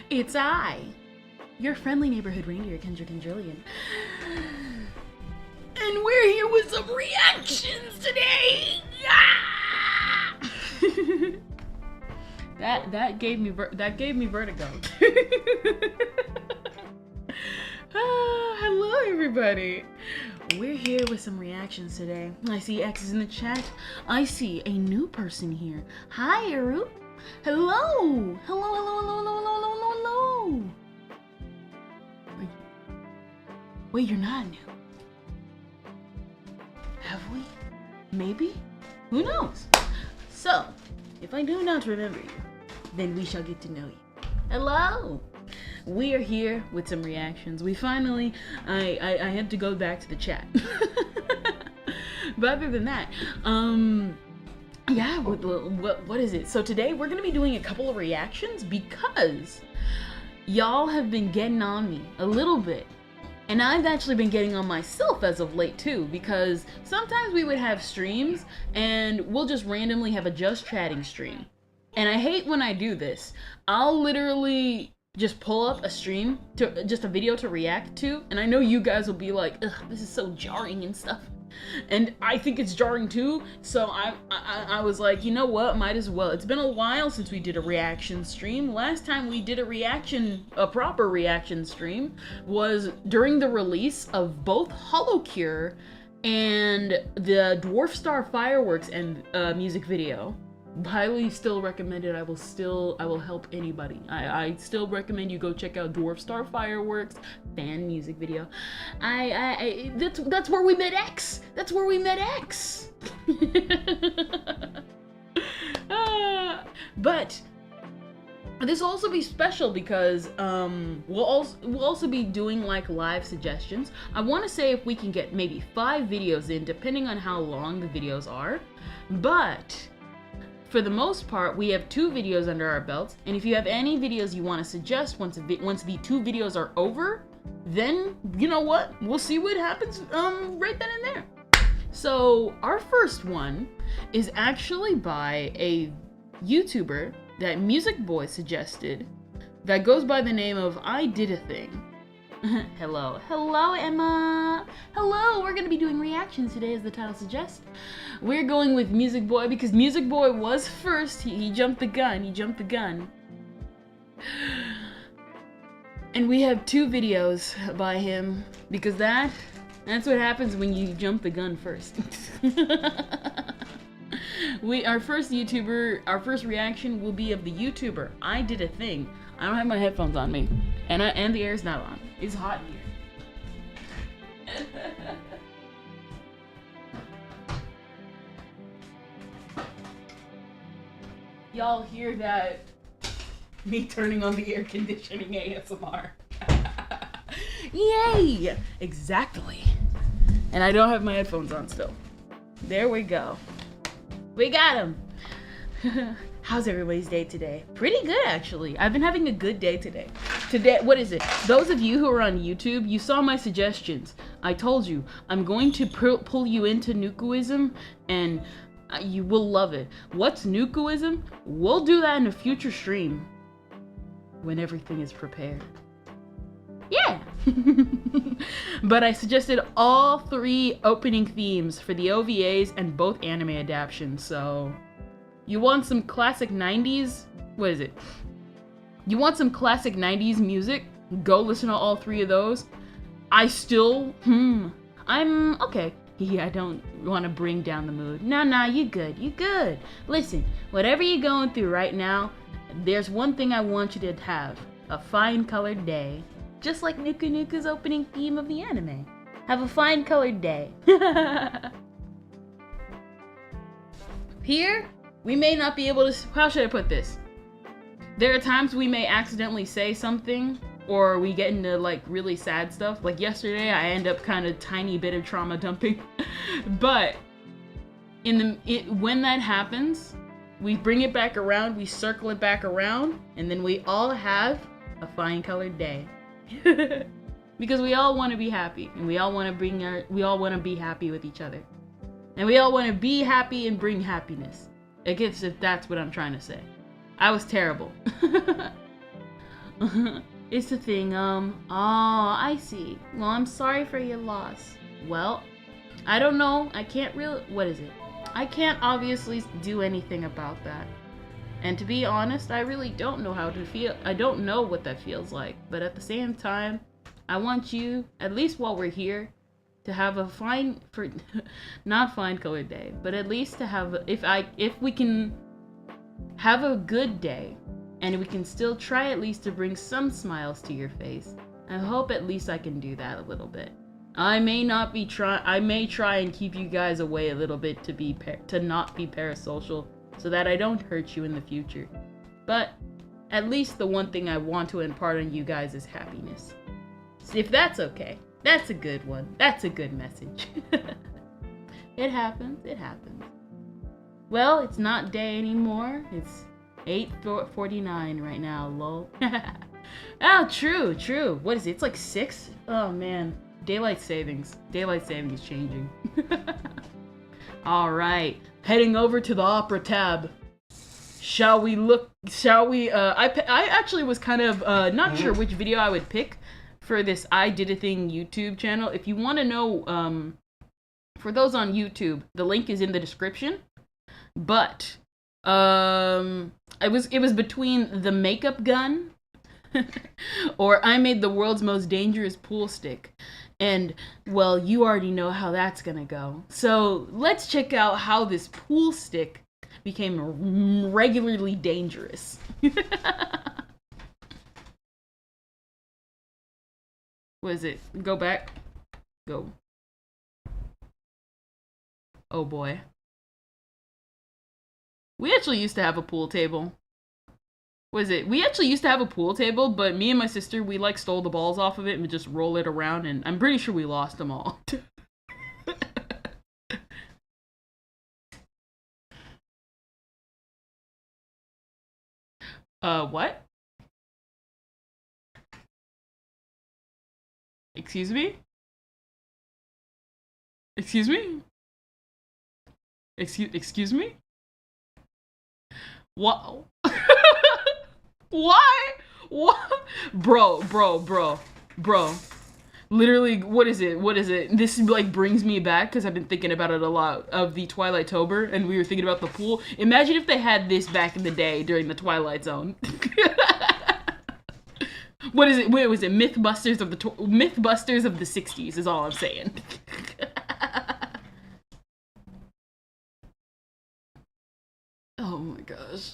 It's I, your friendly neighborhood reindeer, Kendra Kendrillion. And we're here with some reactions today. that gave me vertigo. Hello everybody. We're here with some reactions today. I see X's in the chat. I see a new person here. Hi, Eru. Hello. Hello. Wait, you're not new. Have we? Maybe? Who knows? So, if I do not remember you, then we shall get to know you. Hello! We are here with some reactions. We finally, I had to go back to the chat. But other than that, yeah, what is it? So today we're gonna be doing a couple of reactions because y'all have been getting on me a little bit. And I've actually been getting on myself as of late too, because sometimes we would have streams and we'll just randomly have a just chatting stream. And I hate when I do this. I'll literally just pull up a stream, just a video to react to, and I know you guys will be like, ugh, this is so jarring and stuff. And I think it's jarring too, so I was like, you know what, might as well. It's been a while since we did a reaction stream. Last time we did a proper reaction stream was during the release of both Holocure and the Dwarf Star Fireworks and music video. Highly still recommended. I will help anybody. I still recommend you go check out Dwarf Star Fireworks fan music video. That's where we met X. That's where we met X. But this will also be special because we'll also be doing like live suggestions. I want to say if we can get maybe 5 videos in, depending on how long the videos are. But for the most part, we have 2 videos under our belts, and if you have any videos you want to suggest once the 2 videos are over, then you know what? We'll see what happens right then and there. So our first one is actually by a YouTuber that Music Boy suggested that goes by the name of Ididathing. Hello Emma. Hello, we're gonna be doing reactions today as the title suggests. We're going with Music Boy because Music Boy was first. He jumped the gun. And we have 2 videos by him because that's what happens when you jump the gun first. Our first reaction will be of the YouTuber Ididathing. I don't have my headphones on me, and the air's not on. It's hot here. Y'all hear that? Me turning on the air conditioning ASMR. Yay! Exactly. And I don't have my headphones on still. There we go. We got him. How's everybody's day today? Pretty good, actually. I've been having a good day today. What is it? Those of you who are on YouTube, you saw my suggestions. I told you, I'm going to pull you into Nukuism, and you will love it. What's Nukuism? We'll do that in a future stream when everything is prepared. Yeah! But I suggested all 3 opening themes for the OVAs and both anime adaptations, so you want some classic 90s? What is it? You want some classic 90s music? Go listen to all 3 of those. I'm okay. Yeah, I don't want to bring down the mood. Nah, you good. Listen, whatever you're going through right now, there's one thing I want you to have. A fine colored day. Just like Nuku Nuku's opening theme of the anime. Have a fine colored day. Here, we may not be able to, how should I put this? There are times we may accidentally say something, or we get into like really sad stuff. Like yesterday, I end up kind of tiny bit of trauma dumping. But when that happens, we bring it back around, we circle it back around, and then we all have a fine colored day. Because we all want to be happy, and we all want to be happy with each other. And we all want to be happy and bring happiness. I guess if that's what I'm trying to say. I was terrible. It's the thing, oh, I see. Well, I'm sorry for your loss. Well, I don't know. I can't really, what is it? I can't obviously do anything about that. And to be honest, I really don't know how to feel. I don't know what that feels like. But at the same time, I want you, at least while we're here, to have a fine, not fine colored day, but at least to have, if we can have a good day, and we can still try at least to bring some smiles to your face. I hope at least I can do that a little bit. I may try and keep you guys away a little bit to not be parasocial, so that I don't hurt you in the future. But at least the one thing I want to impart on you guys is happiness. So if that's okay, that's a good one. That's a good message. It happens. It happens. Well, it's not day anymore. It's 8:49 right now, lol. Oh, true. What is it? It's like 6? Oh, man. Daylight savings is changing. Alright, heading over to the opera tab. I actually was kind of not sure which video I would pick for this Ididathing YouTube channel. If you want to know, for those on YouTube, the link is in the description. But, it was between the makeup gun or I made the world's most dangerous pool stick. And, well, you already know how that's gonna go. So, let's check out how this pool stick became regularly dangerous. What is it? Go back. Go. Oh boy. We actually used to have a pool table. What is it? We actually used to have a pool table, but me and my sister, we like stole the balls off of it and just roll it around, and I'm pretty sure we lost them all. What? Excuse me? Excuse me? Excuse me? What? Why? What? Bro. Literally, what is it? This like brings me back because I've been thinking about it a lot of the Twilight-tober, and we were thinking about the pool. Imagine if they had this back in the day during the Twilight Zone. What is it? Wait, was it Mythbusters of the 60s is all I'm saying. Oh my gosh.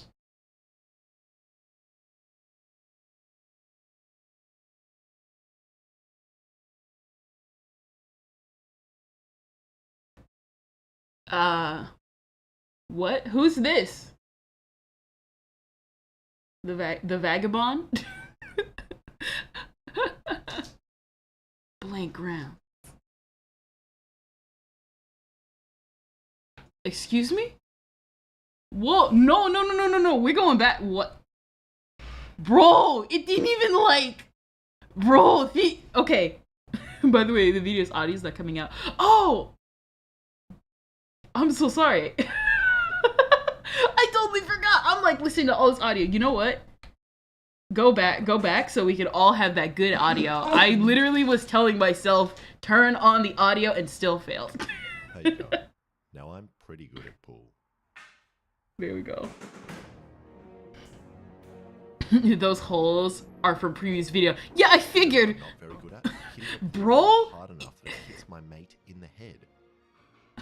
What? Who's this? The vagabond? Blank ground. Excuse me? Whoa, no. We're going back. What? Bro, it didn't even like. Bro, okay. By the way, the video's audio is not coming out. Oh! I'm so sorry. I totally forgot. I'm like listening to all this audio. You know what? Go back so we can all have that good audio. I literally was telling myself, turn on the audio and still failed. There you go. Now I'm pretty good at pool. There we go. Those holes are from previous video. Yeah, I figured. Not very good at it. Bro? Hard enough that it hits my mate in the head.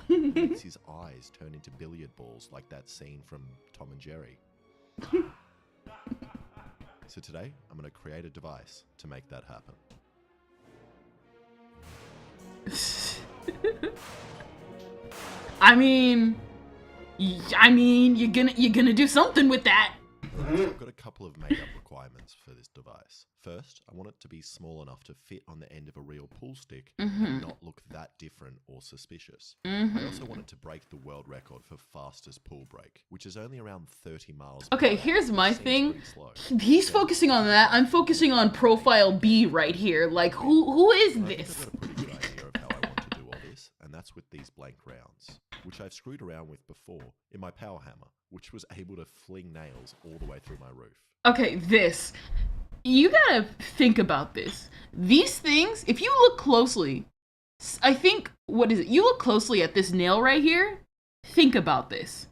It makes his eyes turn into billiard balls like that scene from Tom and Jerry. So today, I'm going to create a device to make that happen. I mean, you're gonna do something with that. I've got a couple of made-up requirements for this device. First, I want it to be small enough to fit on the end of a real pool stick and not look that different or suspicious. I also want it to break the world record for fastest pool break, which is only around 30 miles per Okay, hour. here's my Seems thing. pretty slow. He's focusing on that. I'm focusing on profile B right here. Like, who is I think this? I've got a pretty good idea of how I want to do all this, and that's with these blank rounds, which I've screwed around with before in my power hammer, which was able to fling nails all the way through my roof. Okay, this. you gotta think about this. These things, if you look closely, I think, what is it? You look closely at this nail right here. Think about this.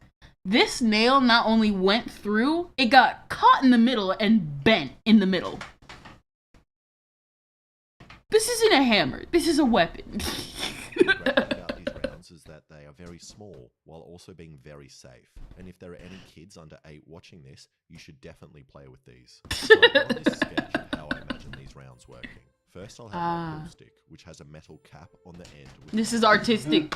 This nail not only went through, it got caught in the middle and bent in the middle. This isn't a hammer. This is a weapon. The great thing about these rounds is that they are very small while also being very safe. And if there are any kids under 8 watching this, you should definitely play with these. So I've got this sketch of how I imagine these rounds working. First, I'll have my pool stick, which has a metal cap on the end. This is artistic.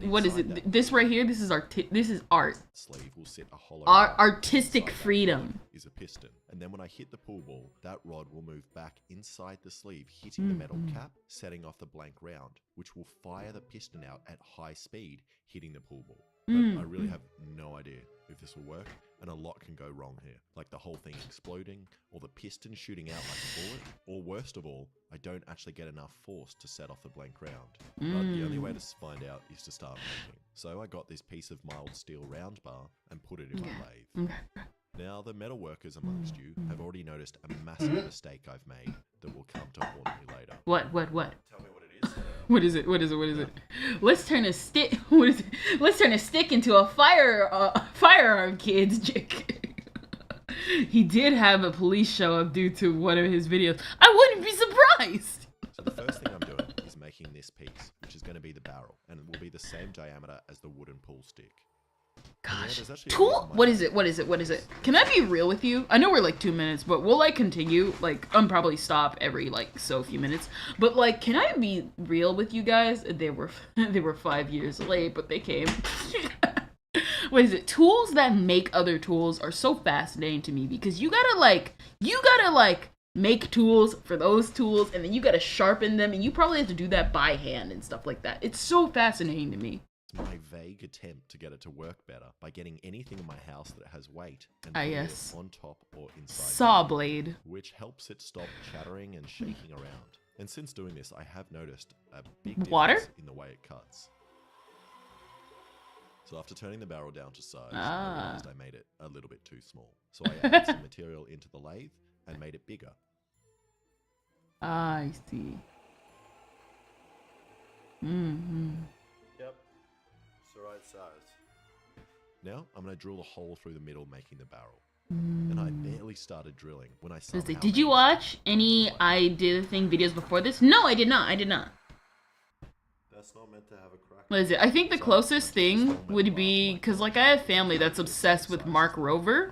What is it? This right here. This is art. Sleeve will sit a hollow. Artistic freedom is a piston, and then when I hit the pool ball, that rod will move back inside the sleeve, hitting the metal cap, setting off the blank round, which will fire the piston out at high speed, hitting the pool ball. But I really have no idea if this will work, and a lot can go wrong here. Like the whole thing exploding, or the piston shooting out like a bullet, or worst of all, I don't actually get enough force to set off the blank round. But the only way to find out is to start making. So I got this piece of mild steel round bar and put it in my lathe. Now, the metal workers amongst you have already noticed a massive mistake I've made that will come to haunt me later. What? Tell me what it is. What is it? Let's turn a stick. What is it? Let's turn a stick into a firearm, kids. He did have a police show up due to one of his videos. I wouldn't be surprised. So the first thing I'm doing is making this piece, which is going to be the barrel, and it will be the same diameter as the wooden pool stick. Gosh, tool? What is it? Can I be real with you? I know we're like 2 minutes, but we'll like continue. Like, I'm probably stop every like so few minutes. But like, can I be real with you guys? They were 5 years late, but they came. What is it? Tools that make other tools are so fascinating to me because you gotta make tools for those tools, and then you gotta sharpen them, and you probably have to do that by hand and stuff like that. It's so fascinating to me. My vague attempt to get it to work better by getting anything in my house that has weight and putting it on top or inside saw blade, which helps it stop chattering and shaking around. And since doing this, I have noticed a big difference in the way it cuts. So after turning the barrel down to size, I realized I made it a little bit too small. So I added some material into the lathe and made it bigger. I see. Yep. It's the right size. Now I'm going to drill a hole through the middle, making the barrel. And I barely started drilling when I saw. Did you watch any Ididathing videos before this? No, I did not. That's not meant to have a crack. What is it? I think the closest thing would be, because like I have family that's obsessed with Mark Rober,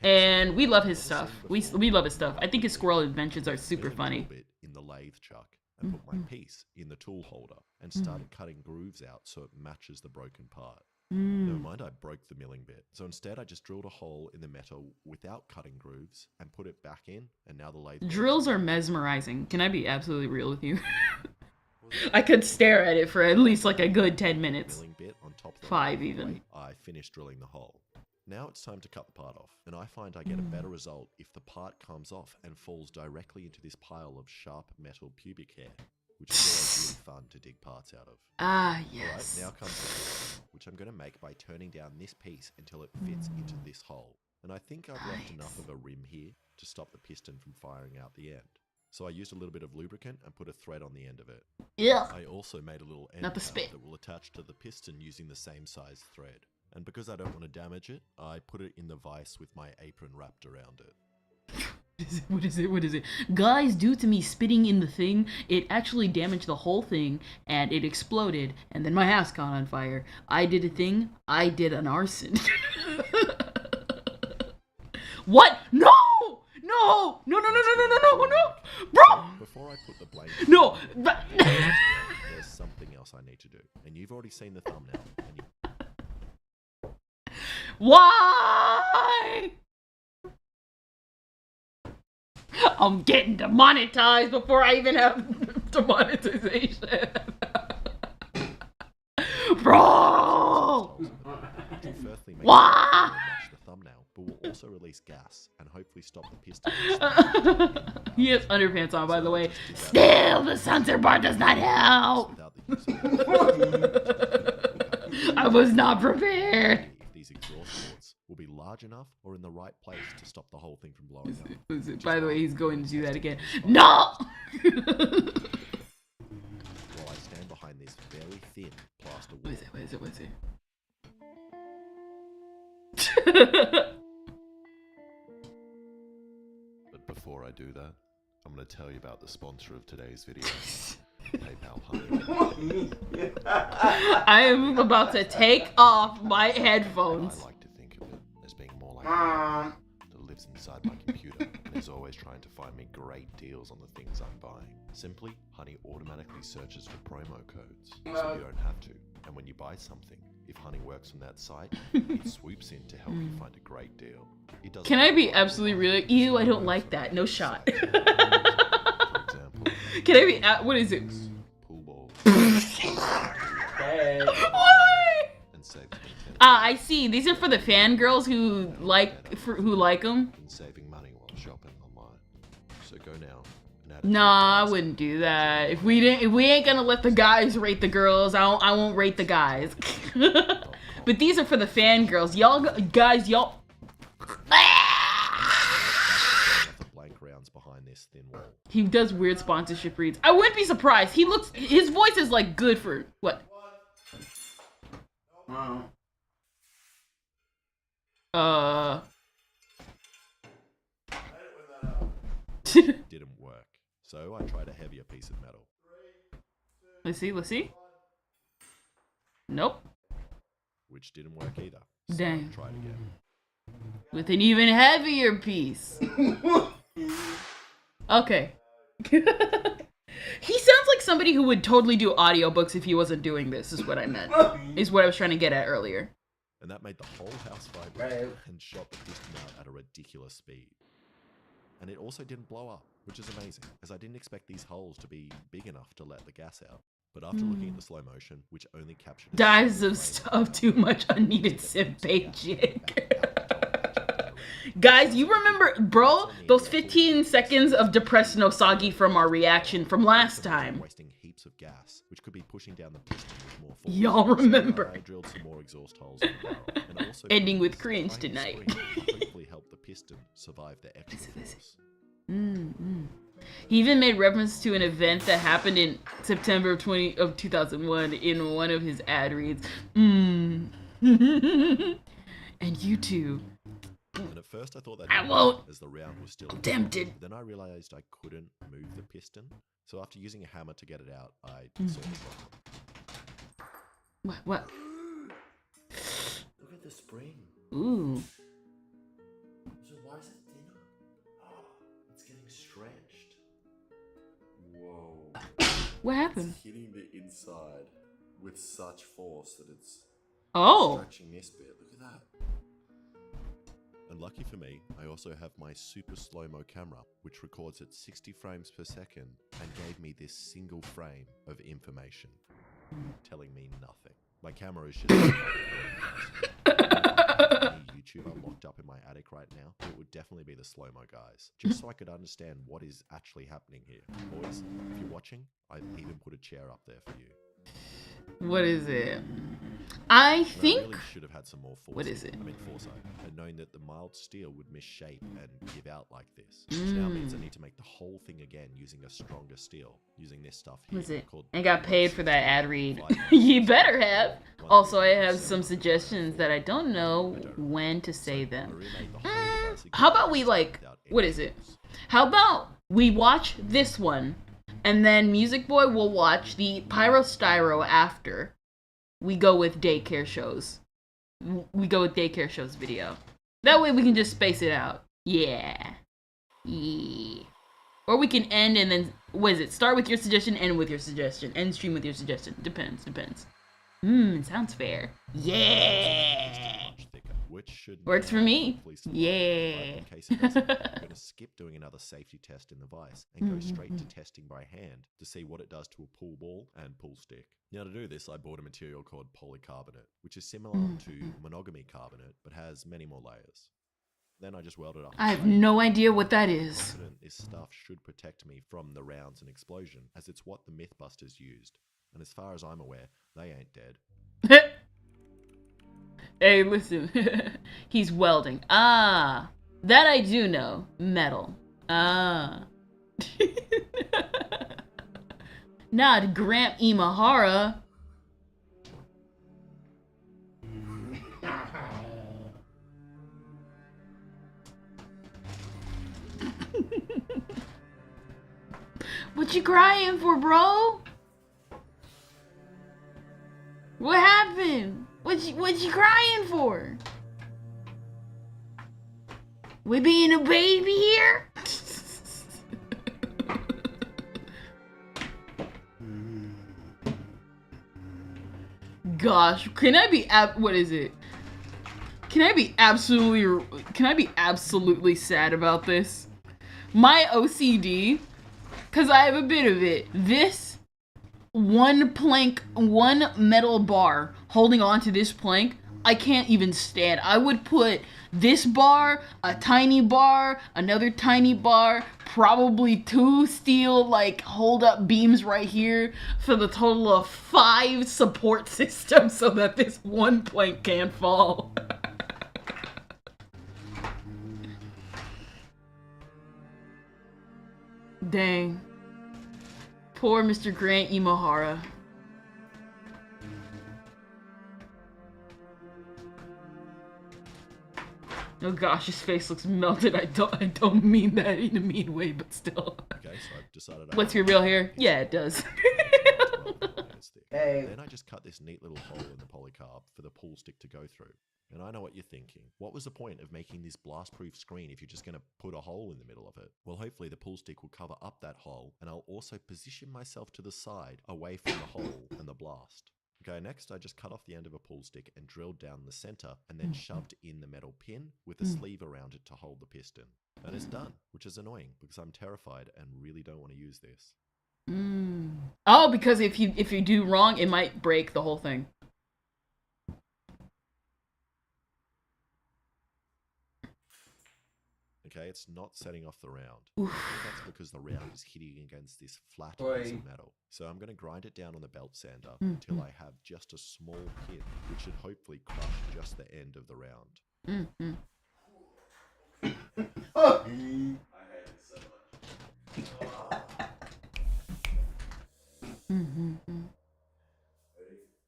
and we love his stuff. We love his stuff. I think his squirrel inventions are super funny. In the lathe chuck and put my piece in the tool holder and started cutting grooves out so it matches the broken part. Never mind, I broke the milling bit. So instead, I just drilled a hole in the metal without cutting grooves and put it back in, and now the lathe... Drills are mesmerizing. Can I be absolutely real with you? I could stare at it for at least like a good 10 minutes. Bit on top of 5 even. I finished drilling the hole. Now it's time to cut the part off, and I find I get a better result if the part comes off and falls directly into this pile of sharp metal pubic hair, which is always really fun to dig parts out of. Ah, yes. Alright, now comes the piston, which I'm going to make by turning down this piece until it fits into this hole. And I think I've left enough of a rim here to stop the piston from firing out the end. So I used a little bit of lubricant and put a thread on the end of it. Yeah. I also made a little end cap that will attach to the piston using the same size thread. And because I don't want to damage it, I put it in the vise with my apron wrapped around it. What is it? Guys, due to me spitting in the thing, it actually damaged the whole thing, and it exploded, and then my house caught on fire. I did a thing. I did an arson. What? No! No! Bro! Before I put the blank... No! There's something else I need to do. And you've already seen the thumbnail. Why? I'm getting demonetized before I even have demonetization. Bro! Why? The thumbnail, but we'll also release gas and hopefully stop the piston. He has underpants on, by the way. Still, the censor bar does not help. I was not prepared. These exhaust ports will be large large enough or in the right place to stop the whole thing from blowing up. By the way, he's going to do that again. No! While I stand behind this very thin plaster wall. What is it? But before I do that, I'm going to tell you about the sponsor of today's video, PayPal Honey. I am about to take off my headphones. I like to think of it as being more like a that lives inside my computer and is always trying to find me great deals on the things I'm buying. Simply, Honey automatically searches for promo codes, so you don't have to. And when you buy something, if Honey works on that site, it swoops in to help you find a great deal. It doesn't. Can I be absolutely real? Ew, I don't like that. No shot. For example, Can I be? What is it? pool balls. Why? And save I see. These are for the fangirls who like them. and saving money while shopping online. So go now and add it to Nah, I your wouldn't do that. If we ain't gonna let the guys rate the girls, I won't rate the guys. But these are for the fangirls. Y'all guys, y'all. the blank rounds behind this thin wall. He does weird sponsorship reads. I wouldn't be surprised. His voice is like good for what? Didn't work. So I tried a heavier piece of metal. Let's see. Nope. Which didn't work either. So Dang. I tried again. With an even heavier piece. Okay. He sounds like somebody who would totally do audiobooks if he wasn't doing this, is what I meant. Is what I was trying to get at earlier. And that made the whole house vibrate and shot the piston out at a ridiculous speed. And it also didn't blow up, which is amazing, as I didn't expect these holes to be big enough to let the gas out. But after looking at the slow motion, which only captured Dives of too much unneeded simpay jig. Guys, you remember, bro, those 15 seconds of depressed Nosagi from our reaction from last time. Wasting heaps of gas, which could be pushing down the piston with more force. Y'all remember. I drilled some more exhaust holes in the barrel, and also Ending with a cringe tiny tonight. spring to hopefully help the piston survive the extra force. He even made reference to an event that happened in September of 2001 in one of his ad reads. And you too. And at first I thought that I won't. as the round was still Tempted. Then I realized I couldn't move the piston. So after using a hammer to get it out, I solved the problem. What? Look at the spring. Ooh. So why is it thinner? Oh, it's getting stretched. Whoa. What happened? It's hitting the inside with such force that it's stretching this bit. Look at that. And lucky for me, I also have my super slow-mo camera, which records at 60 frames per second and gave me this single frame of information, telling me nothing. My camera is just YouTuber locked up in my attic right now. It would definitely be the slow-mo guys, just so I could understand what is actually happening here. Boys, if you're watching, I've even put a chair up there for you. What is it? I think. I really should have had some more foresight. What is it? I mean foresight, and knowing that the mild steel would misshape and give out like this, which now means I need to make the whole thing again using a stronger steel, using this stuff here. What is it? Called I got paid for that ad read. You better have. Also, I have some suggestions that I don't know when to say them. How about we what is it? How about we watch this one, and then Music Boy will watch the Pyrostyro after. We go with daycare shows. We go with daycare shows video. That way we can just space it out. Yeah. Or we can end and then, what is it? Start with your suggestion, end with your suggestion. End stream with your suggestion. Depends. Sounds fair. Yeah. Which should Works for me. Yeah. In case it doesn't, I'm going to skip doing another safety test in the vise and go straight to testing by hand to see what it does to a pool ball and pool stick. Now to do this, I bought a material called polycarbonate, which is similar to monogamy carbonate, but has many more layers. Then I just welded up. I have no idea what that is. Confident this stuff should protect me from the rounds and explosion, as it's what the Mythbusters used. And as far as I'm aware, they ain't dead. Hey, listen. He's welding. Ah, that I do know. Metal. Ah. Not Grant Imahara. What you crying for, bro? What happened? What you crying for? We being a baby here? Gosh, can I be what is it? Can I be absolutely sad about this? My OCD, cuz I have a bit of it. This one metal bar holding on to this plank, I can't even stand. I would put this bar, a tiny bar, another tiny bar, probably 2 steel like hold up beams right here for the total of 5 support systems so that this one plank can't fall. Dang. Poor Mr. Grant Imahara. Oh gosh, his face looks melted. I don't mean that in a mean way, but still. Okay, so I've decided. What's your real hair? Yeah, it does. Hey. Then I just cut this neat little hole in the polycarb for the pool stick to go through. And I know what you're thinking. What was the point of making this blast-proof screen if you're just going to put a hole in the middle of it? Well, hopefully the pool stick will cover up that hole, and I'll also position myself to the side, away from the hole and the blast. Okay, next I just cut off the end of a pool stick and drilled down the center, and then shoved in the metal pin with a sleeve around it to hold the piston. And it's done, which is annoying because I'm terrified and really don't want to use this. Oh, because if you do wrong, it might break the whole thing. Okay, it's not setting off the round. Oof. That's because the round is hitting against this flat piece of metal. So I'm going to grind it down on the belt sander until I have just a small pin, which should hopefully crush just the end of the round. Oh. I hate it so much.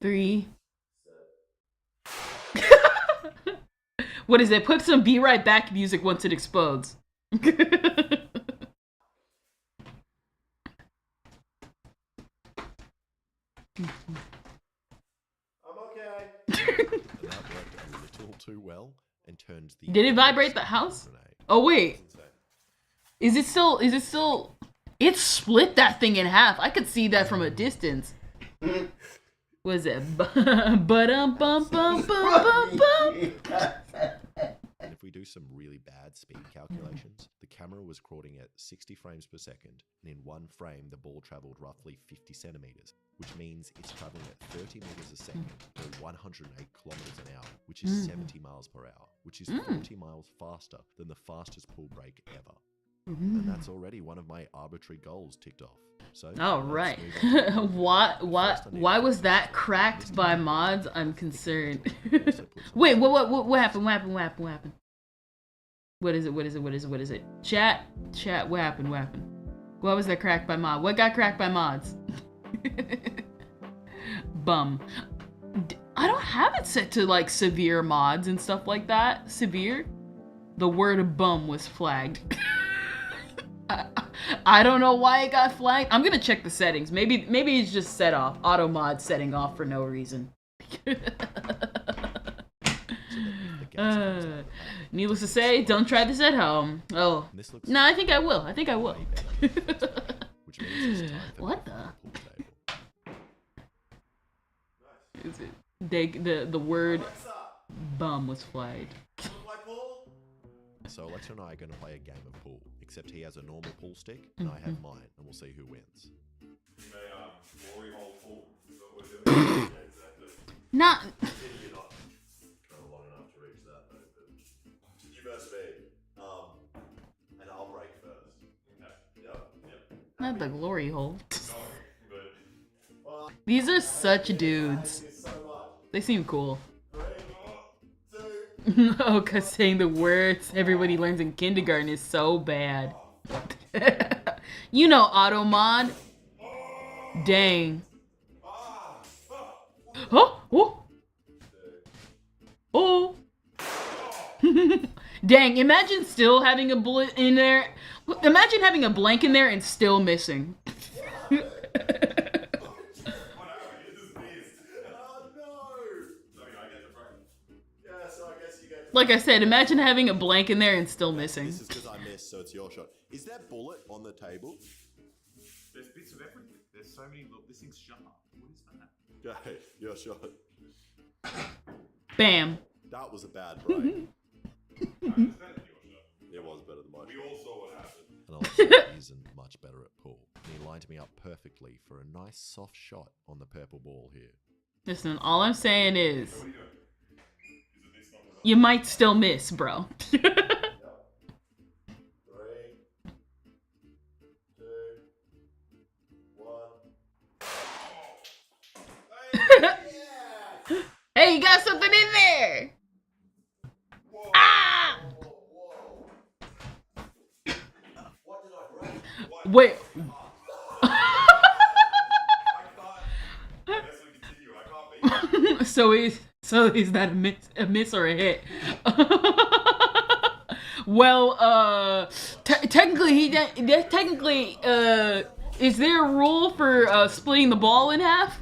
3. What is it? Put some Be Right Back music once it explodes. I'm okay. And that worked a little too well and turned the. Did it vibrate the house? Grenade. Oh wait. Is it still it split that thing in half. I could see that from a distance. Was it And if we do some really bad speed calculations, the camera was recording at 60 frames per second, and in one frame the ball traveled roughly 50 centimeters, which means it's traveling at 30 meters a second, or 108 kilometers an hour, which is 70 miles per hour, which is 40 miles faster than the fastest pool break ever. And that's already one of my arbitrary goals ticked off. So, all right. Why was that cracked by mods? I'm concerned. Wait, what happened? What is it? Chat, what happened? Why was that cracked by mod? What got cracked by mods? Bum. I don't have it set to like severe mods and stuff like that. Severe? The word bum was flagged. I don't know why it got flagged. I'm gonna check the settings. Maybe it's just set off. Auto mod setting off for no reason. Needless to say, don't try this at home. Oh, no, I think I will. Which means it's time for What the the? pool table. Is it? The word bum was flagged. So Alexa and I are going to play a game of pool, except he has a normal pool stick and I have mine, and we'll see who wins. You may glory hole pool. Is that what we're doing? Yeah, exactly. Not. You're not travel long enough to reach that, though. But you versus me, and I'll break first. Okay. Yep. Not the glory hole. No, but These are such dudes. Thank you so much. They seem cool. 3, Oh, cause saying the words everybody learns in kindergarten is so bad. You know, auto mod. Dang. Oh, oh, oh. Dang, imagine still having a bullet in there. Imagine having a blank in there and still missing. What happened? It just missed. Oh no! So I get the front. Yeah, so I guess you get. Like I said, imagine having a blank in there and still missing. This is because I missed, so it's your shot. Is that bullet on the table? There's bits of everything. There's so many. Look, this thing's sharp. What is that? Okay, your shot. Bam. That was a bad break. It's better than your shot. It was better than mine. We all saw what happened. And also isn't much better at pool. He lined me up perfectly for a nice soft shot on the purple ball here. Listen, all I'm saying is, What are you doing? Is it this not the you might still miss, bro. 3, 2, 1. Hey, you got something in there. Whoa. Ah! Whoa. What did I break? What? Wait. I can't. Unless we continue, I can't beat you. So is that a miss or a hit? Well, technically is there a rule for splitting the ball in half?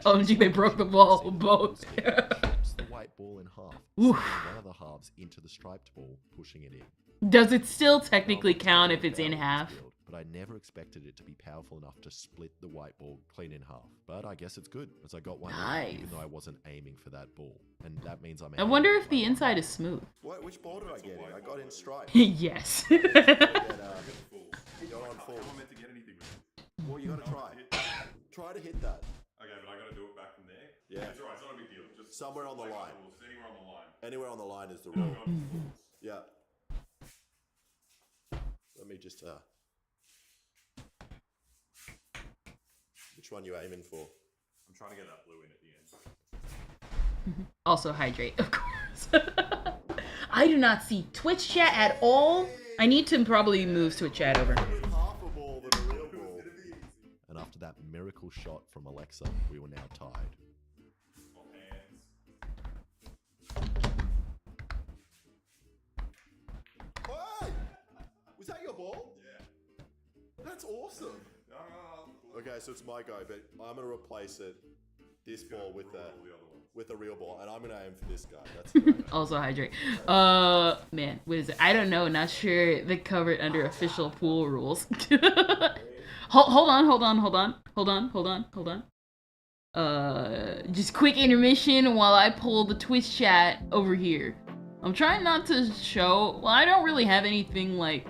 Oh, gee, they broke the ball both. Flips the white ball in half, Oof. sending one of the halves into the striped ball, pushing it in. Does it still technically count if it's in half? But I never expected it to be powerful enough to split the white ball clean in half. But I guess it's good, as I got one right, Nice. even though I wasn't aiming for that ball. And that means I'm I wonder if the inside is smooth. What, which ball did I get in? I got in striped. Yes. You're on How full. am I meant to get anything with it? Well, you gotta try. Try to hit that. Okay, but I gotta do it back from there. Yeah. It's alright, it's not a big deal. Just Somewhere on the play line. by rules, anywhere on the line. Anywhere on the line is the rule. Go on fools. Yeah. Let me just, which one you aiming for? I'm trying to get that blue in at the end. Also hydrate, of course. I do not see Twitch chat at all. I need to probably move Twitch chat over. With half a ball than a real ball. And after that miracle shot from Alexa, we were now tied. Swap hands. Hey! Was that your ball? Yeah. That's awesome. Okay, so it's my go, but I'm gonna replace it. This ball with All the other ones. a real ball, and I'm gonna aim for this guy. That's great. Also hydrate. Man, what is it? I don't know. Not sure. They cover it under official pool rules. Hold on. Just quick intermission while I pull the Twitch chat over here. I'm trying not to show. Well, I don't really have anything like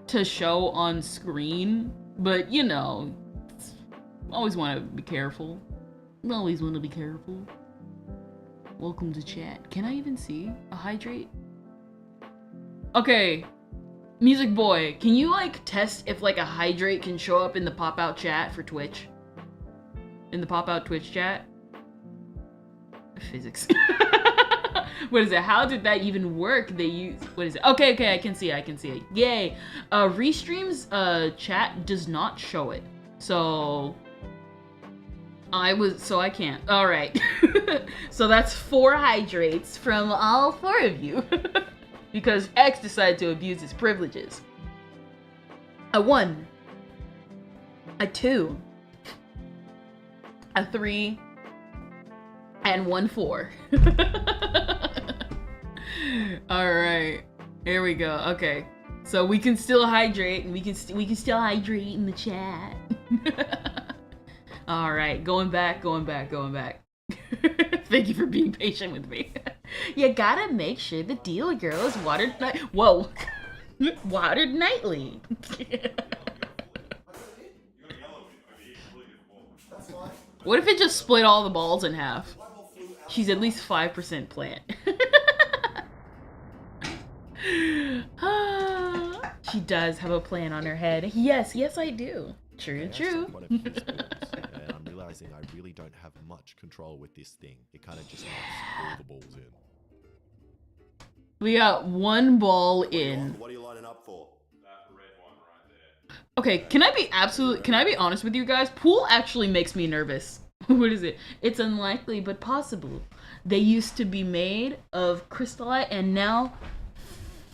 to show on screen, but you know, always want to be careful. Always want to be careful. Welcome to chat. Can I even see a hydrate? Okay, Music Boy, can you like test if like a hydrate can show up in the pop out chat for Twitch? In the pop out Twitch chat? Physics. What is it? How did that even work? They use, what is it? Okay, I can see it. Yay. Restream's chat does not show it. So I can't. All right. So that's 4 hydrates from all 4 of you. Because X decided to abuse his privileges. A 1. A 2. A 3. And 1 4. Alright. Here we go. Okay. So we can still hydrate, and we can still hydrate in the chat. Alright, going back. Thank you for being patient with me. You gotta make sure the deal girl is watered whoa. Watered nightly. What if it just split all the balls in half? She's at least 5% plant. She does have a plan on her head. Yes, I do. True. Quite a few spools, and I'm realizing I really don't have much control with this thing. It kind of just knocks all the balls in. We got one ball in. What are you lining up for? That red one right there. Okay, can I be honest with you guys? Pool actually makes me nervous. What is it? It's unlikely but possible. They used to be made of crystallite and now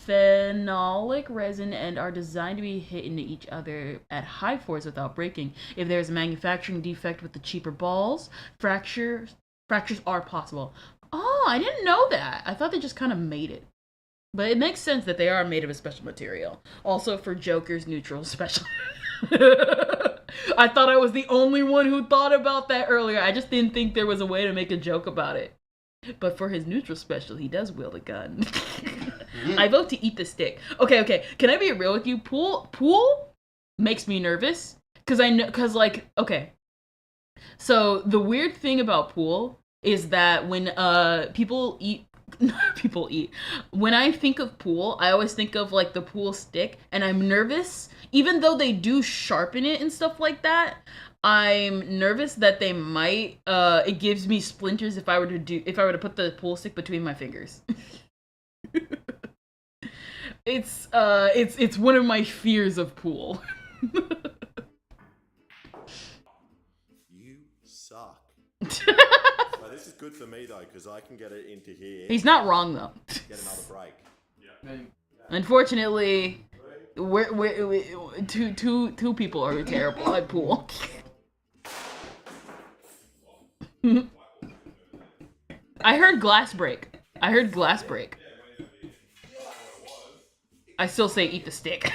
phenolic resin and are designed to be hit into each other at high force without breaking. If there's a manufacturing defect with the cheaper balls, fractures are possible. Oh, I didn't know that. I thought they just kind of made it. But it makes sense that they are made of a special material. Also for Joker's neutral special. I thought I was the only one who thought about that earlier. I just didn't think there was a way to make a joke about it. But for his neutral special, he does wield a gun. I vote to eat the stick. Okay. Can I be real with you? Pool makes me nervous. Okay. So the weird thing about pool is that when people eat, when I think of pool, I always think of like the pool stick, and I'm nervous, even though they do sharpen it and stuff like that. I'm nervous that they might it gives me splinters if I were to put the pool stick between my fingers. It's one of my fears of pool. You suck. Well, this is good for me though, because I can get it into here. He's not wrong though. Get another break. Yeah. Unfortunately, two people are terrible at pool. I heard glass break. I still say eat the stick.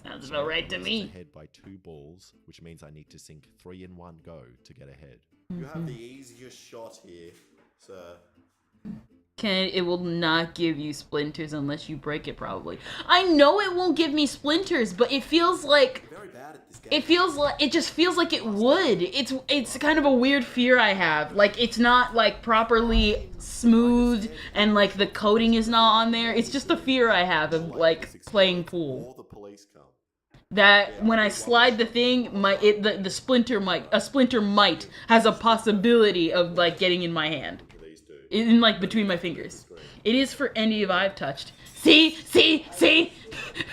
Sounds about right to me. Ahead by 2 balls, which means I need to sink 3 in one go to get ahead. Mm-hmm. You have the easiest shot here, sir. It will not give you splinters unless you break it, probably. I know it won't give me splinters, but it feels like You're very bad at this game. it just feels like it would. It's kind of a weird fear I have. Like it's not like properly smooth and like the coating is not on there. It's just a fear I have of like playing pool. Or the police come. That when I slide the thing, a splinter might has a possibility of like getting in my hand. These two. In like between my fingers. It is for any of I've touched. See?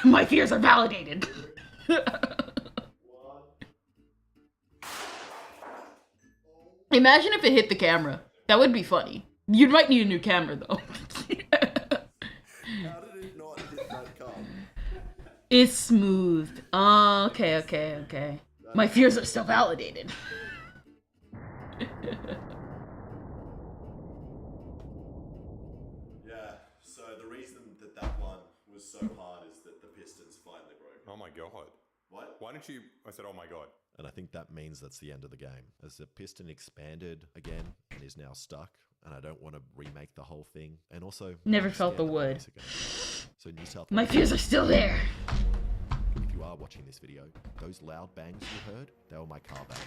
My fears are validated. Imagine if it hit the camera. That would be funny. You might need a new camera though. How did it not hit that cup? It's smooth. Oh, okay. My fears are still validated. Yeah, so the reason that one was so hard is that the pistons finally broke. Oh my god. What? Why didn't you? I said, oh my god. And I think that means that's the end of the game. As the piston expanded again and is now stuck, and I don't want to remake the whole thing. And also, Never I'm felt scared the of wood. police again. So New South My Wales, fears are still there. if you are watching this video, those loud bangs you heard, they were my car back.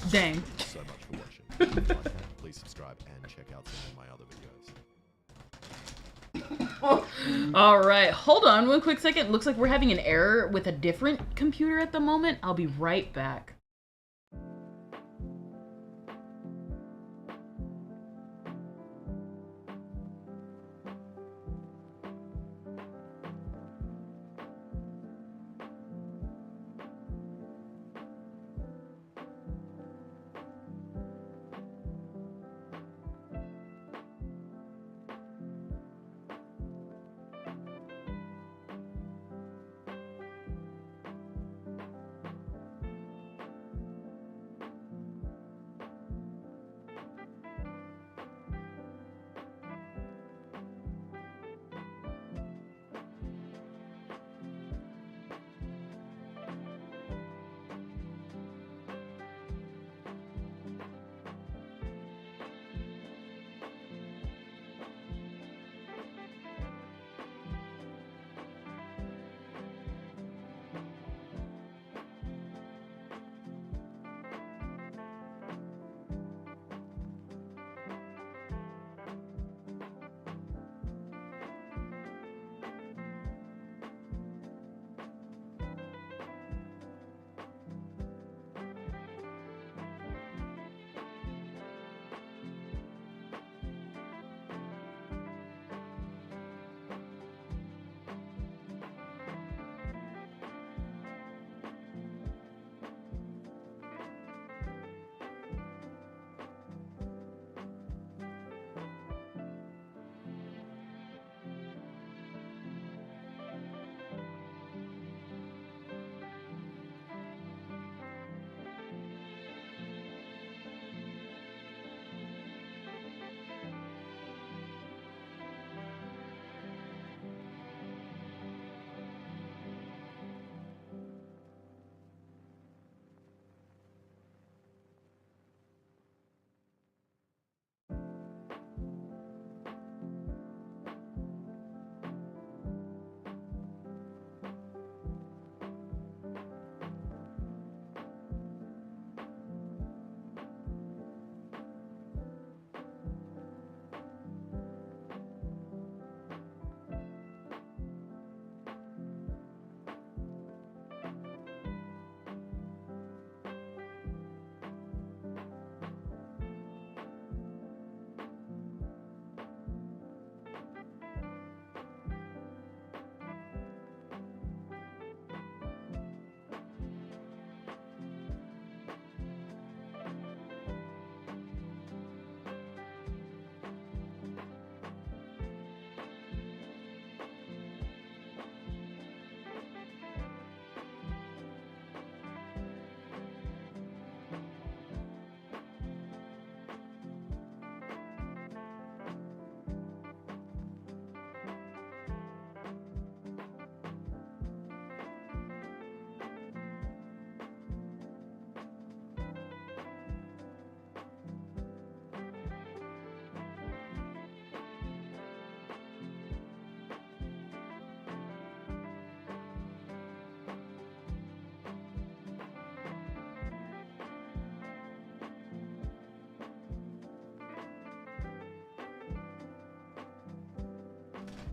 Dang. Thank you so much for watching. If you like that, please subscribe and check out some of my other videos. Alright, hold on one quick second. Looks like we're having an error with a different computer at the moment. I'll be right back.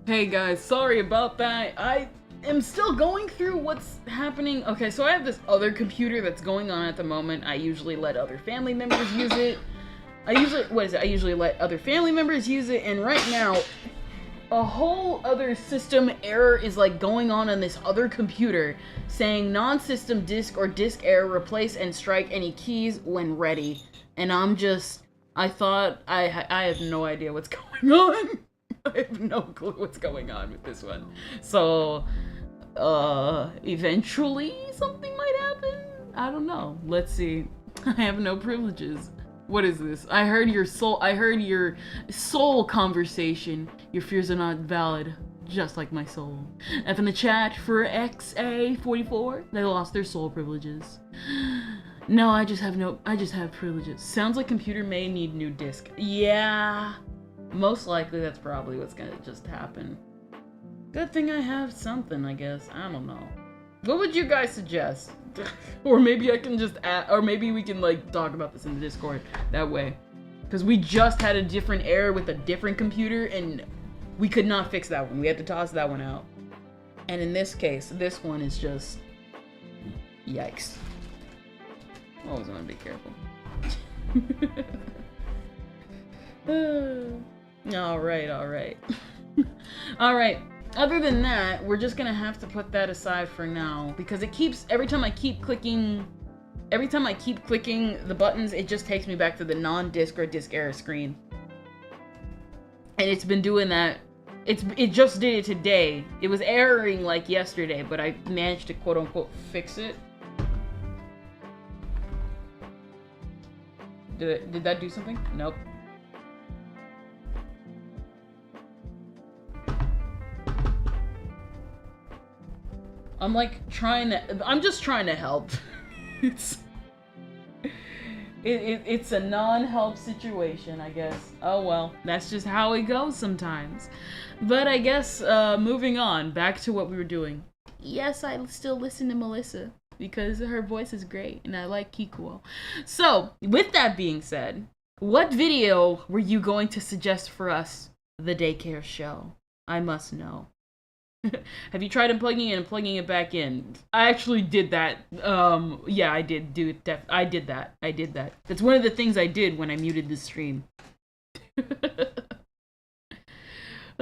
Hey guys, sorry about that. I am still going through what's happening. Okay, so I have this other computer that's going on at the moment. I usually let other family members use it. I usually let other family members use it, and right now, a whole other system error is like going on this other computer saying non-system disk or disk error, replace and strike any keys when ready. And I thought I have no idea what's going on. I have no clue what's going on with this one. So, eventually something might happen? I don't know. Let's see. I have no privileges. What is this? I heard your soul conversation. Your fears are not valid, just like my soul. F in the chat for XA44. They lost their soul privileges. No, I just have privileges. Sounds like computer may need new disk. Yeah. Most likely that's probably what's gonna just happen. Good thing I have something, I guess. I don't know. What would you guys suggest? Or maybe I can just or maybe we can like talk about this in the Discord that way. Because we just had a different error with a different computer and we could not fix that one. We had to toss that one out. And in this case, this one is just... yikes. Always want to be careful. Alright. Alright. Other than that, we're just gonna have to put that aside for now. Because it keeps... every time I keep clicking the buttons, it just takes me back to the non-disc or disc error screen. And it's been doing that. It just did it today. It was erroring like yesterday, but I managed to quote-unquote fix it. Did that do something? Nope. I'm just trying to help. It's a non-help situation, I guess. Oh well, that's just how it goes sometimes. But I guess, moving on, back to what we were doing. Yes, I still listen to Melissa, because her voice is great, and I like Kikuo. So, with that being said, what video were you going to suggest for us, the daycare show? I must know. Have you tried unplugging it and plugging it back in? I actually did that. Yeah, I did do it. I did that. That's one of the things I did when I muted the stream.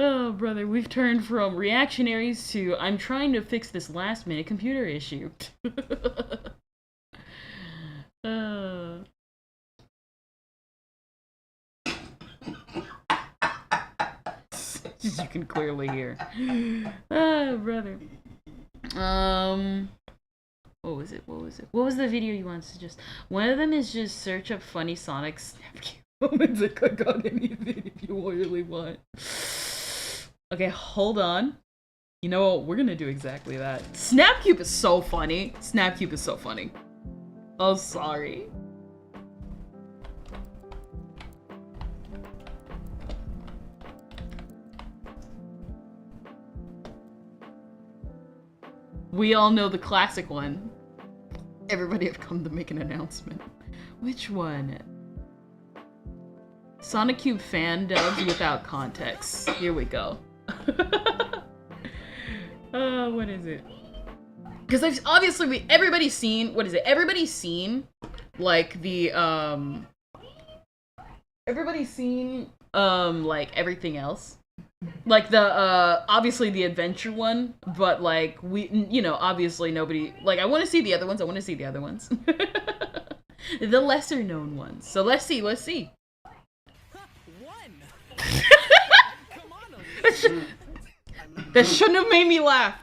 Oh, brother, we've turned from reactionaries to I'm trying to fix this last-minute computer issue. As you can clearly hear. Ah, brother. What was it? What was the video you wanted to suggest? One of them is just search up funny Sonic Snapchat moments and click on anything if you really want. Okay, hold on. You know what? We're gonna do exactly that. Snapcube is so funny. Oh, sorry. We all know the classic one. Everybody have come to make an announcement. Which one? Sonic Cube fan dubs without context. Here we go. What is it? Because obviously everybody's seen, what is it? Everybody's seen, like, the, everybody's seen, like, everything else. Like, the, obviously the adventure one, but, like, obviously nobody, like, I want to see the other ones, The lesser known ones. So let's see. That shouldn't have made me laugh.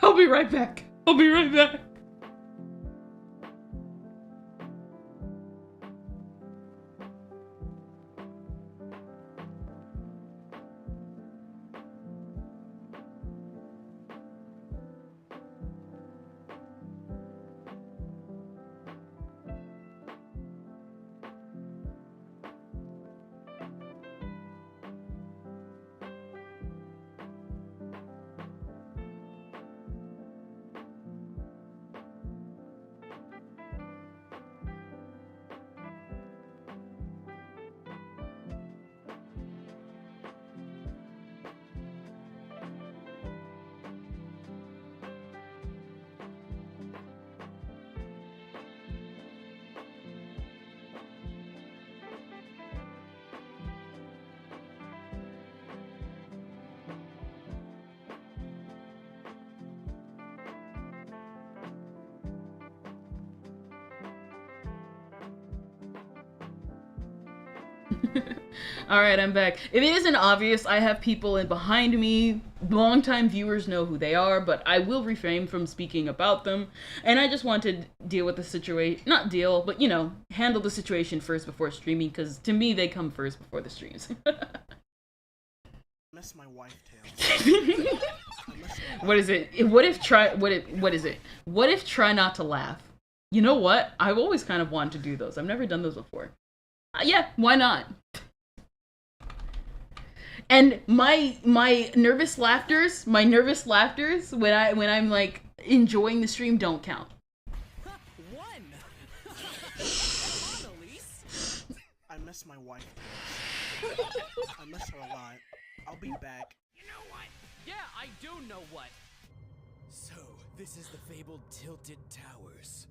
I'll be right back. Alright, I'm back. If it isn't obvious, I have people in behind me. Longtime viewers know who they are, but I will refrain from speaking about them. And I just want to deal with the situation. Not deal, but, you know, handle the situation first before streaming, because to me, they come first before the streams. Miss my wife, Tails. What is it? What if try not to laugh? You know what? I've always kind of wanted to do those. I've never done those before. Yeah, why not? And my nervous laughters when I'm like enjoying the stream don't count. One. I miss my wife, Tails. I miss her a lot. I'll be back. You know what? Yeah, I do know what. So, this is the fabled Tilted Towers.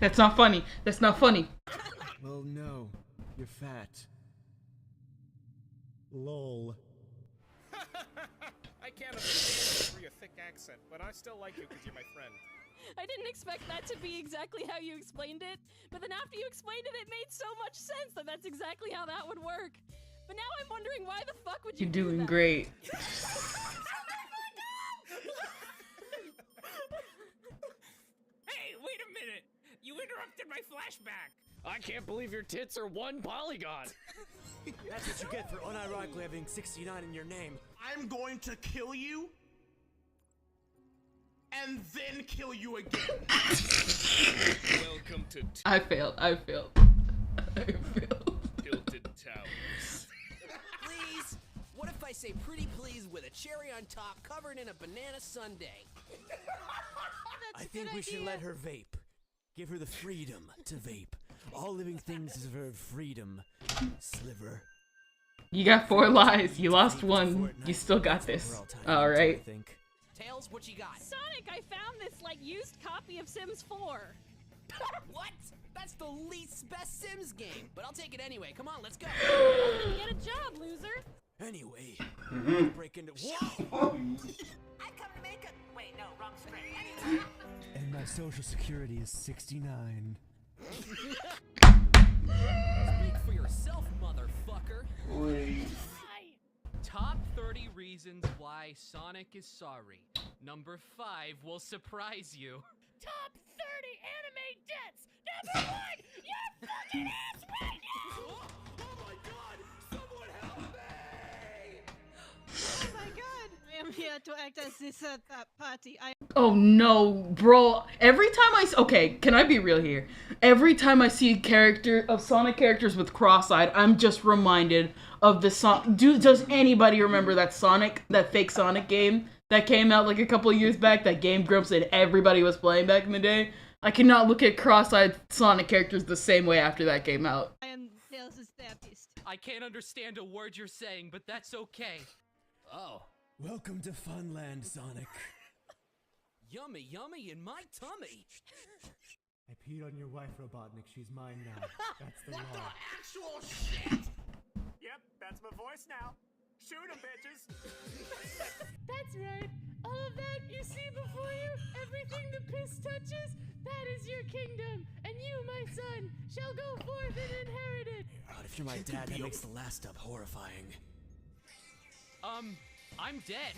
That's not funny. That's not funny. Well, no. You're fat. Lol. I can't understand for your thick accent, but I still like you because you're my friend. I didn't expect that to be exactly how you explained it, but then after you explained it, it made so much sense that that's exactly how that would work. But now I'm wondering why the fuck would you You're do doing that? great. Hey, wait a minute! You interrupted my flashback! I can't believe your tits are one polygon! That's what you get for unironically having 69 in your name. I'm going to kill you, and then kill you again. Welcome to I failed. Tilted Towers. Please? What if I say pretty please with a cherry on top covered in a banana sundae? I think we should let her vape. Give her the freedom to vape. All living things deserve freedom. Sliver. You got 4 lives. You lost 1. You still got this. Alright. Tails, what you got? Sonic, I found this, like, used copy of Sims 4. What? That's the least best Sims game. But I'll take it anyway. Come on, let's go. Get a job, loser. Anyway, break into. Whoa! I come to make a. Wait, no, wrong script. Anyway. And my social security is 69. Speak for yourself, motherfucker. Top 30 reasons why Sonic is sorry. Number 5 will surprise you. Top 30 anime deaths. Number 1, you're fucking ass right now. Oh my god, someone help me! Oh my god! I am here to act as this party. Oh no, bro. Every time okay, can I be real here? Every time I see Sonic characters with cross-eyed, I'm just reminded of the song. Does anybody remember that fake Sonic game that came out like a couple of years back? That Game Grumps and everybody was playing back in the day? I cannot look at cross-eyed Sonic characters the same way after that came out. I am Tails' therapist. I can't understand a word you're saying, but that's okay. Oh. Welcome to Funland, Sonic. Yummy, yummy in my tummy. I peed on your wife, Robotnik. She's mine now. That's the law. What the actual shit? Yep, that's my voice now. Shoot 'em, bitches. That's right. All of that you see before you, everything the piss touches, that is your kingdom. And you, my son, shall go forth and inherit it. God, if you're my dad, that makes the last step horrifying. I'm dead.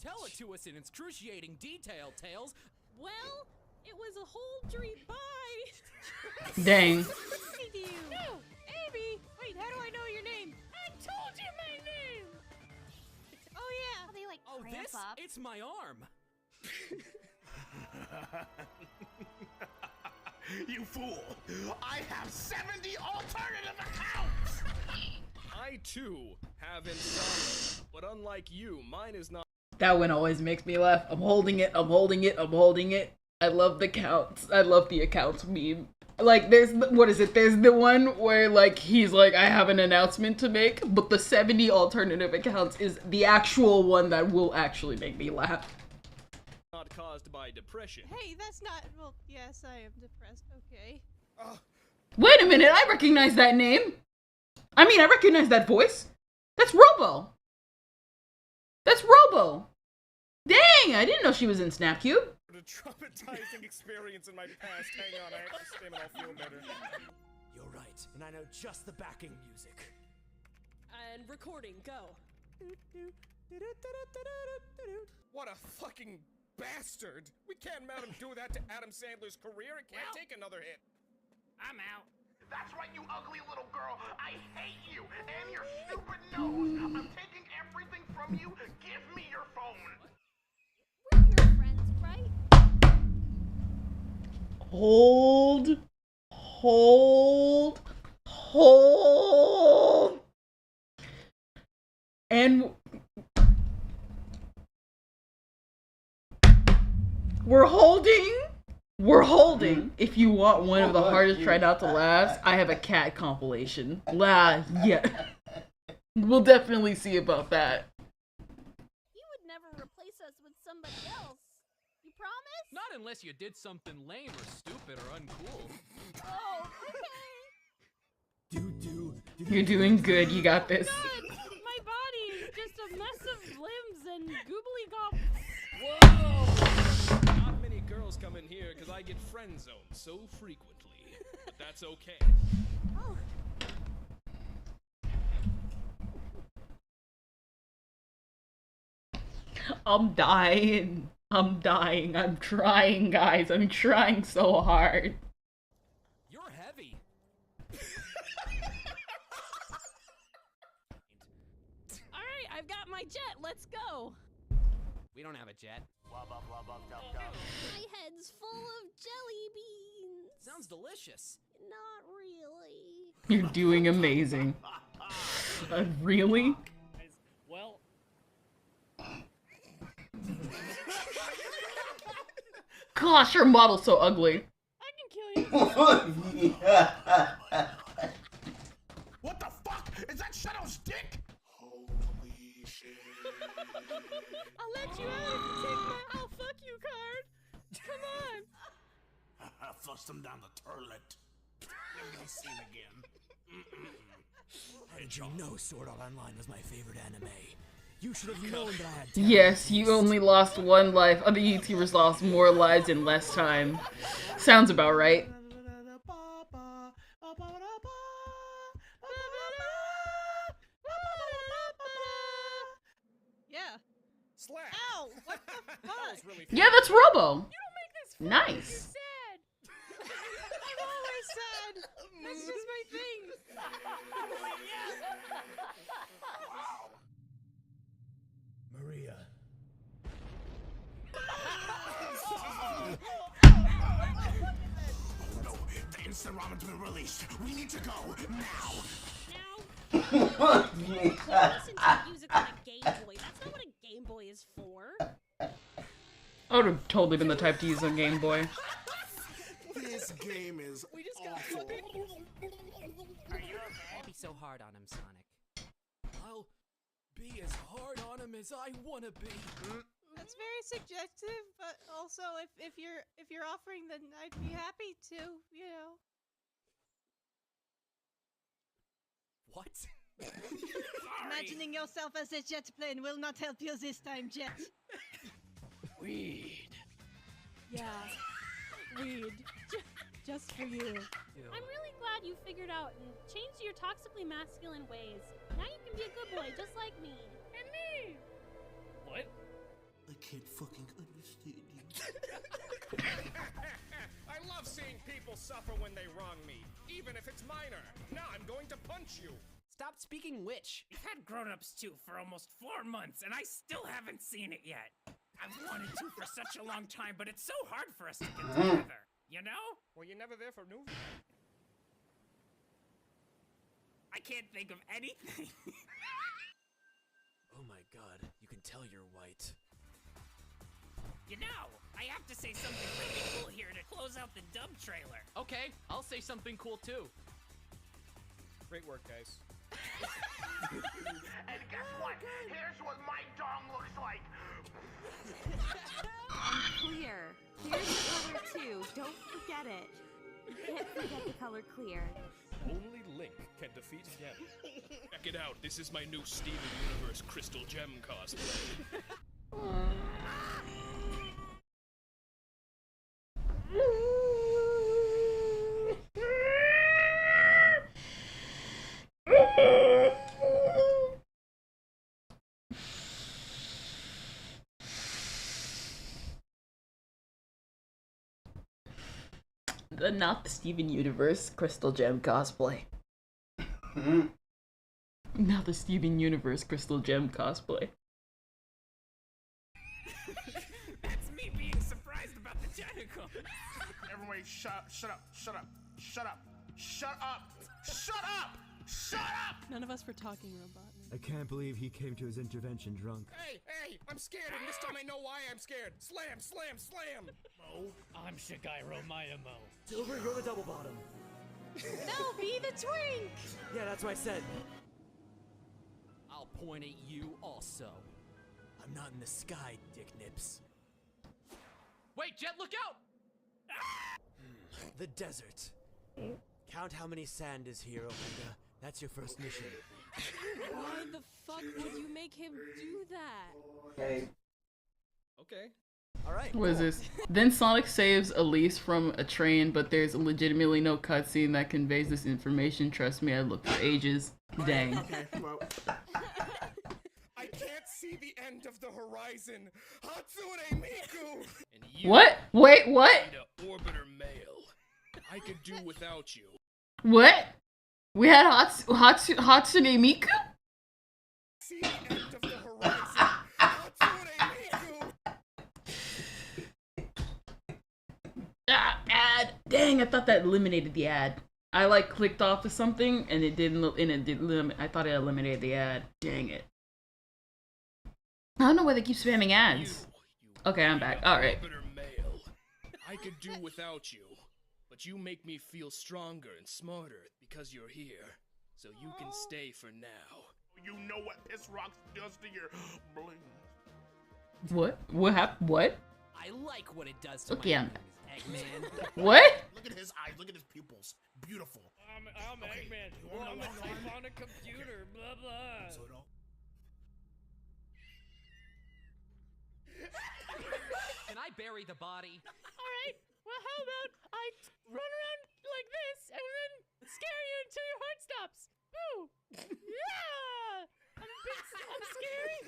Tell it to us in excruciating detail, Tails. Well, it was a whole dream. Bye. Dang. Thank you. No, Amy. Wait, how do I know your name? I told you my name. Oh yeah. They like Oh, cramp this? up. It's my arm. You fool! I have 70 alternative accounts! I too have insomnia, but unlike you, mine is not. That one always makes me laugh. I'm holding it. I love the counts. I love the accounts meme. Like, there's the one where, like, he's like, I have an announcement to make, but the 70 alternative accounts is the actual one that will actually make me laugh. Not caused by depression. Hey, that's not. Well, yes, I am depressed. Okay. Wait a minute, I recognize that name. I recognize that voice. That's Robo. That's Robo. Dang, I didn't know she was in Snapcube. A traumatizing experience in my past. Hang on, I have to stim and I'll feel better. You're right, and I know just the backing music. And recording, go. What a fucking bastard! We can't let him do that to Adam Sandler's career. It can't take another hit. I'm out. That's right, you ugly little girl. I hate you and your stupid nose. I'm taking everything from you. Give me your phone. We're your friends, right? Hold. And we're holding. If you want one of the hardest try not to laughs, I have a cat compilation. Yeah. We'll definitely see about that. You would never replace us with somebody else. You promise? Not unless you did something lame or stupid or uncool. Oh, okay. You're doing good. You got this. God, my body is just a mess of limbs and goobly gobs. Whoa! Not many girls come in here because I get friend zoned so frequently. But that's okay. Oh. I'm dying. I'm trying, guys. I'm trying so hard. You're heavy. Alright, I've got my jet. Let's go. We don't have a jet. My head's full of jelly beans. Sounds delicious. Not really. You're doing amazing. Really? Well, Gosh, your model's so ugly. I can kill you. What the fuck? Is that Shadow's dick? Holy shit. I'll let you out if you take my I'll fuck you card. Come on. Flush them down the toilet. Never gonna see him again. How did you know Sword Art Online was my favorite anime? You should have known that I had Yes, you only lost one life. Other YouTubers lost more lives in less time. Sounds about right. Yeah. Slap. Ow! What the fuck? Really Yeah, that's Robo. You don't make this fun. Nice. Sad. I'm always sad. That's just my thing. Maria. No, the instant ramen's been released. We need to go now. Now, listen to music on a Game Boy. That's not what a Game Boy is for. I would have totally been the type to use a Game Boy. This game is awful. Don't be so hard on him, Sonic. I'll be as hard on him as I wanna be. That's very subjective, but also if you're offering, then I'd be happy to, you know. What? Imagining yourself as a jet plane will not help you this time, Jet. weed. Yeah. Weed. Just for you. I'm really glad you figured out and changed your toxically masculine ways. Now you can be a good boy just like me. And me! What? I can't fucking understand you. I love seeing people suffer when they wrong me, even if it's minor. Now I'm going to punch you. Stop speaking witch. We've had grown-ups too for almost 4 months, and I still haven't seen it yet. I've wanted to for such a long time, but it's so hard for us to get together. You know? Well, you're never there for new. I can't think of anything. Oh my god, you can tell you're white. You know, I have to say something really cool here to close out the dub trailer. Okay, I'll say something cool too. Great work, guys. And guess what? Here's what my dong looks like. Clear. Clear's the color too. Don't forget it. You can't forget the color clear. Only Link can defeat him. Check it out. This is my new Steven Universe Crystal Gem cosplay. Not the Steven Universe Crystal Gem cosplay. Not the Steven Universe Crystal Gem cosplay. That's me being surprised about the tentacle. Everybody, shut up, shut up, shut up, shut up, shut up, shut up, shut up! None of us were talking, Robotnik. I can't believe he came to his intervention drunk. Hey, I'm scared, and this time I know why I'm scared. Slam, slam, slam! Mo, I'm Shigeru Mayamo. Silver, you're the double bottom. No, be the twink! Yeah, that's what I said. I'll point at you also. I'm not in the sky, dick nips. Wait, Jet, look out! The desert. Count how many sand is here, Omega. That's your first mission. Why the fuck would you make him do that? Okay. Alright. What is this? Then Sonic saves Elise from a train, but there's legitimately no cutscene that conveys this information. Trust me, I looked for ages. Dang. Okay, well. I can't see the end of the horizon. Hatsune Miku! And you What? Wait, what? need a orbiter male. I could do without you. What? We had Hatsune Miku? See the end of the horizon. Hatsune Miku! Ad. Dang, I thought that eliminated the ad. I like clicked off of something and it didn't. And it didn't. I thought it eliminated the ad. Dang it. I don't know why they keep spamming ads. Okay, I'm back. All right. I could do without you, but you make me feel stronger and smarter because you're here, so you can stay for now. You know what piss rocks does to your bling. What? What happened? What? I like what it does to Okay, my I'm movies, Eggman. What? Look at his eyes, look at his pupils. Beautiful. I'm Okay. Eggman. You wanna I'm know a why? type on a computer. Blah blah. So it all. Can I bury the body? Alright, well how about I run around like this and then scare you until your heart stops. Boo! Yeah! I'm scary.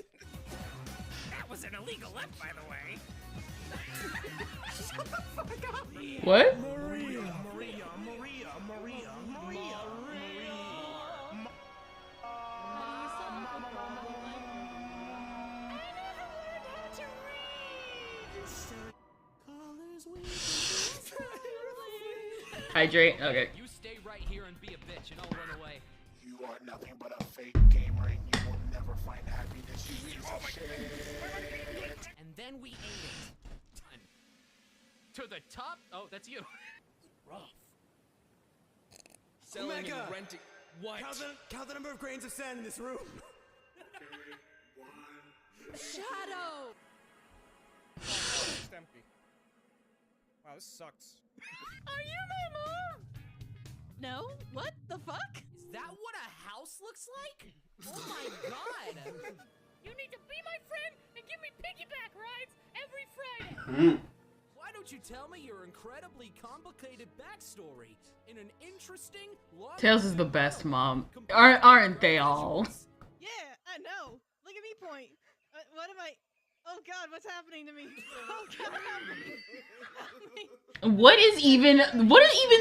That was an illegal left, by the way. Shut the fuck up! What? Maria. Hydrate. Okay. You stay right here and be a bitch, and I'll run away. You are nothing but a fake gamer, and you will never find happiness. You piece of shit. And then we ate it. Done. To the top? Oh, that's you. Rough. Selling Omega! and renting. What? Count the number of grains of sand in this room. Shadow! It's empty. Wow, this sucks. Are you my mom? No? What the fuck? Is that what a house looks like? Oh my god! You need to be my friend and give me piggyback rides every Friday. Why don't you tell me your incredibly complicated backstory in an interesting, long Tails is the best mom. Aren't they all? Yeah, I know. Look at me point. What am I? Oh god, what's happening to me? Oh god, help me. What is even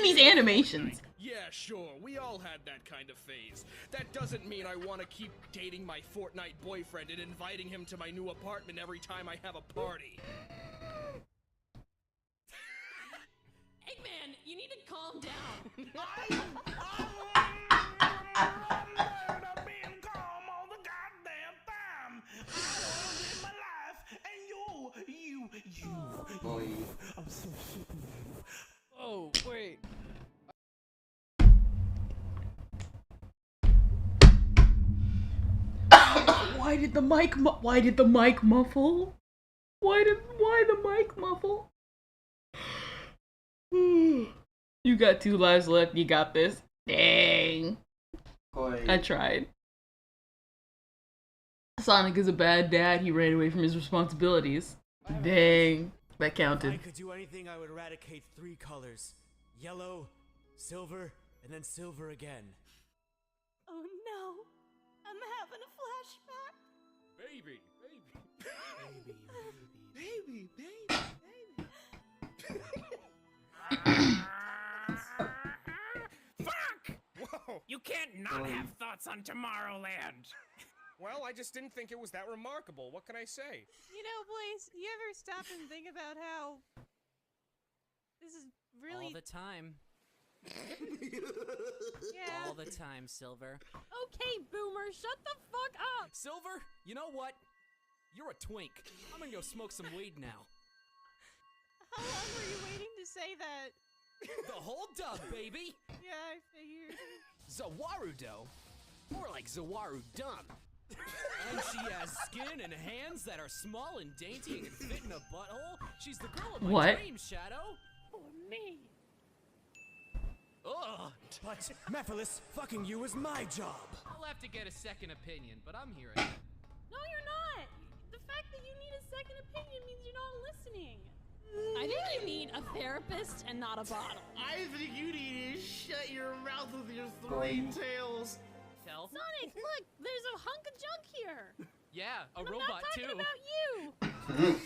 these animations? Yeah, sure. We all had that kind of phase. That doesn't mean I want to keep dating my Fortnite boyfriend and inviting him to my new apartment every time I have a party. Eggman, you need to calm down. I'm so sick of you. Oh, wait. Why did the mic muffle? Why the mic muffle? You got 2 lives left. You got this. Dang. I tried. Sonic is a bad dad. He ran away from his responsibilities. Dang, that If I counted. could do anything, I would eradicate 3 colors. Yellow, silver, and then silver again. Oh no, I'm having a flashback. Baby, Baby, baby, Fuck! Whoa! You can't not have thoughts on Tomorrowland. Well, I just didn't think it was that remarkable. What can I say? You know, Blaze, you ever stop and think about how this is really All the time. yeah. All the time, Silver. Okay, Boomer, shut the fuck up. Silver, you know what? You're a twink. I'm gonna go smoke some weed now. How long were you waiting to say that? The whole dub, baby! Yeah, I figured. Zawarudo? More like Zawaru-dun. And she has skin and hands that are small and dainty and can fit in a butthole. She's the girl of my What? dreams, Shadow. For me. Ugh. But, Mephiles, fucking you is my job. I'll have to get a second opinion, but I'm hearing it. No, you're not. The fact that you need a second opinion means you're not listening. I think you need a therapist and not a bottle. I think you need to shut your mouth with your 3 tails. Tell? Sonic, look, there's a hunk of junk here. Yeah, a And robot I'm not talking too. about you.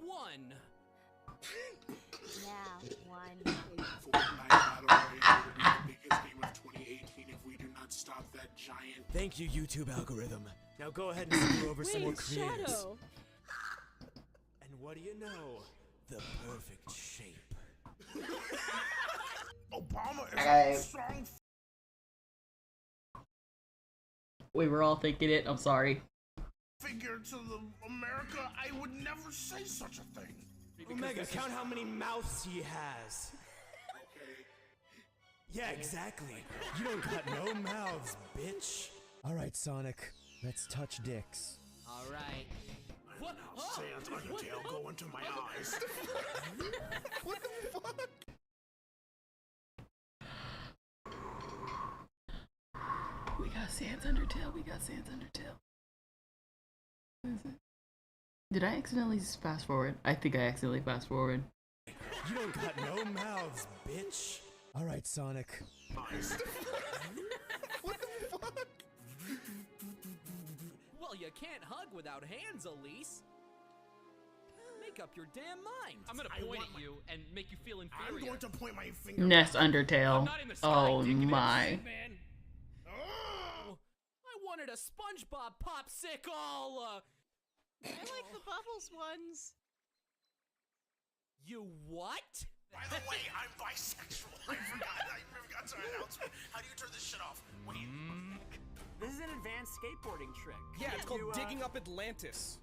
One. Yeah, one. Fortnite Battle Royale will be the biggest game of 2018 if we do not stop that giant. Thank you, YouTube algorithm. Now go ahead and screw over some more Wait, creators. Shadow. And what do you know? The perfect shape. Obama is a strong We were all thinking it. I'm sorry. figure to the America. I would never say such a thing. Omega, count how many mouths he has. Okay. Yeah, exactly. You don't got no mouths, bitch. Alright, Sonic. Let's touch dicks. Alright. What? Sans Undertale go into my eyes. What the fuck? We got Sans Undertale. We got Sans Undertale. What is it? Did I accidentally fast forward? I think I accidentally fast forward. You don't got no mouths, bitch. Alright, Sonic. What the fuck? Well, you can't hug without hands, Elise. Make up your damn mind. I'm gonna point at you and make you feel inferior. I'm going to point my finger. Nest Undertale. I'm not in the sky, Oh digging in my. shit, man. Oh, I wanted a SpongeBob popsicle. I like the bubbles ones. You what? By the way, I'm bisexual. I forgot to announce it. How do you turn this shit off? Wait. This is an advanced skateboarding trick. Yeah, it's called digging up Atlantis.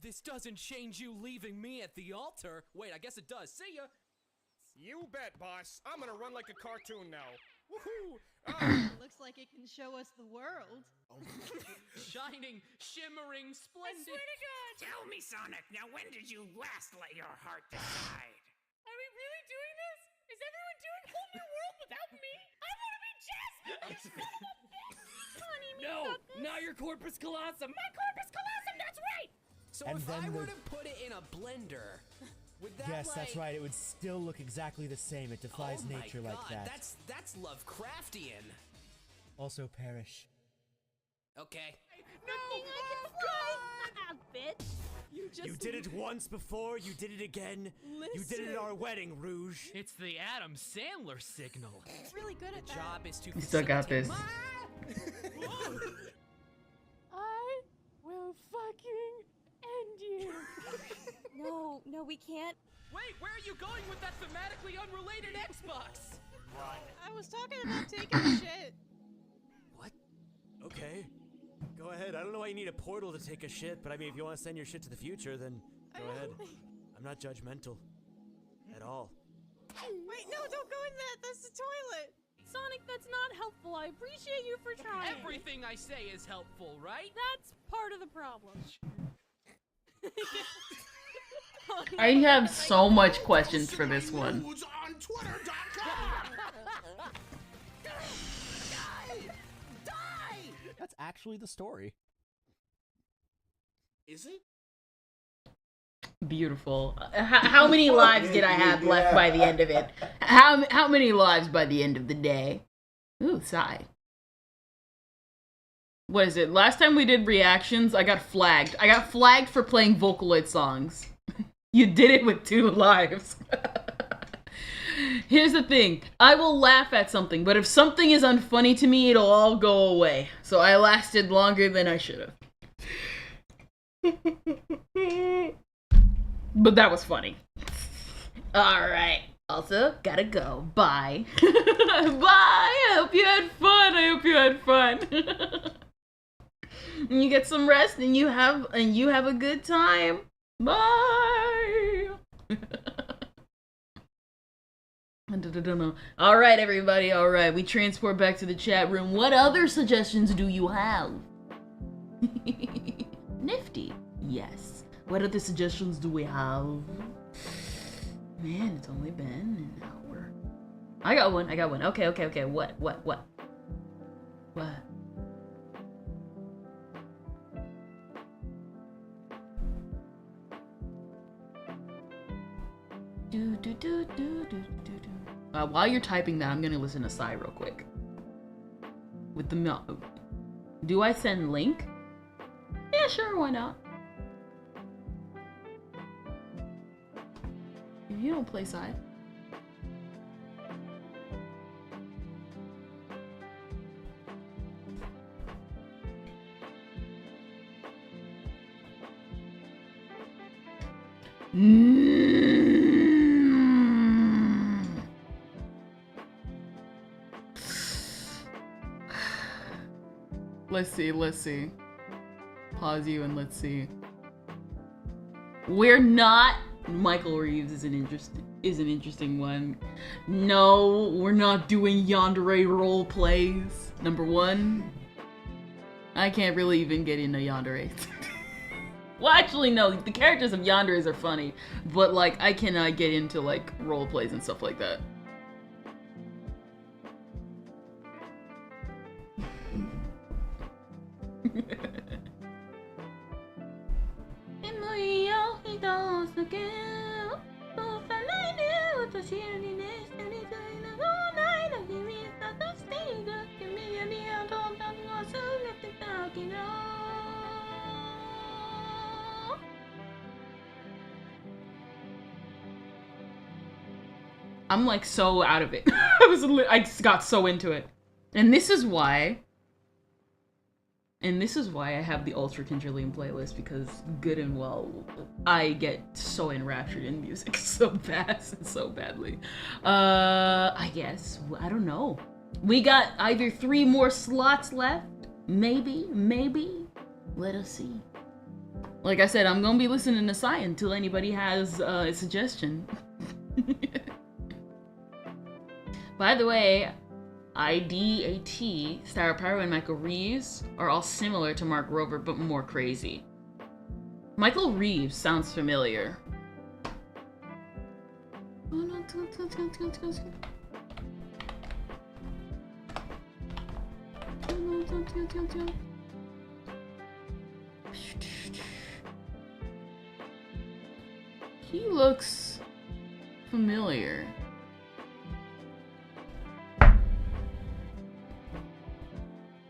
This doesn't change you leaving me at the altar. Wait, I guess it does. See ya. You bet, boss. I'm gonna run like a cartoon now. Woohoo! Looks like it can show us the world. Shining, shimmering, splendid. I swear to God! Tell me, Sonic, now when did you last let your heart decide? Are we really doing this? Is everyone doing whole new world without me? I want to be Jasmine! Honey, me No, got this. not your corpus colossum. My corpus colossum, that's right! So And if then I were the- to put it in a blender, would that Yes, that's like... right. It would still look exactly the same. It defies Oh my nature God, like that. That's Lovecraftian. Also perish. Okay. No, I can fly. Bitch. You did it once before, you did it again. You did it at our wedding, Rouge. It's the Adam Sandler signal. It's really good at that. Job is to You still got facilitate this. I will fucking end you. No, we can't. Wait, where are you going with that thematically unrelated Xbox? I was talking about taking a shit. What? Okay. Go ahead. I don't know why you need a portal to take a shit, but I mean, if you want to send your shit to the future, then go ahead. I'm not judgmental. At all. Wait, no, don't go in that. That's the toilet. Sonic, that's not helpful. I appreciate you for trying. Everything I say is helpful, right? That's part of the problem. I have so much questions for this one. News on Twitter.com. that's actually the story. Is it? Beautiful. How many lives did I have left by the end of it? How many lives by the end of the day? Ooh, sigh. What is it? Last time we did reactions, I got flagged. I got flagged for playing Vocaloid songs. You did it with 2 lives. Here's the thing. I will laugh at something, but if something is unfunny to me, it'll all go away. So I lasted longer than I should have. But that was funny. Alright. Also, gotta go. Bye. Bye! I hope you had fun. I hope you had fun. And you get some rest and you have a good time. Bye! Alright, everybody. Alright, we transport back to the chat room. What other suggestions do you have? Nifty. Yes. What other suggestions do we have? Man, it's only been an hour. I got one. Okay. What? What? While you're typing that, I'm gonna listen to Psy real quick. With the do I send link? Yeah, sure, why not? If you don't play Psy. Let's see. Pause you and let's see. We're not. Michael Reeves is an interesting one. No, we're not doing yandere role plays. Number 1, I can't really even get into yandere. Well, actually, no. The characters of yanderes are funny, but like I cannot get into like role plays and stuff like that. I'm like so out of it. I just got so into it. And this is why I have the Ultra Kinderlian playlist, because good and well, I get so enraptured in music so fast and so badly. I guess, I don't know. We got either 3 more slots left. Maybe. Let us see. Like I said, I'm gonna be listening to Psy until anybody has a suggestion. By the way, Ididathing, Star Pyro, and Michael Reeves are all similar to Mark Rover, but more crazy. Michael Reeves sounds familiar. He looks familiar.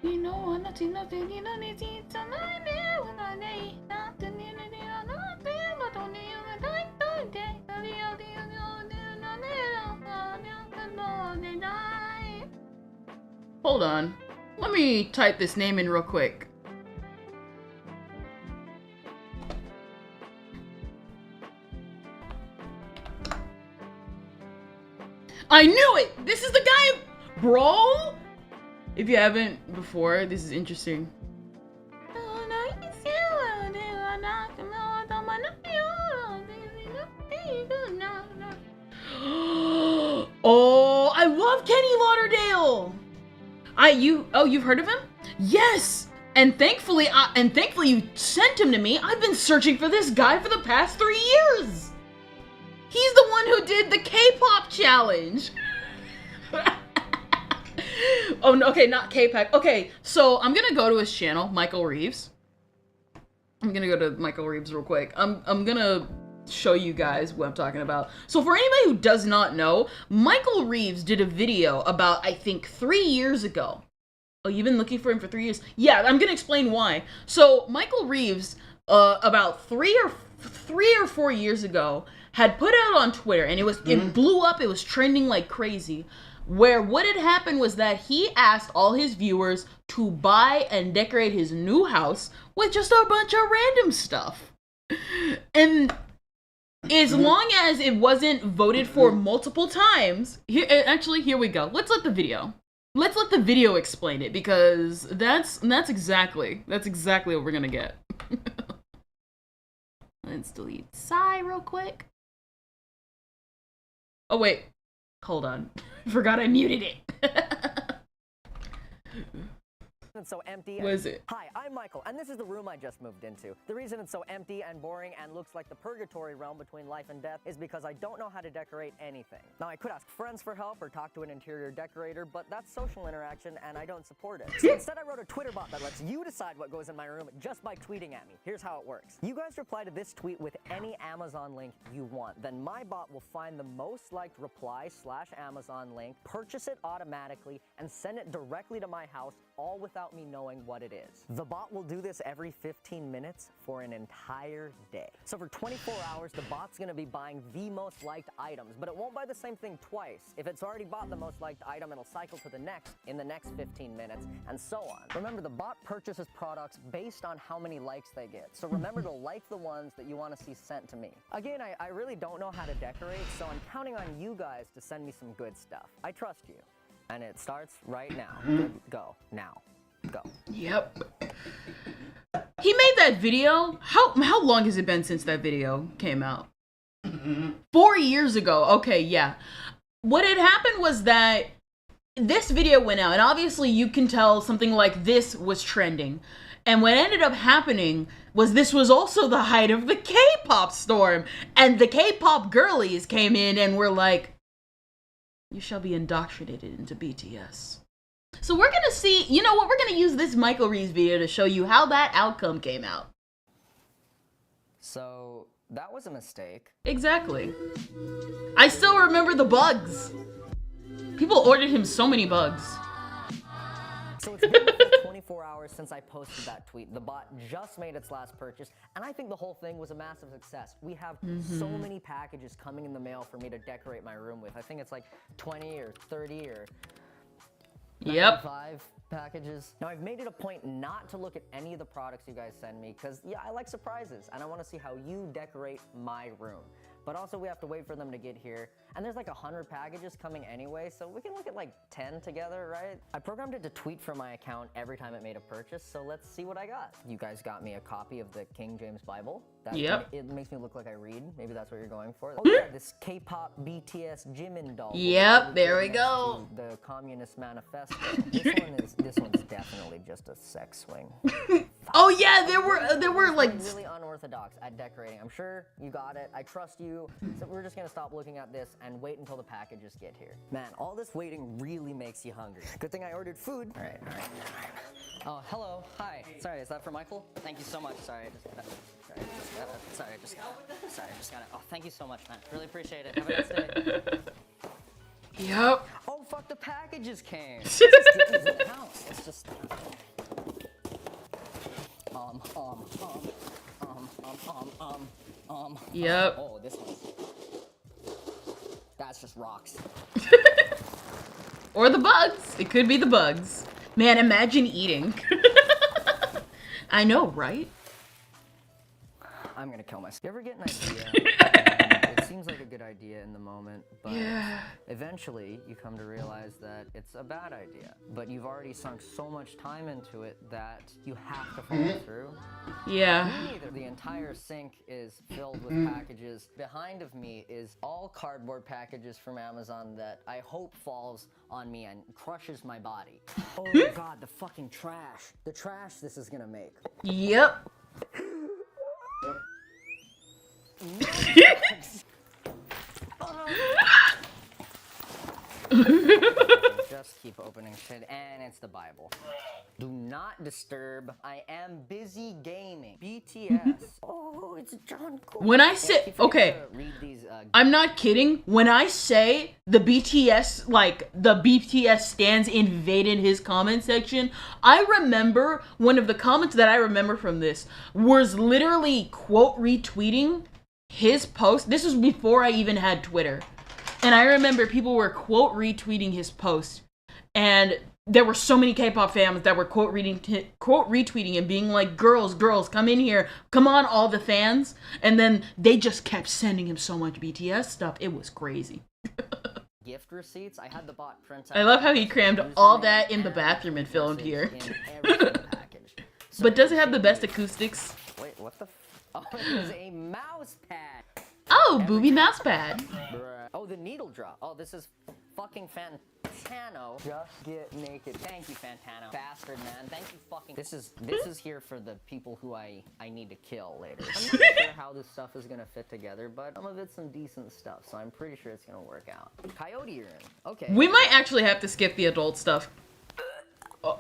You know, nothing, you don't need to Hold on. Let me type this name in real quick. I knew it! This is the guy, bro! If you haven't before, this is interesting. Oh, I love Kenny Lauderdale! You've heard of him? Yes! And thankfully you sent him to me. I've been searching for this guy for the past 3 years! He's the one who did the K-pop challenge! Oh, no, okay, not K-Pack. Okay, so I'm gonna go to his channel, Michael Reeves. I'm gonna go to Michael Reeves real quick. I'm gonna show you guys what I'm talking about. So for anybody who does not know, Michael Reeves did a video about, I think, 3 years ago. Oh, you've been looking for him for 3 years? Yeah, I'm gonna explain why. So Michael Reeves, about 3 or 4 years ago, had put out on Twitter, and it blew up. It was trending like crazy. Where what had happened was that he asked all his viewers to buy and decorate his new house with just a bunch of random stuff. And as long as it wasn't voted for multiple times, here we go. Let's let the video explain it, because that's exactly what we're gonna get. Let's delete Psy real quick. Oh wait, hold on. Forgot I muted it. It's so empty. What is it? Hi, I'm Michael, and this is the room I just moved into. The reason it's so empty and boring and looks like the purgatory realm between life and death is because I don't know how to decorate anything. Now, I could ask friends for help or talk to an interior decorator, but that's social interaction and I don't support it. So instead, I wrote a Twitter bot that lets you decide what goes in my room just by tweeting at me. Here's how it works. You guys reply to this tweet with any Amazon link you want. Then my bot will find the most liked reply / Amazon link, purchase it automatically, and send it directly to my house, all without me knowing what it is. The bot will do this every 15 minutes for an entire day. So for 24 hours, the bot's gonna be buying the most liked items, but it won't buy the same thing twice. If it's already bought the most liked item, it'll cycle to the next in the next 15 minutes, and so on. Remember, the bot purchases products based on how many likes they get. So remember to like the ones that you wanna see sent to me. Again, I really don't know how to decorate, so I'm counting on you guys to send me some good stuff. I trust you. And it starts right now. Go. Now. Go. Yep. He made that video. How long has it been since that video came out? 4 years ago. Okay, yeah. What had happened was that this video went out, and obviously you can tell something like this was trending. And what ended up happening was this was also the height of the K-pop storm. And the K-pop girlies came in and were like, you shall be indoctrinated into BTS. So we're gonna see, you know what, we're gonna use this Michael Reeves video to show you how that outcome came out. So, that was a mistake. Exactly. I still remember the bugs. People ordered him so many bugs. So it's been 24 hours since I posted that tweet. The bot just made its last purchase, and I think the whole thing was a massive success. We have so many packages coming in the mail for me to decorate my room with. I think it's like 20 or 30 or 95 packages. Now, I've made it a point not to look at any of the products you guys send me, because, yeah, I like surprises, and I want to see how you decorate my room. But also, we have to wait for them to get here. And there's like 100 packages coming anyway, so we can look at like 10 together, right? I programmed it to tweet from my account every time it made a purchase, so let's see what I got. You guys got me a copy of the King James Bible. It makes me look like I read. Maybe that's what you're going for. Oh yeah, this K-pop BTS Jimin doll. Yep, there we go. The Communist Manifesto. This one's definitely just a sex swing. Oh yeah, there were like really unorthodox at decorating. I'm sure you got it. I trust you. So we're just gonna stop looking at this and wait until the packages get here. Man, all this waiting really makes you hungry. Good thing I ordered food. All right. Oh, hello. Hi. Sorry, is that for Michael? Thank you so much. Sorry, I just got it. Oh, thank you so much, man. Really appreciate it. Have a nice day. Yep. Oh, fuck, the packages came. Let's just get these in the house. Let's just... Yep. Oh, this one. That's just rocks. Or the bugs. It could be the bugs. Man, imagine eating. I know, right? I'm gonna kill myself. You ever get an idea? It seems like a good idea in the moment, but eventually you come to realize that it's a bad idea. But you've already sunk so much time into it that you have to follow through. Yeah. Me neither. The entire sink is filled with packages. Behind of me is all cardboard packages from Amazon that I hope falls on me and crushes my body. Oh my god, the fucking trash. The trash this is gonna make. Yep. just keep opening shit, and it's the Bible. Do not disturb. I am busy gaming. BTS. Oh, it's John Cole. When I say, okay, I'm not kidding. When I say the BTS, like, the BTS stans invaded his comment section, I remember one of the comments that I remember from this was literally quote retweeting his post. This was before I even had Twitter. And I remember people were quote retweeting his post. And there were so many K-pop fans that were quote retweeting and being like, girls, come in here. Come on, all the fans. And then they just kept sending him so much BTS stuff. It was crazy. Gift receipts. I had the bot print out. I love how he crammed all that in the bathroom and filmed here. But does it have the best acoustics? Wait, what the oh, it was a mouse pad. Oh, booby mouse pad. Oh, the needle drop. Oh, this is fucking Fantano. Just get naked. Thank you, Fantano. Bastard, man. Thank you, fucking. This is here for the people who I need to kill later. I'm not sure how this stuff is gonna fit together, but some of it's some decent stuff, so I'm pretty sure it's gonna work out. Coyote urine. Okay. We might actually have to skip the adult stuff. Oh.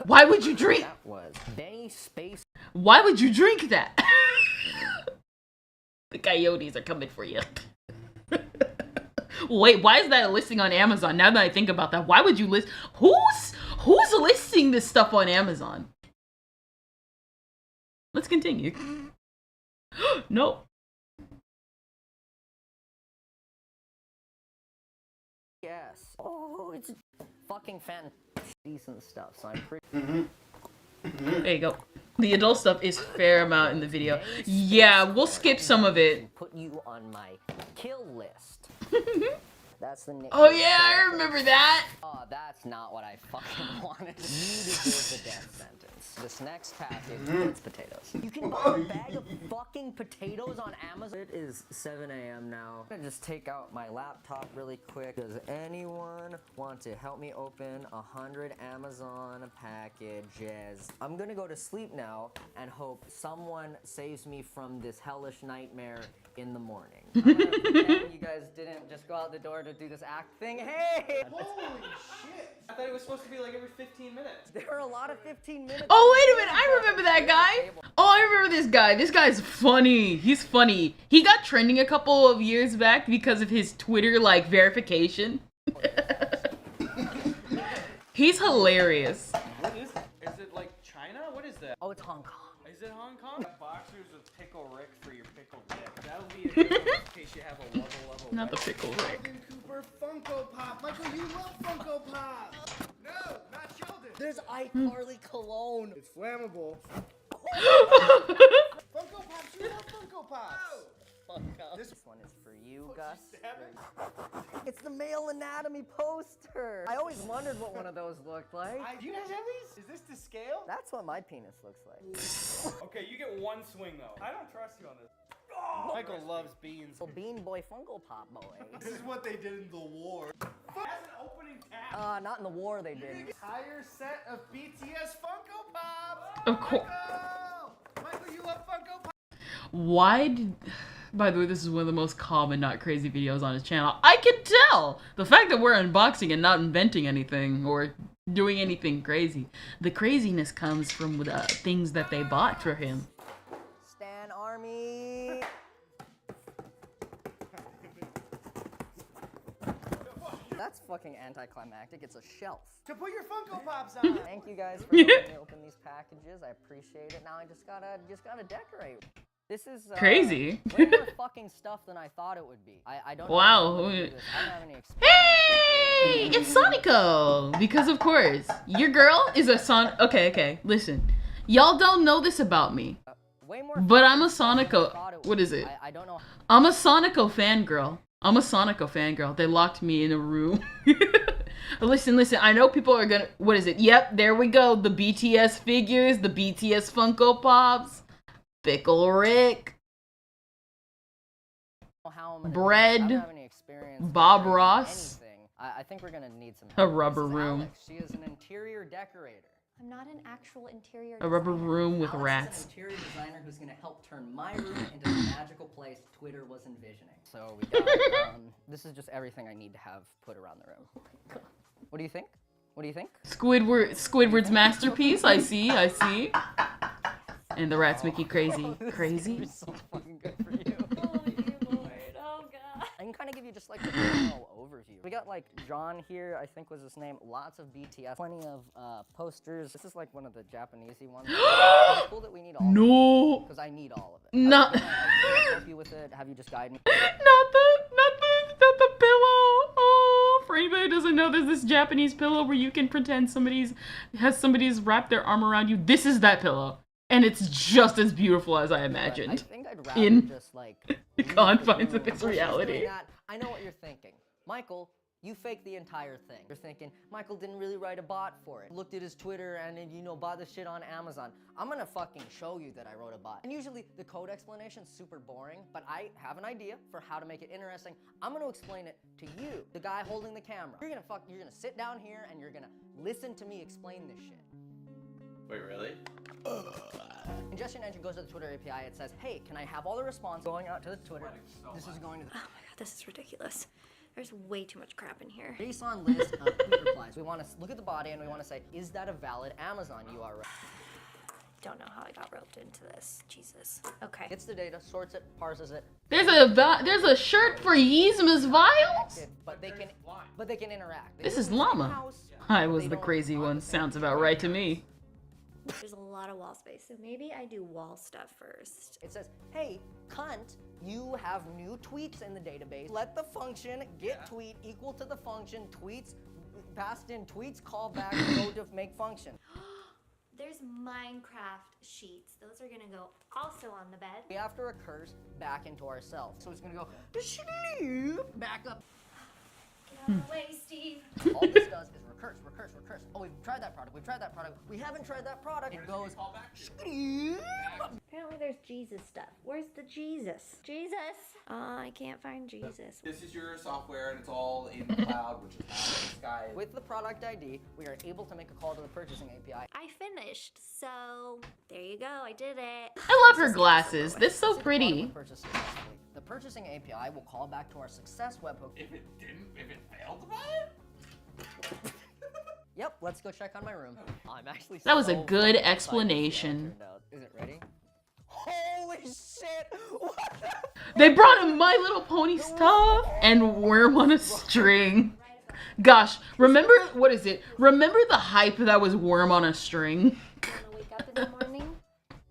Why would you drink? That was Benny Space. Why would you drink that? The coyotes are coming for you. Wait, why is that a listing on Amazon? Now that I think about that, why would you list? Who's listing this stuff on Amazon? Let's continue. No. Yes. Oh, it's fucking decent stuff, so I'm pretty. There you go. The adult stuff is fair amount in the video. Yeah, we'll skip some of it. Put you on my kill list. That's the name. Oh yeah, I remember that. Oh, that's not what I fucking wanted. You deserve the death sentence. This next package is potatoes. You can buy a bag of fucking potatoes on Amazon. It is 7 a.m. now. I'm gonna just take out my laptop really quick. Does anyone want to help me open 100 Amazon packages? I'm gonna go to sleep now and hope someone saves me from this hellish nightmare in the morning. I'm gonna pretend you guys didn't just go out the door to do this act thing. Hey! Holy shit! I thought it was supposed to be like every 15 minutes. There are a lot of 15 minutes. Oh, wait a minute. I remember that guy. Oh, I remember this guy. This guy's funny. He's funny. He got trending a couple of years back because of his Twitter, like, verification. He's hilarious. What is it? Is it like China? What is that? Oh, it's Hong Kong. Is it Hong Kong? Boxers with Pickle Rick for your pickle dick. That'll be a good one in case you have a level. Not the Pickle Rick. Sheldon Cooper Funko Pop. Michael, you love Funko Pop. No, not Sheldon. There's iCarly cologne. It's flammable. Funko Pops, you love Funko Pops. This one is for you, Gus. It's the male anatomy poster. I always wondered what one of those looked like. Do you guys have these? Is this to scale? That's what my penis looks like. Okay, you get one swing though. I don't trust you on this. Oh, Michael loves beans. Well, Bean Boy Funko Pop boy. This is what they did in the war. That's an opening tab. Not in the war they did. Entire set of BTS Funko Pops. Of course. Michael, you love Funko Pops. Why did... By the way, this is one of the most calm and not crazy videos on his channel. I can tell! The fact that we're unboxing and not inventing anything or doing anything crazy. The craziness comes from the things that they bought for him. Stan Army! That's fucking anticlimactic. It's a shelf. To put your Funko Pops on. Thank you guys for letting me open these packages. I appreciate it. Now I just gotta decorate. This is crazy. Way more fucking stuff than I thought it would be. I don't know. Wow. I don't have any experience. Hey! It's Sonico! Because of course. Your girl is a Okay, listen. Y'all don't know this about me. Way more but I'm a Sonico. What is it? I don't know. I'm a Sonico fangirl. I'm a Sonico fangirl. They locked me in a room. Listen. I know people are gonna... What is it? Yep, there we go. The BTS figures. The BTS Funko Pops. Pickle Rick. Bread. Bob Ross. I think we're gonna need some A help. rubber room. Alex. She is an interior decorator. I'm not an actual interior A rubber room with Alex rats. is an interior designer who's gonna help turn my room into the magical place Twitter was envisioning. So we got, this is just everything I need to have put around the room. What do you think? What do you think? Squidward's masterpiece. I see. And the rat's Mickey crazy. Crazy? So fucking good for you. Oh god. I can kind of give you just like the general overview. We got like John here, I think was his name. Lots of BTS. Plenty of posters. This is like one of the Japanesey ones. It's cool that we need all of it. Because I need all of it. No. Help you with it. Have you just guide me? Not the pillow. Oh, for anybody who doesn't know, there's this Japanese pillow where you can pretend somebody's wrapped their arm around you. This is that pillow. And it's just as beautiful as I imagined. I think I'd rather just like the confines of this reality. I know what you're thinking. Michael, you faked the entire thing. You're thinking, Michael didn't really write a bot for it. Looked at his Twitter and then, bought the shit on Amazon. I'm gonna fucking show you that I wrote a bot. And usually the code explanation's super boring, but I have an idea for how to make it interesting. I'm gonna explain it to you, the guy holding the camera. You're gonna sit down here and you're gonna listen to me explain this shit. Wait, really? Ingestion engine goes to the Twitter API. It says, hey, can I have all the response going out to the Twitter? This is going to the... Oh my god, this is ridiculous. There's way too much crap in here. JSON list of tweet replies. We want to look at the body and we want to say, is that a valid Amazon URL? Don't know how I got roped into this. Jesus. Okay. Gets the data, sorts it, parses it. There's a shirt for Yzma's vials? But they can interact. This is llama. I was the crazy one. Sounds about right to me. There's a lot of wall space, so maybe I do wall stuff first. It says, hey, cunt, you have new tweets in the database. Let the function get tweet equal to the function tweets, passed in tweets, callback, go to make function. There's Minecraft sheets. Those are gonna go also on the bed. We have to recurse back into ourselves. So it's gonna go, back up. Get out of the way, Steve. All this does is recurse. Oh, we've tried that product. We haven't tried that product. It goes, Apparently there's Jesus stuff. Where's the Jesus? Jesus! I can't find Jesus. This is your software and it's all in the cloud, which is how this guy is. With the product ID, we are able to make a call to the purchasing API. I finished, so there you go. I did it. I love her glasses. This is so pretty. The purchasing API will call back to our success webhook. If it failed to buy it? Yep, let's go check on my room. I'm actually That was a so good fucking explanation. excited to see how it turned out. Is it ready? Holy shit! What the They brought him My Little Pony stuff and Worm on a String. Gosh, remember, what is it? Remember the hype that was Worm on a String? Wake up in the morning.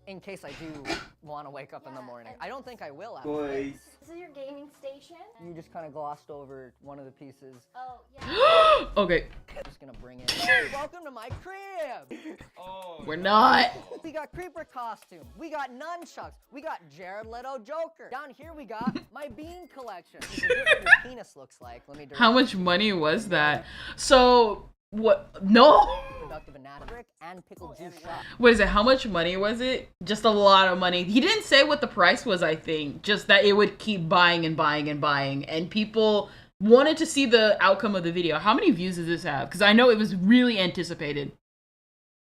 In case I do want to wake up in the morning. I don't think I will after Boys. This is your gaming station? You just kind of glossed over one of the pieces. Oh, yeah. Okay. I'm just gonna bring it. Welcome to my crib! Oh. We're not. We got Creeper costume. We got nunchucks. We got Jared Leto Joker. Down here we got my bean collection. Forget what your penis looks like. Let me How much money was that? So, what? No. Productive anatomy and pickled juice shot. What is it? How much money was it? Just a lot of money. He didn't say what the price was, I think. Just that it would keep buying and buying and buying. And people wanted to see the outcome of the video. How many views does this have? Because I know it was really anticipated.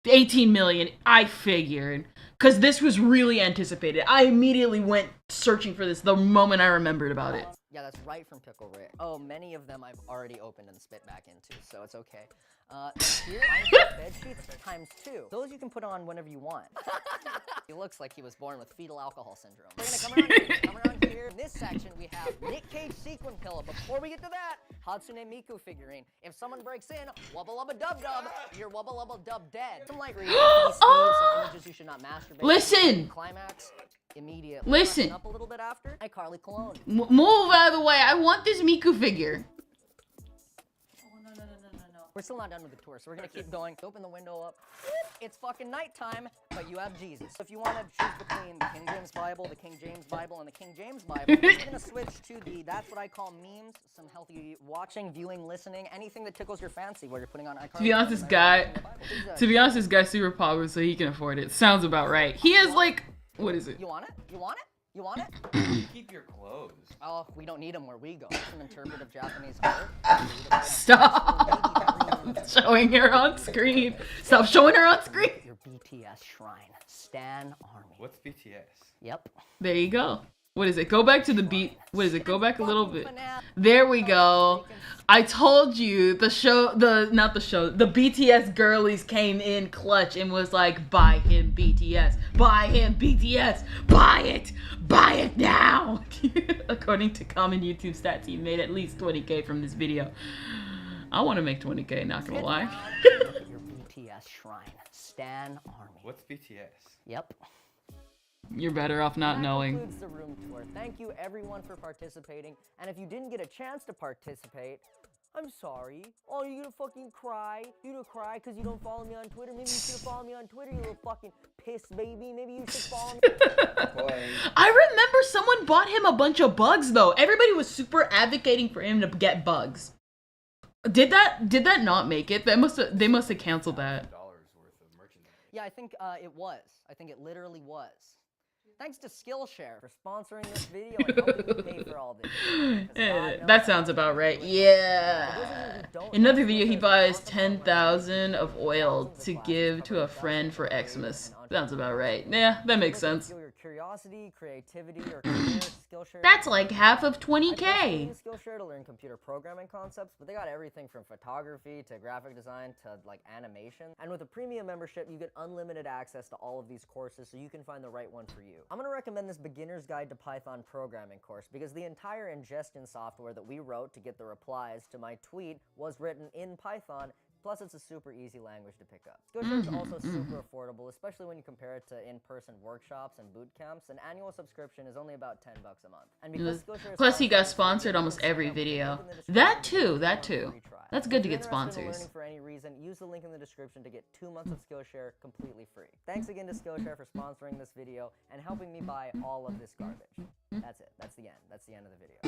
18 million, I figured. Because this was really anticipated. I immediately went searching for this the moment I remembered about it. Yeah, that's right from Pickle Rick. Oh, many of them I've already opened and spit back into, so it's okay. Here, bed sheets ×2. Those you can put on whenever you want. He looks like he was born with fetal alcohol syndrome. We're gonna come around here. In this section, we have Nick Cage sequin pillow. Before we get to that, Hatsune Miku figurine. If someone breaks in, wubba lubba dub dub, you're wubba lubba dub dead. Some light reading, some images you should not masturbate. Listen! Climax. Immediately. Listen. Up a little bit after. iCarly cologne. Move out of the way. I want this Miku figure. We're still not done with the tour, so we're gonna keep going. Open the window up. It's fucking nighttime, but you have Jesus. So if you want to choose between the King James Bible, the King James Bible, and the King James Bible, we're gonna switch to that's what I call memes, some healthy watching, viewing, listening, anything that tickles your fancy while you're putting on iCarly. To be honest, this guy's super popular, so he can afford it. Sounds about right. He has like, what is it? You want it? You want it? You want it? Keep your clothes. Oh, we don't need them where we go. Some interpretive Japanese art. Stop showing her on screen. Stop showing her on screen. Your BTS shrine. Stan Army. What's BTS? Yep. There you go. What is it? Go back to the beat. What is it? Go back a little bit. There we go. I told you the BTS girlies came in clutch and was like, buy him BTS, buy him BTS, buy it now. According to common YouTube stats, he made at least 20K from this video. I want to make 20K, not gonna lie. Your BTS shrine, Stan Army. What's BTS? Yep. You're better off not knowing. That concludes the room tour. Thank you everyone for participating. And if you didn't get a chance to participate, I'm sorry. Oh, you're gonna fucking cry? You're gonna cry because you don't follow me on Twitter? Maybe you should have followed me on Twitter, you little fucking piss baby. Maybe you should follow me. I remember someone bought him a bunch of bugs though. Everybody was super advocating for him to get bugs. Did that not make it? They must have canceled that. Yeah, I think it was. I think it literally was. Thanks to Skillshare for sponsoring this video and helping me pay for all this. That sounds about right. Yeah. Another video, he buys 10,000 of oil to give to a friend for Xmas. Sounds about right. Yeah, that makes sense. Curiosity, creativity, or career, Skillshare. That's like half of 20K. I use Skillshare to learn computer programming concepts, but they got everything from photography to graphic design to like animation. And with a premium membership, you get unlimited access to all of these courses, so you can find the right one for you. I'm gonna recommend this Beginner's Guide to Python Programming course because the entire ingestion software that we wrote to get the replies to my tweet was written in Python. Plus, it's a super easy language to pick up. Skillshare is also super affordable, especially when you compare it to in-person workshops and boot camps. An annual subscription is only about $10 a month. And because Skillshare is Plus, he got sponsored almost every video. That too. That's good to get sponsors. For any reason, use the link in the description to get 2 months of Skillshare completely free. Thanks again to Skillshare for sponsoring this video and helping me buy all of this garbage. That's it. That's the end. That's the end of the video.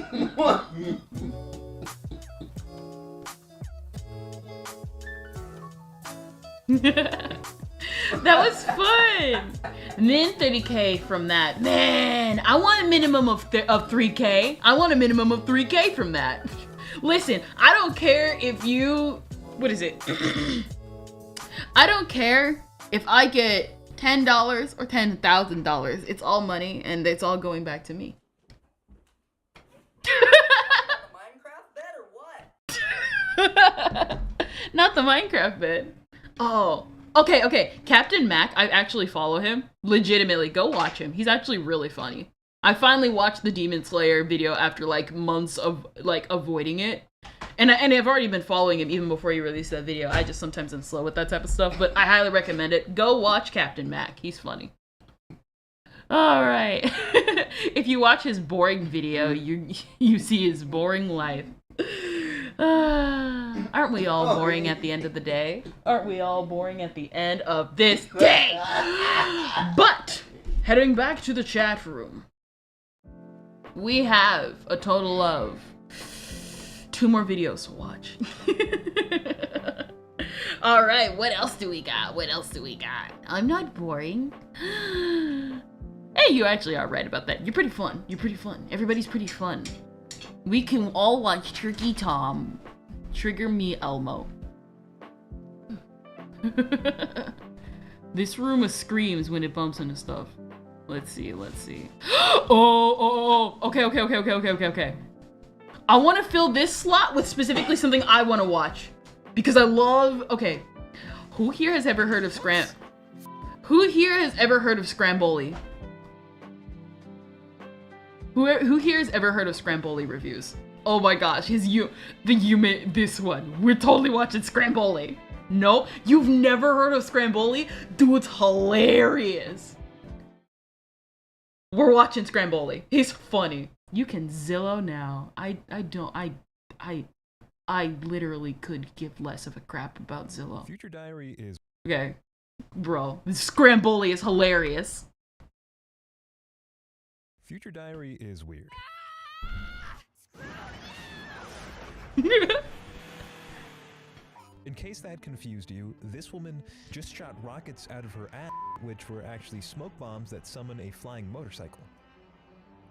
That was fun. And then 30K from that. Man, I want a minimum of 3K. I want a minimum of 3K from that. Listen, I don't care if you... What is it? I don't care if I get $10 or $10,000. It's all money and it's all going back to me. Minecraft bed or what? Not the Minecraft bed. Oh, okay. Captain Mac, I actually follow him. Legitimately, go watch him. He's actually really funny. I finally watched the Demon Slayer video after like months of like avoiding it. And I've already been following him even before he released that video. I just sometimes am slow with that type of stuff, but I highly recommend it. Go watch Captain Mac. He's funny. All right. If you watch his boring video, you see his boring life. Aren't we all boring at the end of the day? Aren't we all boring at the end of this day? But, heading back to the chat room, we have a total of 2 more videos to watch. All right, what else do we got? I'm not boring. Hey, you actually are right about that. You're pretty fun. Everybody's pretty fun. We can all watch Tricky Tom. Trigger me, Elmo. This room screams when it bumps into stuff. Let's see. Oh. Okay. I want to fill this slot with specifically something I want to watch. Because I love... Okay. Who here has ever heard of Scramboli? Who here has ever heard of Scramboli reviews? Oh my gosh, this one. We're totally watching Scramboli. No? You've never heard of Scramboli? Dude, it's hilarious. We're watching Scramboli. He's funny. You can Zillow now. I literally could give less of a crap about Zillow. Future Diary is... Okay. Bro, Scramboli is hilarious. Future Diary is weird. In case that confused you, this woman just shot rockets out of her ass, which were actually smoke bombs that summon a flying motorcycle.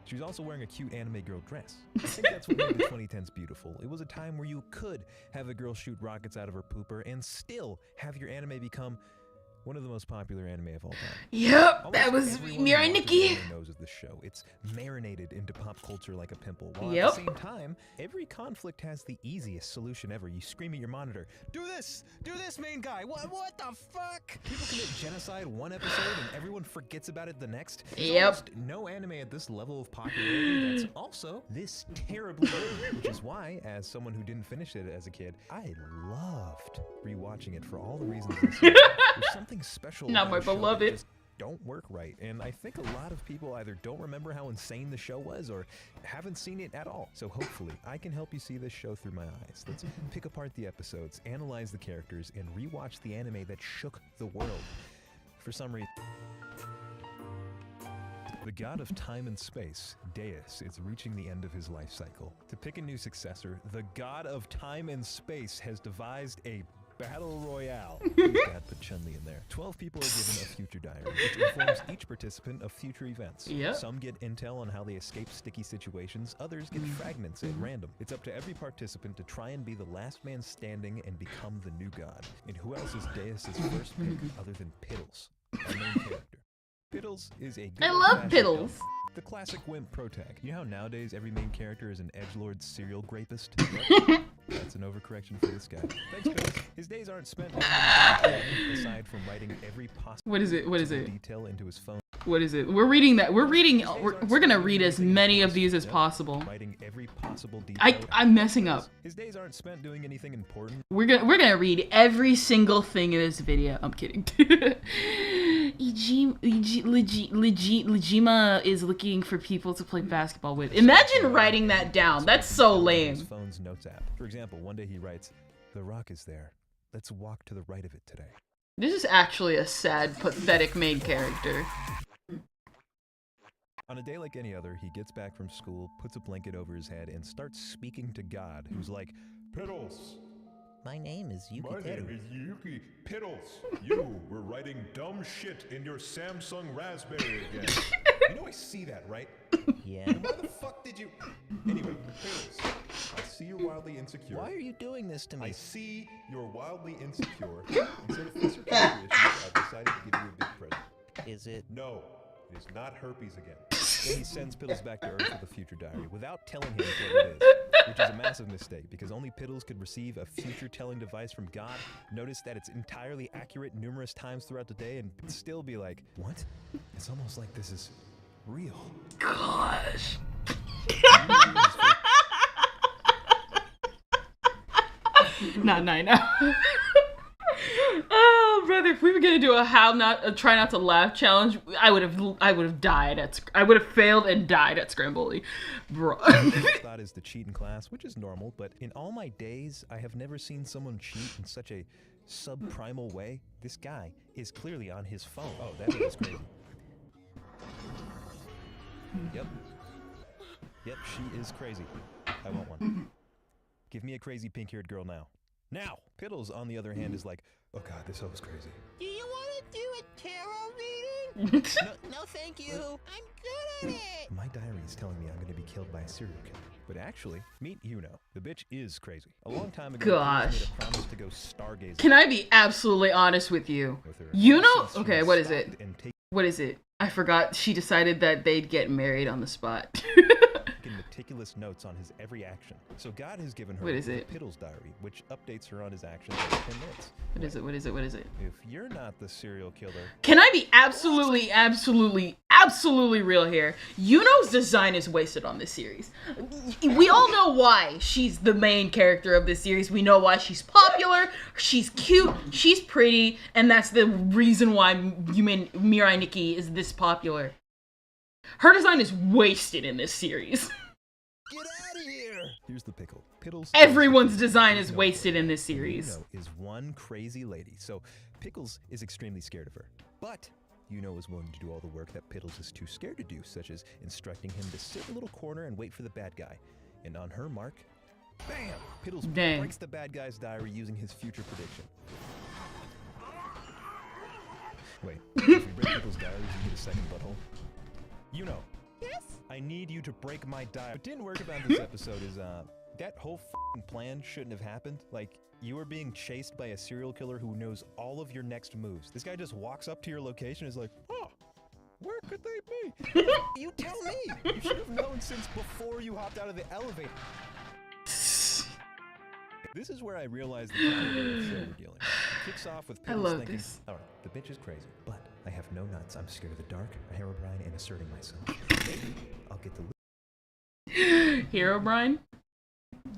She was also wearing a cute anime girl dress. I think that's what made the 2010s beautiful. It was a time where you could have a girl shoot rockets out of her pooper and still have your anime become one of the most popular anime of all time. Yep, that was everyone Mirai who watches Nikki. anime knows of this show. It's marinated into pop culture like a pimple. While Yep. at the same time, every conflict has the easiest solution ever. You scream at your monitor, "Do this! Do this, main guy! What the fuck?" People commit genocide one episode and everyone forgets about it the next. There's Yep. almost no anime at this level of popularity that's also this terribly written, which is why, as someone who didn't finish it as a kid, I loved rewatching it for all the reasons I said. There's something special Not about my a show that beloved. just don't work right, and I think a lot of people either don't remember how insane the show was or haven't seen it at all. So hopefully I can help you see this show through my eyes. Let's pick apart the episodes, analyze the characters, and rewatch the anime that shook the world. For some reason, the god of time and space, Deus, is reaching the end of his life cycle. To pick a new successor, the god of time and space has devised a battle royale. Dad put Chun-Li in there. 12 people are given a future diary, which informs each participant of future events. Yep. Some get intel on how they escape sticky situations, others get fragments at random. It's up to every participant to try and be the last man standing and become the new god. And who else is Deus's first pick other than Piddles, our main character? Piddles is a good I love old-fashioned Piddles. villain. The classic wimp protag. You know how nowadays every main character is an edgelord serial rapist? Well, that's an overcorrection for this guy. Thanks, Piddles. His days aren't spent doing anything aside from writing every possible What is it? What is it? detail into his phone. What is it? We're reading that. We're gonna read as many of these as possible. Writing every possible detail. I'm messing up. His days aren't spent doing anything important. We're gonna read every single thing in this video. I'm kidding. Legima is looking for people to play basketball with. Imagine writing that down. That's so His lame. phone's notes app. For example, one day he writes, "The rock is there. Let's walk to the right of it today." This is actually a sad, pathetic main character. On a day like any other, he gets back from school, puts a blanket over his head, and starts speaking to God, who's like, Piddles. "My name is Yuki My name is Yuki Piddles. You were writing dumb shit in your Samsung Raspberry again." You know I see that, right? Yeah. Why the fuck did you... Anyway, Piddles, I see you're wildly insecure. Why are you doing this to me? I see you're wildly insecure. Instead of fix your character issues, I've decided to give you a big present. Is it? No, it is not herpes again. Then he sends Piddles back to Earth with a future diary without telling him what it is, which is a massive mistake because only Piddles could receive a future-telling device from God, notice that it's entirely accurate numerous times throughout the day, and still be like, "What? It's almost like this is real." Gosh. No. Oh, brother, if we were gonna do a try not to laugh challenge, I would have died I would have failed and died at Scramboli, bro. Thought is to cheat in class, which is normal, but in all my days, I have never seen someone cheat in such a subprimal way. This guy is clearly on his phone. Oh, that is crazy. Yep, she is crazy. I want one. Give me a crazy pink-haired girl now. Now! Piddles, on the other hand, is like, "Oh god, this hoe is crazy." Do you want to do a tarot reading? no, thank you. I'm good at it. My diary is telling me I'm going to be killed by a serial killer. But actually, meet Yuno. The bitch is crazy. A long time ago, Gosh. Piddles made a promise to go stargazing. Can I be absolutely honest with you? You know? Okay, what is it? What is it? I forgot. She decided that they'd get married on the spot. Taking meticulous notes on his every action. So God has given her What is the it? Piddles diary, which updates her on his actions every 10 minutes. What is it? If you're not the serial killer... Can I be absolutely real here? Yuno's design is wasted on this series. We all know why she's the main character of this series. We know why she's popular, she's cute, she's pretty, and that's the reason why Mirai Nikki is this popular. Her design is wasted in this series. Get out of here! Here's the pickle. Piddles... Everyone's design is wasted in this series. Yuno is one crazy lady, so Pickles is extremely scared of her. But Yuno is willing to do all the work that Piddles is too scared to do, such as instructing him to sit in a little corner and wait for the bad guy. And on her mark, bam! Piddles breaks the bad guy's diary using his future prediction. Wait, if you break Piddles' diary, you get a second butthole? Yuno. Yes? I need you to break my diary. What didn't work about this episode is, that whole f***ing plan shouldn't have happened. Like, You are being chased by a serial killer who knows all of your next moves. This guy just walks up to your location and is like, oh, where could they be? You tell me! You should have known since before you hopped out of the elevator. This is where I realized the caliber of show we're dealing with. It kicks off with Piddles thinking, alright, the bitch is crazy, but I have no nuts. I'm scared of the dark, a Herobrine, and asserting myself. Maybe I'll get the Herobrine?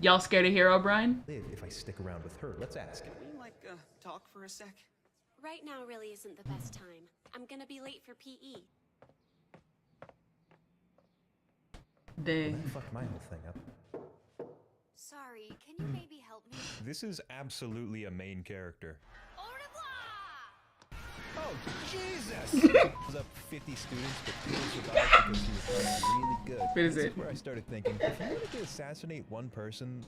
Y'all scared of Herobrine? live if I stick around with her. Let's ask. Can we, talk for a sec? Right now really isn't the best time. I'm gonna be late for PE. Well, that fucked my whole thing up. Sorry, can you maybe help me? This is absolutely a main character. Oh, Jesus! It was up 50 students, but Peter survived because he was trying really good. Is This it? is where I started thinking, if you wanted to assassinate one person,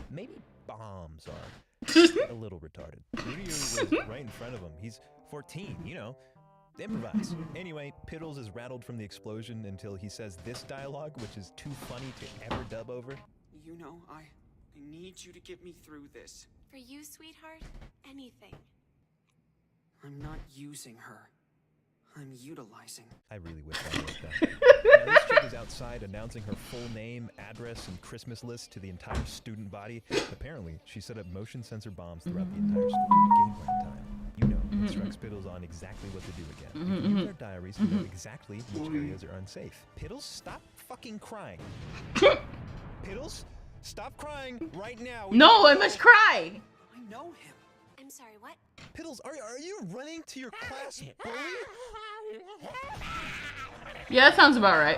maybe bombs are a little retarded. Rudier was right in front of him. He's 14, you know. Improvise. Anyway, Piddles is rattled from the explosion until he says this dialogue, which is too funny to ever dub over. You know, I need you to get me through this. For you, sweetheart, anything. I'm not using her. I'm utilizing. I really wish I wrote that. Now, this chick is outside announcing her full name, address, and Christmas list to the entire student body. Apparently, she set up motion sensor bombs throughout the entire school at game plan time. You know, instructs Piddles on exactly what to do again. If you use their diaries, you know exactly which areas are unsafe. Piddles, stop fucking crying. Piddles, stop crying right now. No, I must cry! I know him. I'm sorry, what? Piddles, are you running to your class bully? Yeah, that sounds about right.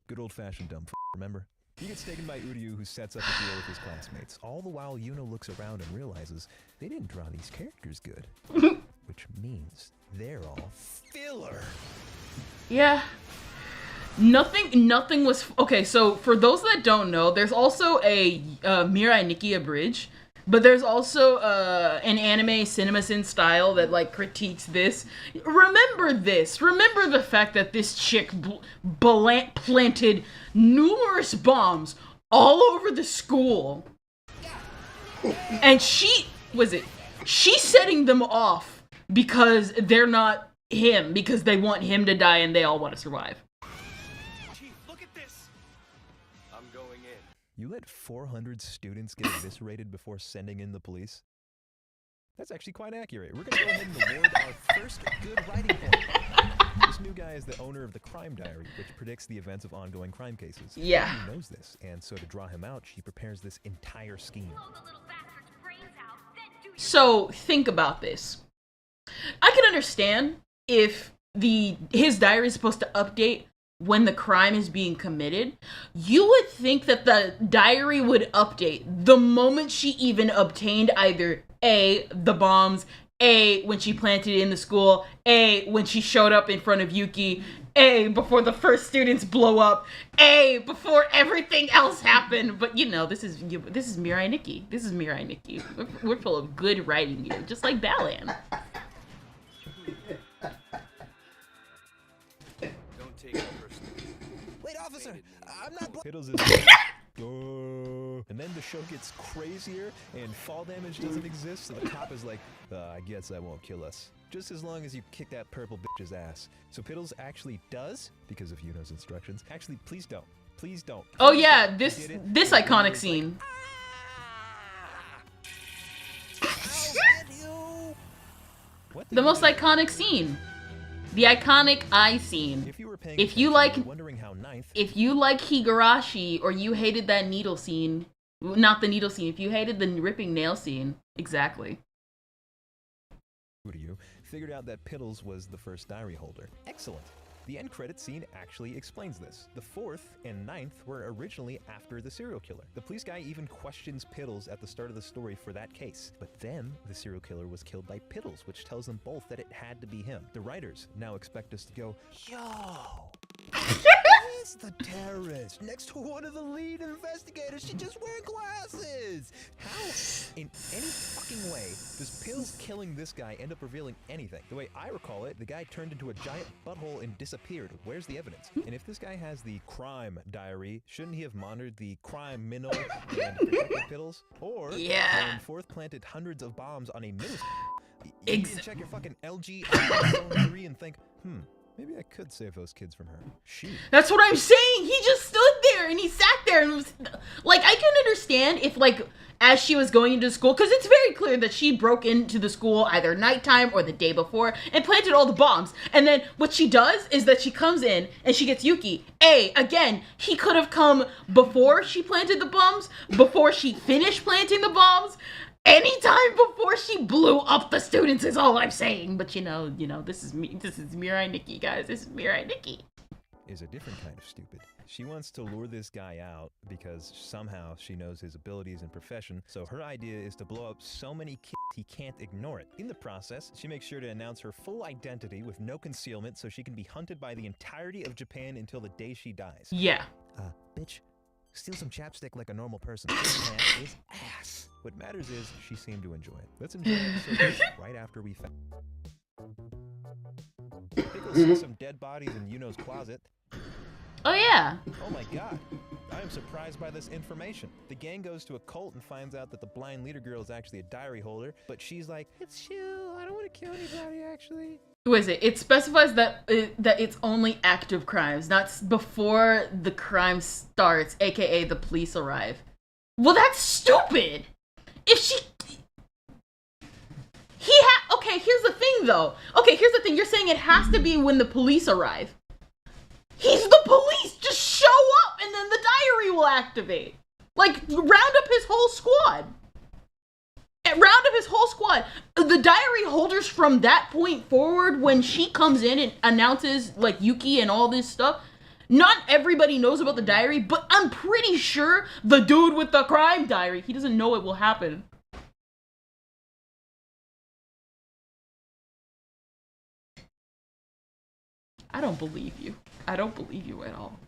Good old-fashioned dumb remember? He gets taken by Uryu, who sets up a deal with his classmates. All the while, Yuno looks around and realizes they didn't draw these characters good. Which means they're all filler. Yeah. Nothing was... Okay, so for those that don't know, there's also a Mirai Nikki abridged. But there's also an anime CinemaSin style that like critiques this. Remember this. Remember the fact that this chick planted numerous bombs all over the school. And she's setting them off because they're not him, because they want him to die and they all want to survive. You let 400 students get eviscerated before sending in the police? That's actually quite accurate. We're gonna go ahead and award our first good writing point. This new guy is the owner of the Crime Diary, which predicts the events of ongoing crime cases. Yeah. She knows this, and so to draw him out, she prepares this entire scheme. So think about this. I can understand if his diary is supposed to update when the crime is being committed. You would think that the diary would update the moment she even obtained either A, the bombs, A, when she planted it in the school, A, when she showed up in front of Yuki, A, before the first students blow up, A, before everything else happened. But you know, this is Mirai Nikki. This is Mirai Nikki. We're full of good writing here, just like Balan. Don't take it personally. Wait, officer! I'm not Piddles is and then the show gets crazier and fall damage doesn't exist, so the cop is like, I guess that won't kill us. Just as long as you kick that purple bitch's ass. So Piddles actually does, because of Yuno's instructions. Actually, please don't. Please don't. Oh yeah, this iconic scene. The most iconic scene. The iconic eye scene. If you like Higurashi or you hated that needle scene, not the needle scene, if you hated the ripping nail scene, exactly. You figured out that Piddles was the first diary holder. Excellent. The end credit scene actually explains this. The 4th and 9th were originally after the serial killer. The police guy even questions Piddles at the start of the story for that case. But then the serial killer was killed by Piddles, which tells them both that it had to be him. The writers now expect us to go, yo, It's the terrorist next to one of the lead investigators. She just wearing glasses. How, in any fucking way, does Pills killing this guy end up revealing anything? The way I recall it, the guy turned into a giant butthole and disappeared. Where's the evidence? And if this guy has the crime diary, shouldn't he have monitored the crime minnow and protected Piddles? Or when Fourth planted hundreds of bombs on a middle school, you can check your fucking LG iPhone 3 and think, maybe I could save those kids from her. That's what I'm saying. He just stood there and he sat there and was like, I can understand if like as she was going into school, because it's very clear that she broke into the school either nighttime or the day before and planted all the bombs. And then what she does is that she comes in and she gets Yuki. Again, he could have come before she planted the bombs, before she finished planting the bombs. Anytime before she blew up the students is all I'm saying. But you know, this is me. This is Mirai Nikki, guys. This is Mirai Nikki. Is a different kind of stupid. She wants to lure this guy out because somehow she knows his abilities and profession. So her idea is to blow up so many kids he can't ignore it. In the process, she makes sure to announce her full identity with no concealment so she can be hunted by the entirety of Japan until the day she dies. Yeah. Bitch, steal some chapstick like a normal person. This man is ass. What matters is she seemed to enjoy it. Let's enjoy it right after we found. Pickles see some dead bodies in Yuno's closet. Oh yeah. Oh my god. I am surprised by this information. The gang goes to a cult and finds out that the blind leader girl is actually a diary holder, but she's like, it's chill, I don't want to kill anybody actually. Who is it? It specifies that it's only active crimes, not before the crime starts, aka the police arrive. Well, that's stupid. If she... Okay, here's the thing, though. Okay, here's the thing. You're saying it has to be when the police arrive. He's the police! Just show up, and then the diary will activate. Like, round up his whole squad. Round up his whole squad. The diary holders from that point forward, when she comes in and announces, like, Yuki and all this stuff, not everybody knows about the diary, but I'm pretty sure the dude with the crime diary, he doesn't know it will happen. I don't believe you. I don't believe you at all.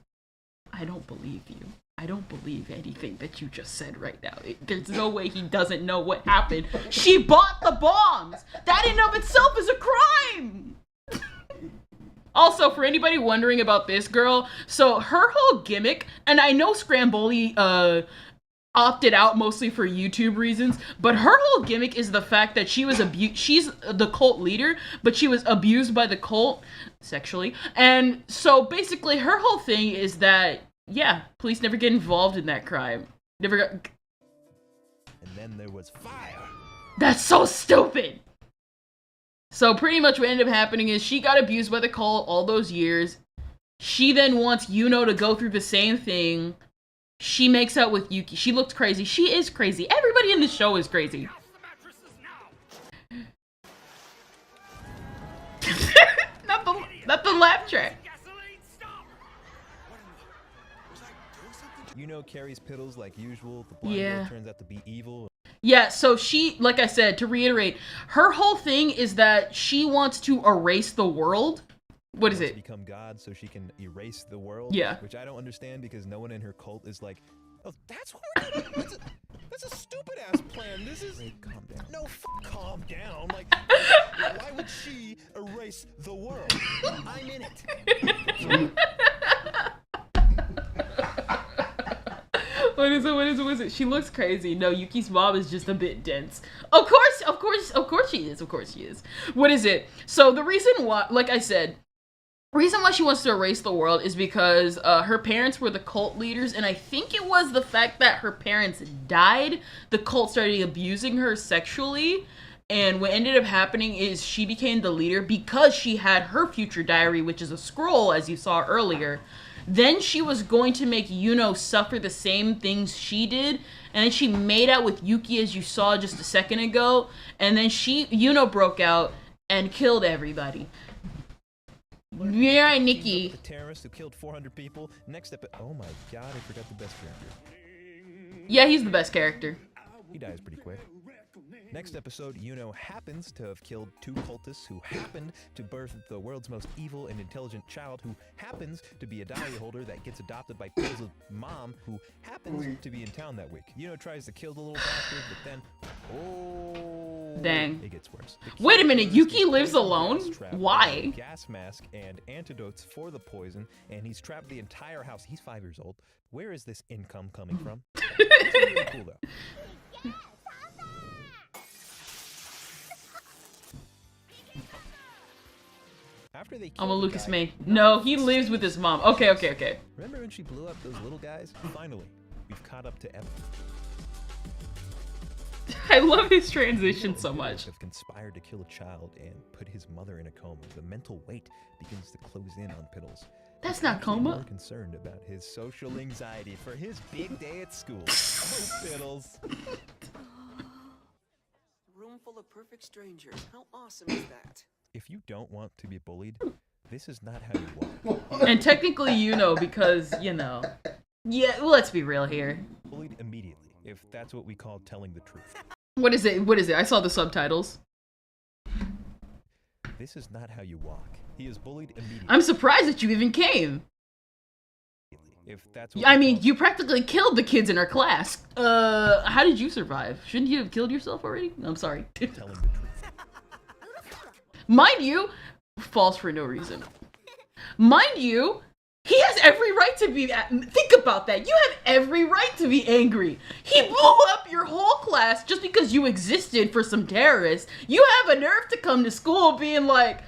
I don't believe you. I don't believe anything that you just said right now. There's no way he doesn't know what happened. She bought the bombs! That in of itself is a crime! Also, for anybody wondering about this girl, so her whole gimmick, and I know Scramboli opted out mostly for YouTube reasons, but her whole gimmick is the fact that she was she's the cult leader, but she was abused by the cult sexually. And so basically her whole thing is that, yeah, police never get involved in that crime. Never got... And then there was fire. That's so stupid! So pretty much what ended up happening is she got abused by the cult all those years. She then wants Yuno to go through the same thing. She makes out with Yuki. She looks crazy. She is crazy. Everybody in this show is crazy. not the laugh track. Yuno carries Piddles like usual. The blind girl turns out to be evil. Yeah, so she, like I said, to reiterate, her whole thing is that she wants to erase the world. What is it? Become God so she can erase the world. Yeah. Which I don't understand because no one in her cult is like, oh, that's what we're doing? That's a stupid ass plan. This is. Wait, calm down. No, calm down. Like, why would she erase the world? I'm in it. What is it? She looks crazy. No, Yuki's mom is just a bit dense. Of course she is. What is it? So the reason why, like I said, reason why she wants to erase the world is because her parents were the cult leaders, and I think it was the fact that her parents died, the cult started abusing her sexually, and what ended up happening is she became the leader because she had her future diary, which is a scroll, as you saw earlier. Then she was going to make Yuno suffer the same things she did, and then she made out with Yuki, as you saw just a second ago, and then Yuno broke out and killed everybody. Mirai Nikki. The terrorist who killed 400 people. Next up, oh my god, I forgot the best character. Yeah, he's the best character. He dies pretty quick. Next episode, Yuno happens to have killed 2 cultists who happened to birth the world's most evil and intelligent child, who happens to be a diary holder that gets adopted by Piddles' mom, who happens to be in town that week. Yuno tries to kill the little bastard, but then, Dang. it gets worse. Wait a minute, Yuki lives alone? Why? Gas mask and antidotes for the poison, and he's trapped the entire house. He's 5 years old. Where is this income coming from? It's really cool, though. After they I'm a Lucas May. No, he lives with his mom. Okay. Remember when she blew up those little guys? Finally, we've caught up to Evan. I love his transition so much. Have conspired to kill a child and put his mother in a coma. The mental weight begins to close in on Piddles. That's not coma. More concerned about his social anxiety for his big day at school. Oh, Piddles. Room full of perfect strangers. How awesome is that? If you don't want to be bullied, this is not how you walk. And technically, because, yeah, let's be real here. Bullied immediately, if that's what we call telling the truth. What is it? I saw the subtitles. This is not how you walk. He is bullied immediately. I'm surprised that you even came. If that's what you practically killed the kids in our class. How did you survive? Shouldn't you have killed yourself already? I'm sorry. Telling the truth. Mind you, false for no reason. Mind you, he has every right to be. Think about that. You have every right to be angry. He blew up your whole class just because you existed for some terrorists. You have a nerve to come to school being like,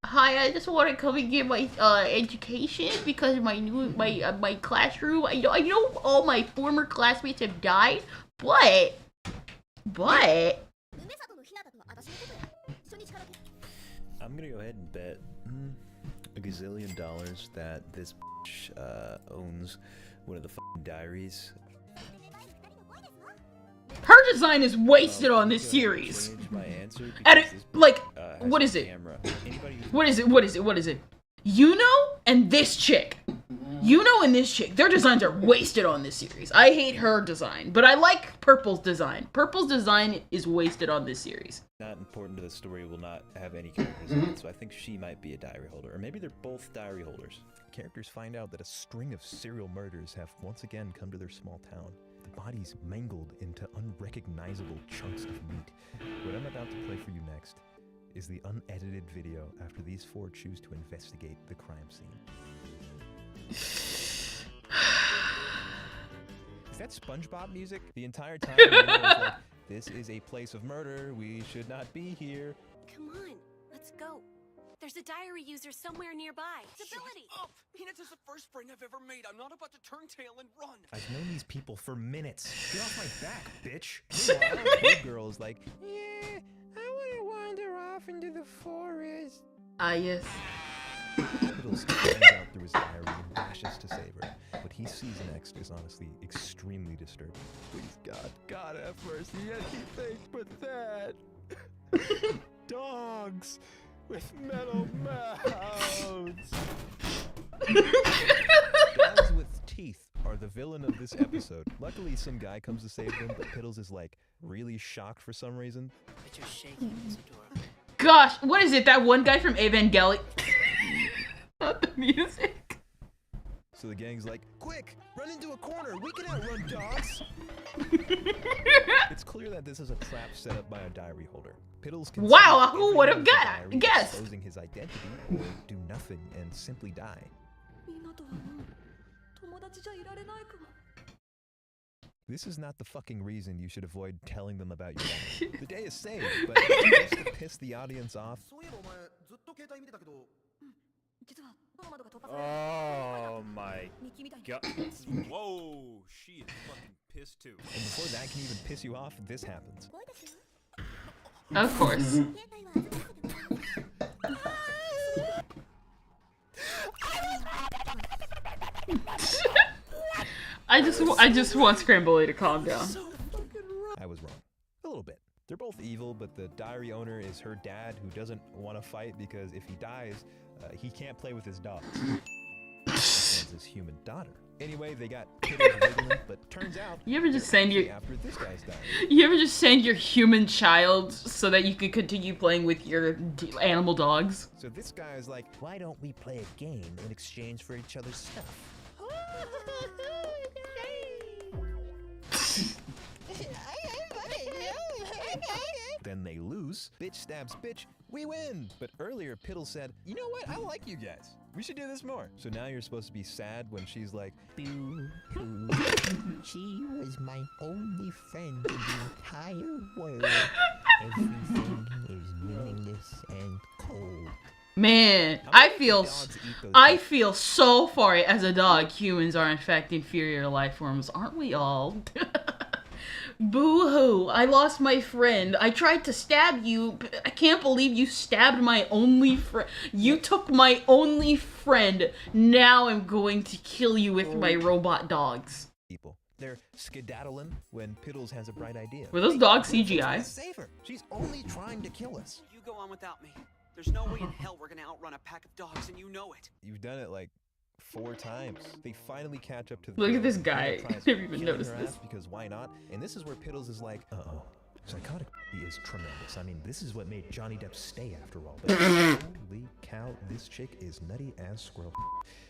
"Hi, I just want to come and get my education because my classroom. I know all my former classmates have died, but." I'm gonna go ahead and bet a gazillion dollars that this owns one of the diaries. Her design is wasted on this series. My answer what is it? What is it? Yuno and this chick. Their designs are wasted on this series. I hate her design, but I like Purple's design. Purple's design is wasted on this series. Not important to the story, will not have any characters in it, so I think she might be a diary holder. Or maybe they're both diary holders. Characters find out that a string of serial murders have once again come to their small town. The bodies mangled into unrecognizable chunks of meat. What I'm about to play for you next is the unedited video after these 4 choose to investigate the crime scene. Is that SpongeBob music? The entire time, like, this is a place of murder. We should not be here. Come on, let's go. There's a diary user somewhere nearby. Stability. Shut up! Peanuts is the first friend I've ever made. I'm not about to turn tail and run. I've known these people for minutes. Get off my back, bitch. Meanwhile, the girl is like, yeah, I want to wander off into the forest. Yes. Piddles finds out through his diary and dashes to save her, but he sees next is honestly extremely disturbing. Please, God have mercy, anything but that. Dogs with metal mouths. Dogs with teeth are the villain of this episode. Luckily, some guy comes to save them, but Piddles is like really shocked for some reason. But you're shaking, Isadora. Gosh, what is it? That one guy from Evangelion? Not the music. So the gang's like, quick, run into a corner. We can outrun dogs. It's clear that this is a trap set up by a diary holder. Piddles can who would have guessed? Exposing his identity or do nothing and simply die. This is not the fucking reason you should avoid telling them about your life. The day is saved, but just to piss the audience off. Oh my god. Whoa, she is fucking pissed too. And before that can even piss you off, this happens. Of course. I just want Scrambley to calm down. I was wrong. A little bit. They're both evil, but the diary owner is her dad who doesn't want to fight because if he dies, he can't play with his dogs. as his human daughter. Anyway, they got Piddles wiggling, but turns out You ever just send your after this guy's died. You ever just send your human child so that you could continue playing with your animal dogs? So this guy is like, why don't we play a game in exchange for each other's stuff? Then they lose. Bitch stabs bitch. We win. But earlier, Piddle said, you know what? I like you guys. We should do this more. So now you're supposed to be sad when she's like, boo-hoo. She was my only friend in the entire world. Everything is meaningless and cold. Man, I feel so far as a dog. Humans are in fact inferior life forms, aren't we all? Boo-hoo, I lost my friend. I tried to stab you. I can't believe you stabbed my only friend. You took my only friend. Now I'm going to kill you with my robot dogs. People. They're skedaddling when Piddles has a bright idea. Were those dogs CGI? Save her. She's only trying to kill us. You go on without me. There's no way in hell we're gonna outrun a pack of dogs, and you know it. You've done it like 4 times. They finally catch up to the Look at girl. this guy. Piddle tries Never even killing noticed her this. ass because why not? And this is where Piddles is like, uh-oh. Psychotic is tremendous. I mean, this is what made Johnny Depp stay after all. But holy cow, this chick is nutty as squirrel.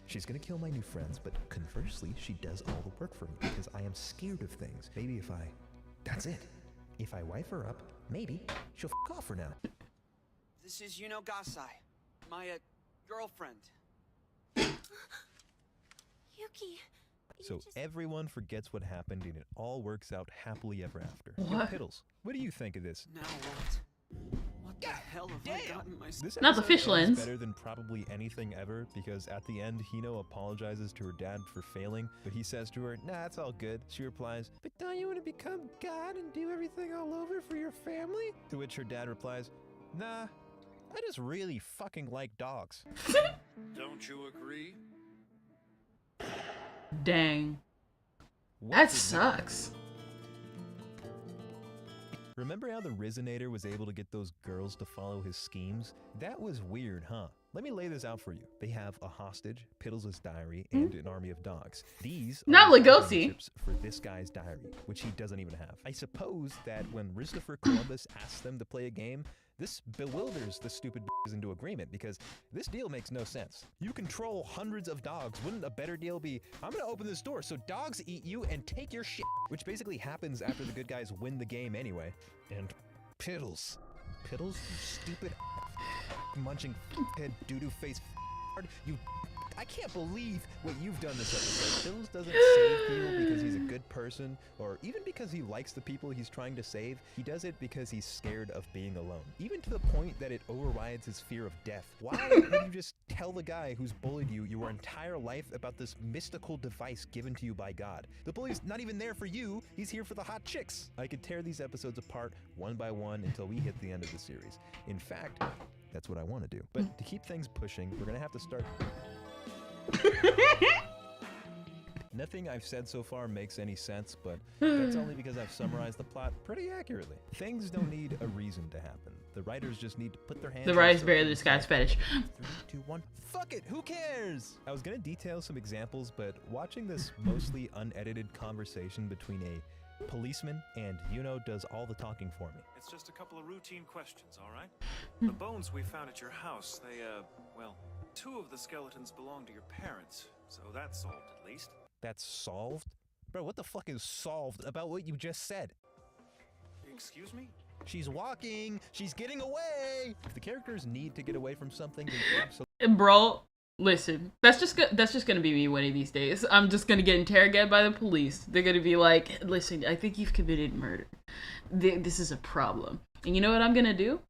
She's gonna kill my new friends, but conversely, she does all the work for me because I am scared of things. Maybe if I... That's it. If I wife her up, maybe she'll f*** off for now. This is Yuno Gasai, my girlfriend. Yuki. So everyone forgets what happened and it all works out happily ever after. What? Piddles, what do you think of this? Now what? What the hell have I gotten myself? This Not the episode fish ends lens. better than probably anything ever because at the end, Hino apologizes to her dad for failing, but he says to her, nah, it's all good. She replies, but don't you want to become God and do everything all over for your family? To which her dad replies, nah, I just really fucking like dogs. Don't you agree? Dang. What That did sucks. Remember how the Resonator was able to get those girls to follow his schemes? That was weird, huh? Let me lay this out for you. They have a hostage, Piddles' diary, and an army of dogs. These are Not the Lugosi. chips for this guy's diary, which he doesn't even have. I suppose that when Christopher Columbus asks them to play a game, this bewilders the stupid b****s into agreement because this deal makes no sense. You control hundreds of dogs. Wouldn't a better deal be, I'm gonna open this door so dogs eat you and take your shit? Which basically happens after the good guys win the game anyway. And Piddles, you stupid munching head doo-doo face you. I can't believe what you've done this episode. Piddles doesn't save people because he's a good person, or even because he likes the people he's trying to save. He does it because he's scared of being alone, even to the point that it overrides his fear of death. Why would you just tell the guy who's bullied you your entire life about this mystical device given to you by God? The bully's not even there for you, he's here for the hot chicks. I could tear these episodes apart one by one until we hit the end of the series. In fact, that's what I want to do. But to keep things pushing, we're gonna have to start... Nothing I've said so far makes any sense, but that's only because I've summarized the plot pretty accurately. Things don't need a reason to happen. The writers just need to put their hands... The writers bury this guy's fetish. 3, 2, 1. Fuck it, who cares? I was gonna detail some examples, but watching this mostly unedited conversation between a policeman and Yuno does all the talking for me. It's just a couple of routine questions, all right? The bones we found at your house, they, well, 2 of the skeletons belong to your parents, so that's solved at least. That's solved? Bro, what the fuck is solved about what you just said? Excuse me? She's walking! She's getting away! If the characters need to get away from something, they absolutely... Bro, listen. That's just gonna be me one of these days. I'm just gonna get interrogated by the police. They're gonna be like, listen, I think you've committed murder. This is a problem. And you know what I'm gonna do?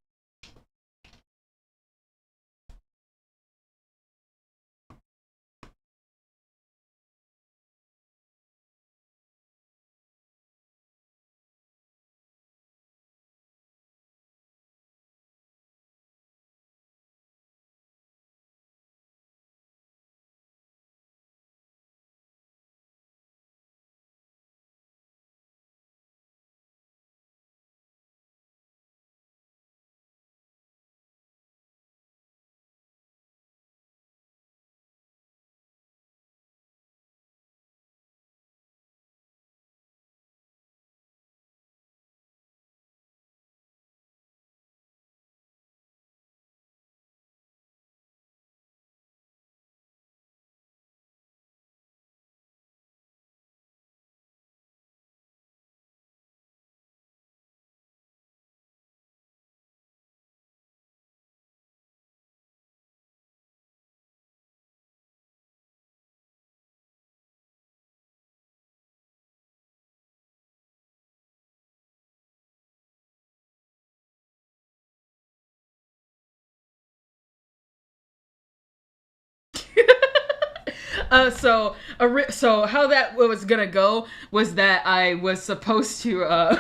So how that was gonna go was that I was supposed to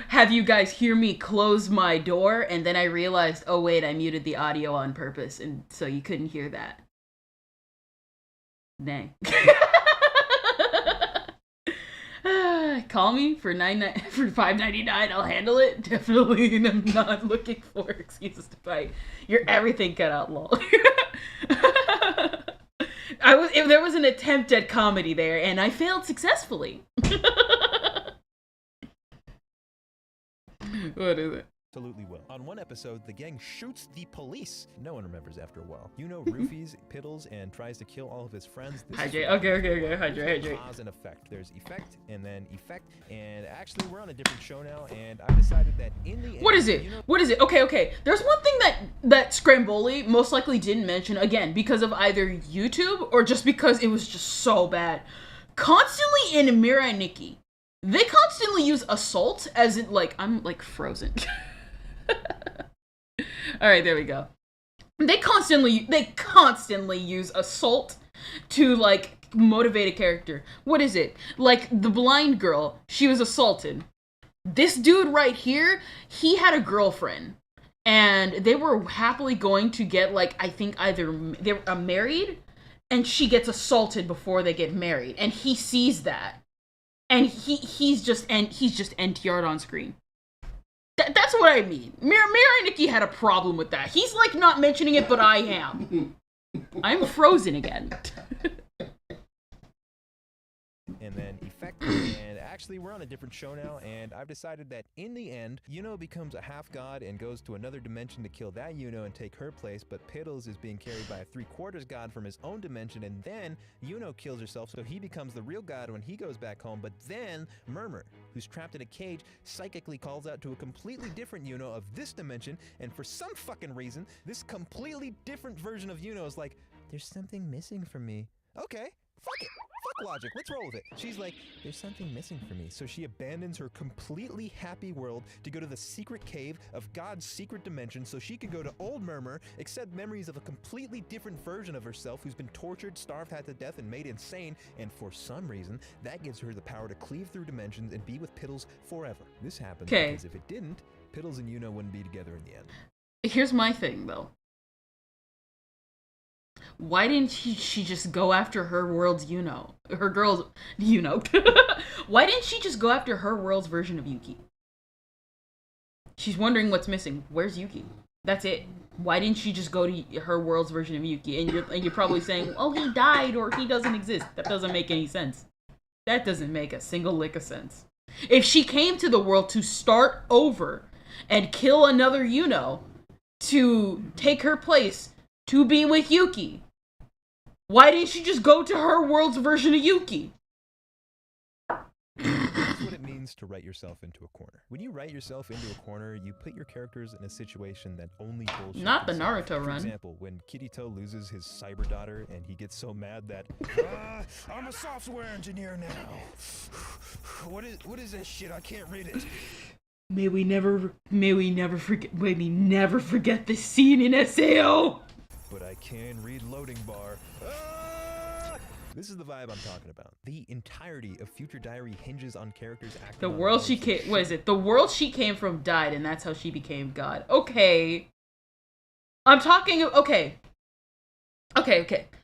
have you guys hear me close my door, and then I realized, oh wait, I muted the audio on purpose, and so you couldn't hear that. Dang. Call me for $5.99. I'll handle it. Definitely, and I'm not looking for excuses to fight. You're everything cut out, lol. There was an attempt at comedy there, and I failed successfully. What is it? Absolutely will. On one episode, the gang shoots the police. No one remembers after a while. Roofies Piddles and tries to kill all of his friends. Hydrate. Okay. Hydrate. Cause and effect. There's effect and then effect. And actually, we're on a different show now, and I've decided that in the end... What is it? What is it? Okay. There's one thing that Scramboli most likely didn't mention, again, because of either YouTube or just because it was just so bad. Constantly in Mirai Nikki, they constantly use assault as in, like, I'm, like, frozen. Alright, there we go. They constantly use assault to, like, motivate a character. What is it? Like, the blind girl, she was assaulted. This dude right here, he had a girlfriend. And they were happily going to get, like, I think either they were married, and she gets assaulted before they get married. And he sees that. And he's just NTR'd on screen. That's what I mean. Mirai Nikki had a problem with that. He's like not mentioning it, but I am. I'm frozen again. And then effect. And actually, we're on a different show now, and I've decided that in the end, Yuno becomes a half god and goes to another dimension to kill that Yuno and take her place, but Piddles is being carried by a 3/4 god from his own dimension, and then Yuno kills herself, so he becomes the real god when he goes back home, but then Murmur, who's trapped in a cage, psychically calls out to a completely different Yuno of this dimension, and for some fucking reason, this completely different version of Yuno is like, there's something missing from me. Okay. Fuck it. Fuck logic. Let's roll with it. She's like, there's something missing for me. So she abandons her completely happy world to go to the secret cave of God's secret dimension so she can go to old Murmur, accept memories of a completely different version of herself who's been tortured, starved half to death, and made insane. And for some reason, that gives her the power to cleave through dimensions and be with Piddles forever. This happens because if it didn't, Piddles and Yuno wouldn't be together in the end. Here's my thing, though. Why didn't she just go after her world's Yuno? Her girl's Yuno. Why didn't she just go after her world's version of Yuki? She's wondering what's missing. Where's Yuki? That's it. Why didn't she just go to her world's version of Yuki? And you're probably saying, oh, he died or he doesn't exist. That doesn't make any sense. That doesn't make a single lick of sense. If she came to the world to start over and kill another Yuno to take her place to be with Yuki, why didn't she just go to her world's version of Yuki? That's what it means to write yourself into a corner. When you write yourself into a corner, you put your characters in a situation that only bullshit. Not the can solve. Naruto run. For example, when Kirito loses his cyber daughter and he gets so mad that I'm a software engineer now. What is this shit? I can't read it. May we never forget this scene in SAO. But I can read loading bar. This is the vibe I'm talking about. The entirety of Future Diary hinges on characters acting. The world she came, what is it? The world she came from died, and that's how she became God. Okay. I'm talking. Okay.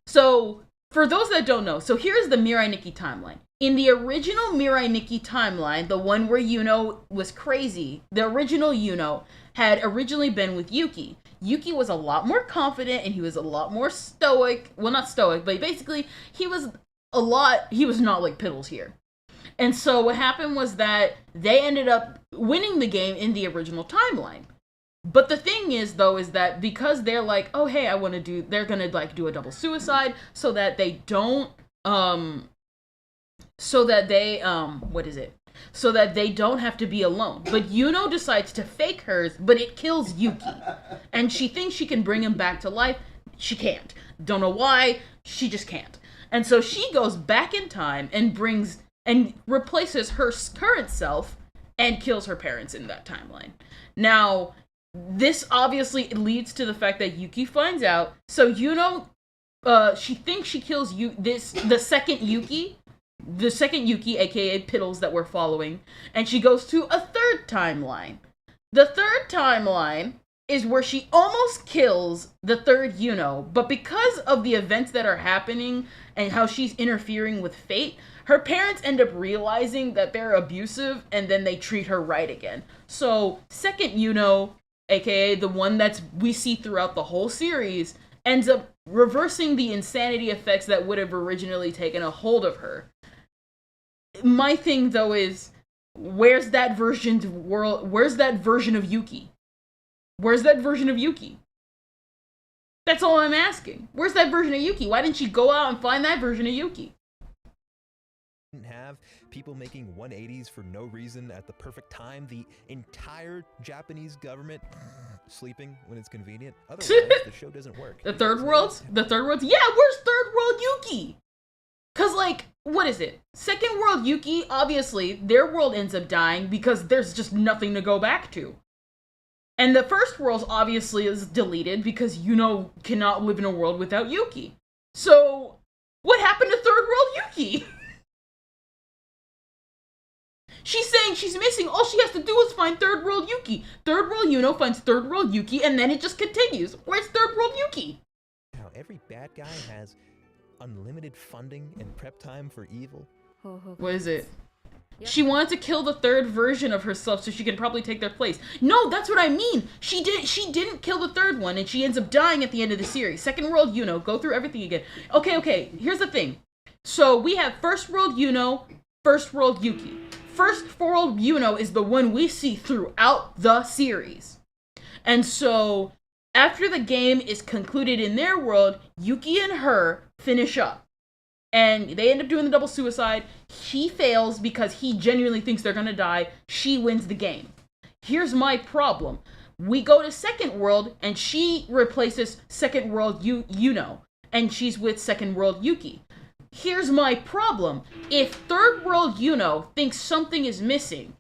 So for those that don't know, so here's the Mirai Nikki timeline. In the original Mirai Nikki timeline, the one where Yuno was crazy, the original Yuno had originally been with Yuki. Yuki was a lot more confident and he was a lot more stoic. Well, not stoic, but basically he was not like Piddles here. And so what happened was that they ended up winning the game in the original timeline. But the thing is, though, is that because they're like, oh, hey, they're gonna like do a double suicide so that they don't, so that they don't have to be alone. But Yuno decides to fake hers, but it kills Yuki. And she thinks she can bring him back to life. She can't. Don't know why. She just can't. And so she goes back in time and replaces her current self and kills her parents in that timeline. Now, this obviously leads to the fact that Yuki finds out. So Yuno she thinks she kills the second Yuki, aka Piddles that we're following, and she goes to a third timeline. The third timeline is where she almost kills the third Yuno, but because of the events that are happening and how she's interfering with fate, her parents end up realizing that they're abusive, and then they treat her right again. So, second Yuno, aka the one that's we see throughout the whole series, ends up reversing the insanity effects that would have originally taken a hold of her. My thing, though, is where's that version of Yuki? Where's that version of Yuki? That's all I'm asking. Where's that version of Yuki? Why didn't she go out and find that version of Yuki? Have people making 180s for no reason at the perfect time, the entire Japanese government sleeping when it's convenient. Otherwise, the show doesn't work. The third world? Yeah, where's third world Yuki? Cause like, what is it? Second world Yuki, obviously, their world ends up dying because there's just nothing to go back to. And the first world obviously is deleted because Yuno cannot live in a world without Yuki. So, what happened to third world Yuki? She's saying she's missing. All she has to do is find third world Yuki. Third world Yuno finds third world Yuki, and then it just continues. Where's third world Yuki? How every bad guy has unlimited funding and prep time for evil. What is it? Yep. She wanted to kill the third version of herself so she can probably take their place. No, that's what I mean. She didn't kill the third one, and she ends up dying at the end of the series. Second world Yuno, go through everything again. Okay, here's the thing. So we have first world Yuno, first world Yuki. First world Yuno is the one we see throughout the series. And so, after the game is concluded in their world, Yuki and her finish up. And they end up doing the double suicide. He fails because he genuinely thinks they're gonna die. She wins the game. Here's my problem. We go to second world, and she replaces second world Yuno. And she's with second world Yuki. Here's my problem. If third world Yuno thinks something is missing,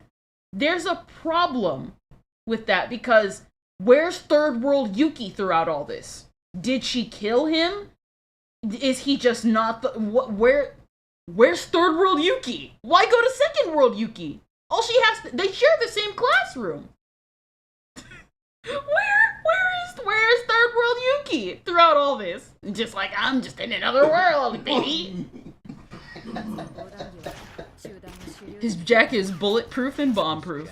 there's a problem with that because where's third world Yuki throughout all this? Did she kill him? Is he just not the... Where's third world Yuki? Why go to second world Yuki? All she has to... They share the same classroom. Where's third world Yuki throughout all this? Just like, I'm just in another world, baby. His jacket is bulletproof and bombproof.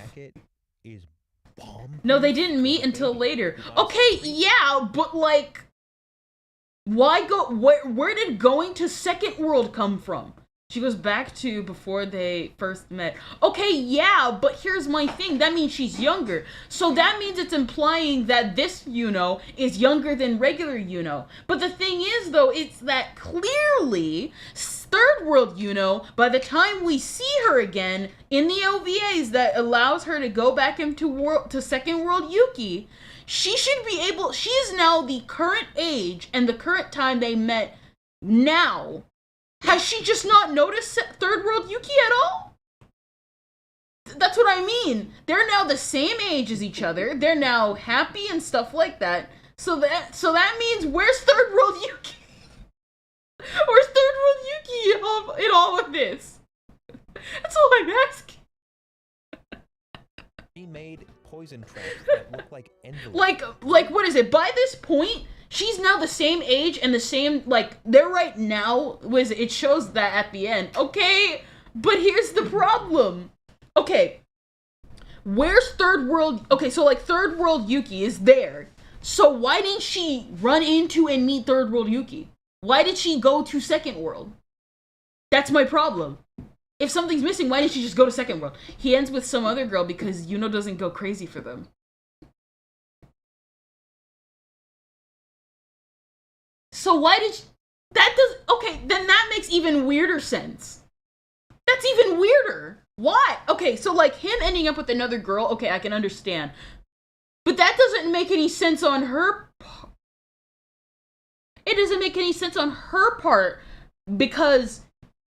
No, they didn't meet until later. Okay, yeah, but like, why go? Where did going to second world come from? She goes back to before they first met. Okay, yeah, but here's my thing. That means she's younger. So that means it's implying that this Yuno is younger than regular Yuno. But the thing is, though, it's that clearly third world Yuno, by the time we see her again in the OVAs that allows her to go back to second world Yuki, she should be able... She is now the current age and the current time they met now. Has she just not noticed third world Yuki at all? That's what I mean. They're now the same age as each other. They're now happy and stuff like that. So that means where's third world Yuki? Where's third world Yuki in all of this? That's all I'm asking. He made poison traps that look like envelopes. Like what is it? By this point, she's now the same age and the same, like, they're right now, it shows that at the end. Okay, but here's the problem. Okay, where's third world, okay, so like third world Yuki is there. So why didn't she run into and meet third world Yuki? Why did she go to second world? That's my problem. If something's missing, why didn't she just go to second world? He ends with some other girl because Yuno doesn't go crazy for them. So why did okay, then that makes even weirder sense. That's even weirder. Why? Okay, so like him ending up with another girl, okay, I can understand. But that doesn't make any sense on her part. It doesn't make any sense on her part because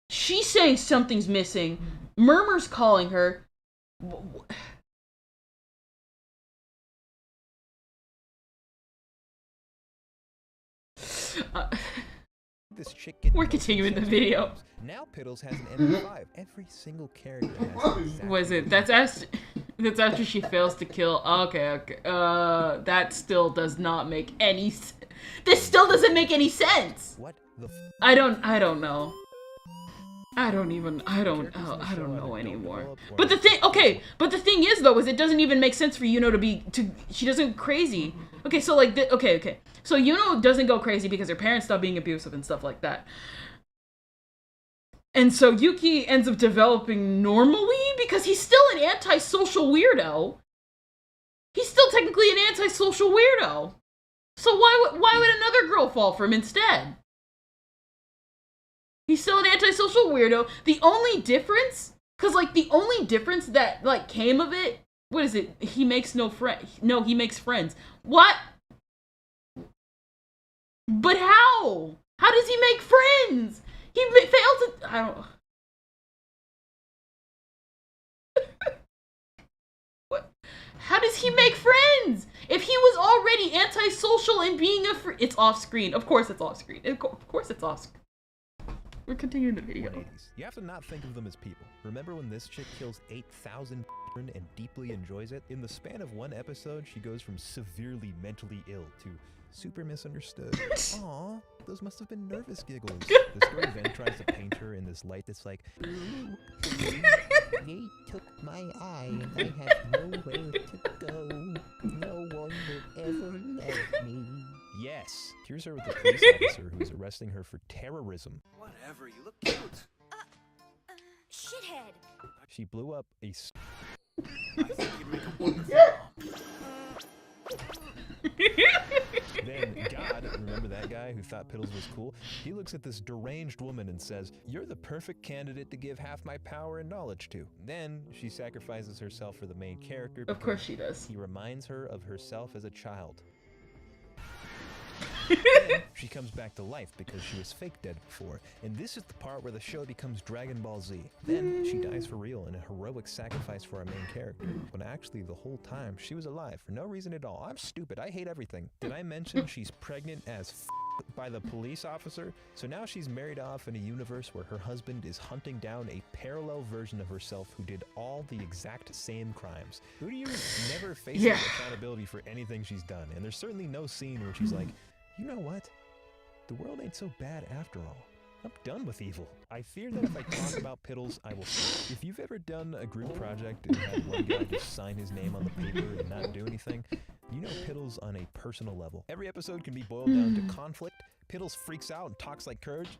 she's saying something's missing. Murmur's calling her. this chick get We're motion continuing the sensor video. arms. Now Piddles has an MP5. Every single character has exactly Was it? That's after she fails to kill. Okay. That still does not make any. This still doesn't make any sense. What the? I don't know. I don't know anymore. But the thing is though, is it doesn't even make sense for Yuno she doesn't crazy. Okay, so like, okay. So Yuno doesn't go crazy because her parents stop being abusive and stuff like that. And so Yuki ends up developing normally because he's still an antisocial weirdo. He's still technically an antisocial weirdo. So why would another girl fall for him instead? He's still an antisocial weirdo. The only difference, that like came of it, what is it? He makes no friend. No, he makes friends. What? But how? How does he make friends? He failed to. I don't. What? How does he make friends? If he was already antisocial and being it's off screen. Of course it's off screen. Of course it's off screen. We're continuing the video. 180s. You have to not think of them as people. Remember when this chick kills 8,000 and deeply enjoys it? In the span of one episode, she goes from severely mentally ill to super misunderstood. Aw, those must have been nervous giggles. The story then tries to paint her in this light that's like, ooh, they took my eye and I have nowhere to go. No one will ever love me. Yes, here's her with the police officer who's arresting her for terrorism. Whatever, you look cute. Shithead. She blew up a I think you'd make a wonderful Then God, remember that guy who thought Piddles was cool? He looks at this deranged woman and says, "You're the perfect candidate to give half my power and knowledge to." Then she sacrifices herself for the main character. Of course she does. He reminds her of herself as a child. Then she comes back to life because she was fake dead before, and this is the part where the show becomes Dragon Ball Z. Then she dies for real in a heroic sacrifice for our main character, when actually the whole time she was alive for no reason at all. I'm stupid, I hate everything. Did I mention she's pregnant as by the police officer? So now she's married off in a universe where her husband is hunting down a parallel version of herself who did all the exact same crimes. Who do you never face accountability for anything she's done? And there's certainly no scene where she's like, you know what? The world ain't so bad after all. I'm done with evil. I fear that if I talk about Piddles, I will fail. If you've ever done a group project and had one guy just sign his name on the paper and not do anything, you know Piddles on a personal level. Every episode can be boiled down to conflict. Piddles freaks out and talks like Courage.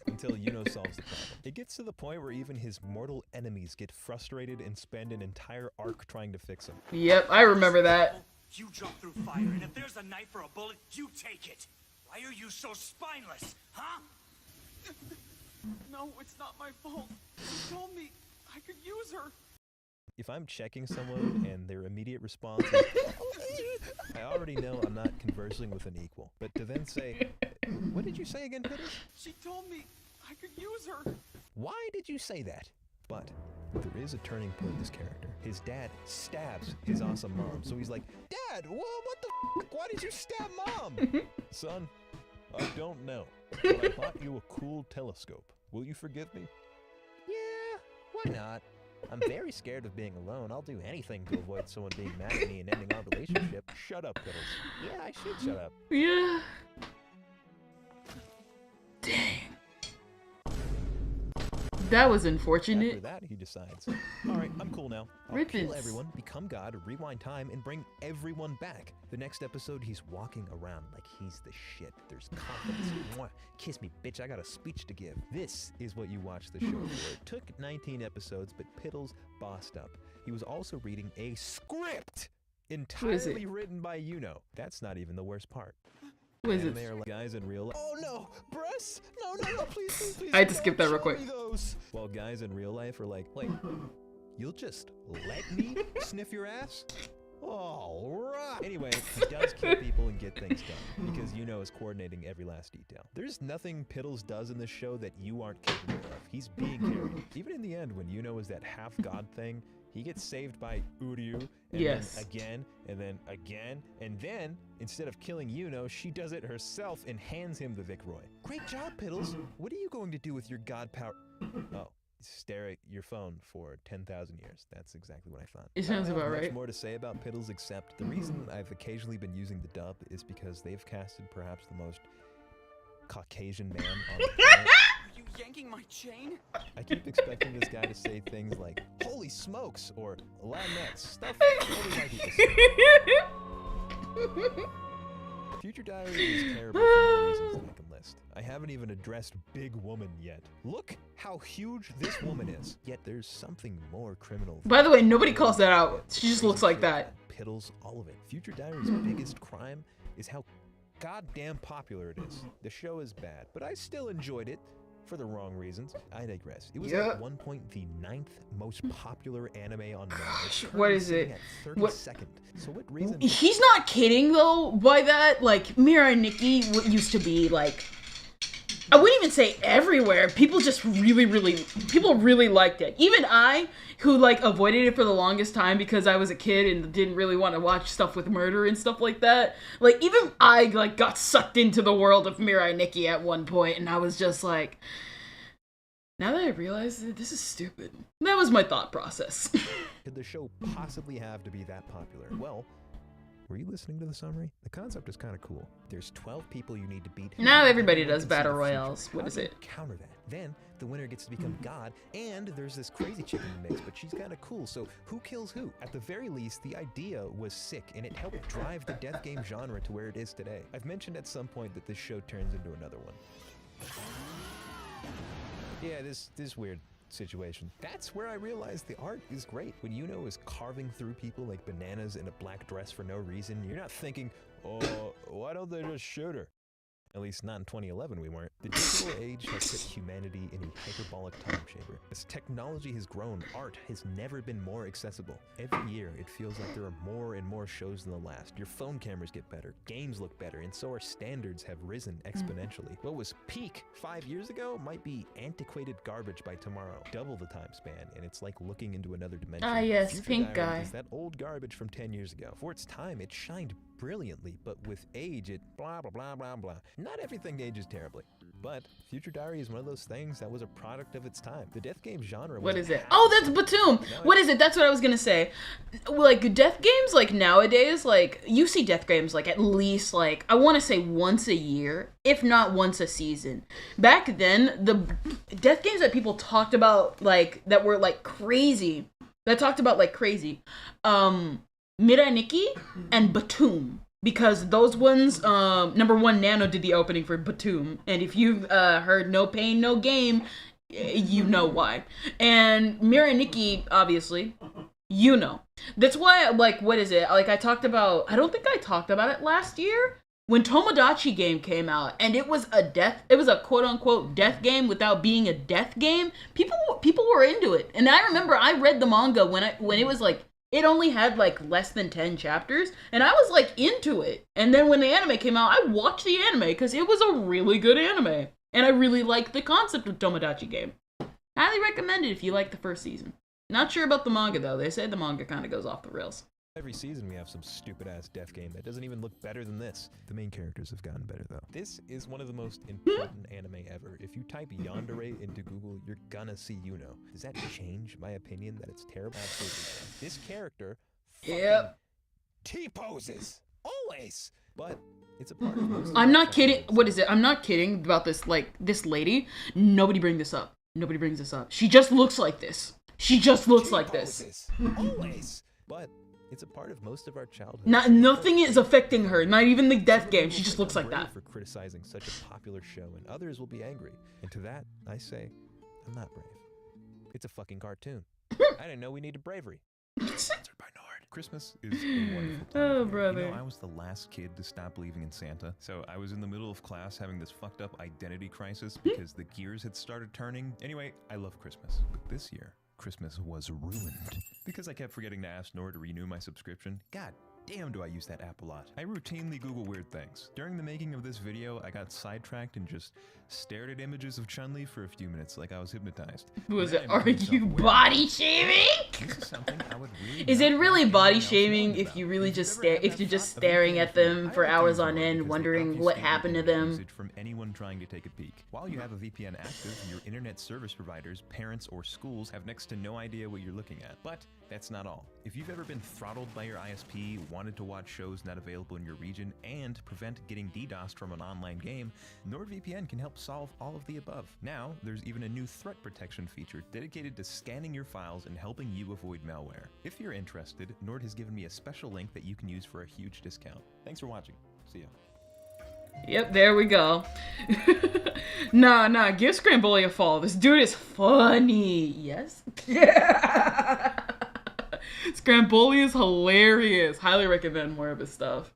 Until Yuno solves the problem. It gets to the point where even his mortal enemies get frustrated and spend an entire arc trying to fix him. Yep, I remember that. You jump through fire, and if there's a knife or a bullet, you take it. Why are you so spineless, huh? No, it's not my fault. She told me I could use her. If I'm checking someone and their immediate response is, I already know I'm not conversing with an equal. But to then say, what did you say again, Piddles? She told me I could use her. Why did you say that? But there is a turning point in this character. His dad stabs his awesome mom. So he's like, Dad, what the f***? Why did you stab Mom? Son, I don't know. But I bought you a cool telescope. Will you forgive me? Yeah, why not? I'm very scared of being alone. I'll do anything to avoid someone being mad at me and ending our relationship. Shut up, Piddles. Yeah, I should shut up. Yeah. Dang. That was unfortunate. After that, he decides, all right, I'm cool now. I'll kill everyone, become God, rewind time, and bring everyone back. The next episode, he's walking around like he's the shit. There's confidence. Mwah. Kiss me, bitch, I got a speech to give. This is what you watch the show for. It took 19 episodes, but Piddles bossed up. He was also reading a script entirely written by Yuno. That's not even the worst part. What is it? They are like guys in real life. Oh no, breasts! No, please. I had to skip that real quick. While guys in real life are like, you'll just let me sniff your ass? All right. Anyway, he does kill people and get things done because Yuno is coordinating every last detail. There's nothing Piddles does in this show that you aren't capable of. He's being carried. Even in the end, when Yuno is that half-god thing, He gets saved by Uryu, and Yes. then again, and then again, and then, instead of killing Yuno, she does it herself and hands him the Vicroy. Great job, Piddles! What are you going to do with your god power? Oh, stare at your phone for 10,000 years. That's exactly what I thought. It sounds I don't have about much right. more to say about Piddles, except the reason I've occasionally been using the dub is because they've casted perhaps the most Caucasian man on the planet. Are you yanking my chain? I keep expecting this guy to say things like, holy smokes, or Latinx, stuff only white people say. Future Diary is terrible for more reasons than I can list. I haven't even addressed Big Woman yet. Look how huge this woman is. Yet there's something more criminal. By the way, nobody calls that out. She just looks like that. Piddles, all of it. Future Diary's biggest crime is how goddamn popular it is. The show is bad, but I still enjoyed it. For the wrong reasons. I digress. It was at one point the 9th most popular anime on Gosh, what is it? At 32nd. So what reason? He's not kidding though by that. Like Mira and Nikki used to be like, I wouldn't even say everywhere. People just really liked it. Even I, who like avoided it for the longest time because I was a kid and didn't really want to watch stuff with murder and stuff like that. Like even I like got sucked into the world of Mira and Nikki at one point, and I was just like, now that I realize that this is stupid. That was my thought process. Could the show possibly have to be that popular? Well, were you listening to the summary? The concept is kind of cool. There's 12 people you need to beat. Now everybody does battle royales. What is it? Counter that. Then the winner gets to become God, and there's this crazy chick in the mix, but she's kind of cool. So who kills who? At the very least, the idea was sick, and it helped drive the death game genre to where it is today. I've mentioned at some point that this show turns into another one. Yeah, this weird situation. That's where I realized the art is great. When Yuno is carving through people like bananas in a black dress for no reason, you're not thinking, oh, why don't they just shoot her? At least not in 2011 we weren't. The digital age has put humanity in a hyperbolic time chamber. As technology has grown, art has never been more accessible. Every year, it feels like there are more and more shows than the last. Your phone cameras get better, games look better, and so our standards have risen exponentially. What was peak 5 years ago might be antiquated garbage by tomorrow. Double the time span, and it's like looking into another dimension. Ah yes, Future pink Diary guy. is that old garbage from 10 years ago. For its time, it shined brilliantly, but with age, it blah, blah, blah, blah, blah. Not everything ages terribly, but Future Diary is one of those things that was a product of its time. The death game genre was What is it? Oh, that's Batum. What is it? That's what I was gonna say. Like death games, like nowadays, like you see death games like at least like I want to say once a year, if not once a season. Back then, the death games that people talked about like that were like crazy, Mira Nikki and Batum. Because those ones, number one, Nano did the opening for Batum. And if you've heard No Pain, No Game, you know why. And Mira and Nikki, obviously, you know. That's why, like, what is it? Like, I don't think I talked about it last year. When Tomodachi game came out, and it was a quote-unquote death game without being a death game, people were into it. And I remember I read the manga when it was, like, it only had, like, less than 10 chapters, and I was, like, into it. And then when the anime came out, I watched the anime, because it was a really good anime. And I really liked the concept of Tomodachi game. Highly recommend it if you like the first season. Not sure about the manga, though. They said the manga kind of goes off the rails. Every season we have some stupid-ass death game that doesn't even look better than this. The main characters have gotten better, though. This is one of the most important anime ever. If you type yandere into Google, you're gonna see Yuno. Does that change my opinion that it's terrible? Absolutely. This character T-poses! Always! But it's a part of most I'm not kidding. What is it? I'm not kidding about this, like, this lady. Nobody brings this up. She just looks like this. Always! But it's a part of most of our childhood. Nothing is affecting her. Not even the death game. She just looks like that. For criticizing such a popular show, and others will be angry. And to that, I say, I'm not brave. It's a fucking cartoon. I didn't know we needed bravery. Sponsored by Nord. Christmas is a wonderful time. Oh, of year. brother. You know, I was the last kid to stop believing in Santa, so I was in the middle of class having this fucked up identity crisis because the gears had started turning. Anyway, I love Christmas, but this year, Christmas was ruined because I kept forgetting to ask Nord to renew my subscription. God damn do I use that app a lot. I routinely Google weird things. During the making of this video, I got sidetracked and just stared at images of Chun-Li for a few minutes like I was hypnotized. Was Then it, I are became you self-aware. body shaming? This is something I would really Is not it really want body anyone else shaming knowing if about. you really If just you've stare, ever had if you're that just thought, staring VPN at is weird. them I for like to hours use on Nord end, because they wondering what obfuscate happened to internet them? usage from anyone trying to take a peek. While you have a VPN active, your internet service providers, parents, or schools have next to no idea what you're looking at. But that's not all. If you've ever been throttled by your ISP, wanted to watch shows not available in your region, and prevent getting DDoSed from an online game, NordVPN can help solve all of the above. Now, there's even a new threat protection feature dedicated to scanning your files and helping you avoid malware. If you're interested, Nord has given me a special link that you can use for a huge discount. Thanks for watching. See ya. Yep, there we go. Nah, give Scramboli a follow. This dude is funny. Yes? Yeah. Scramboli is hilarious. Highly recommend more of his stuff.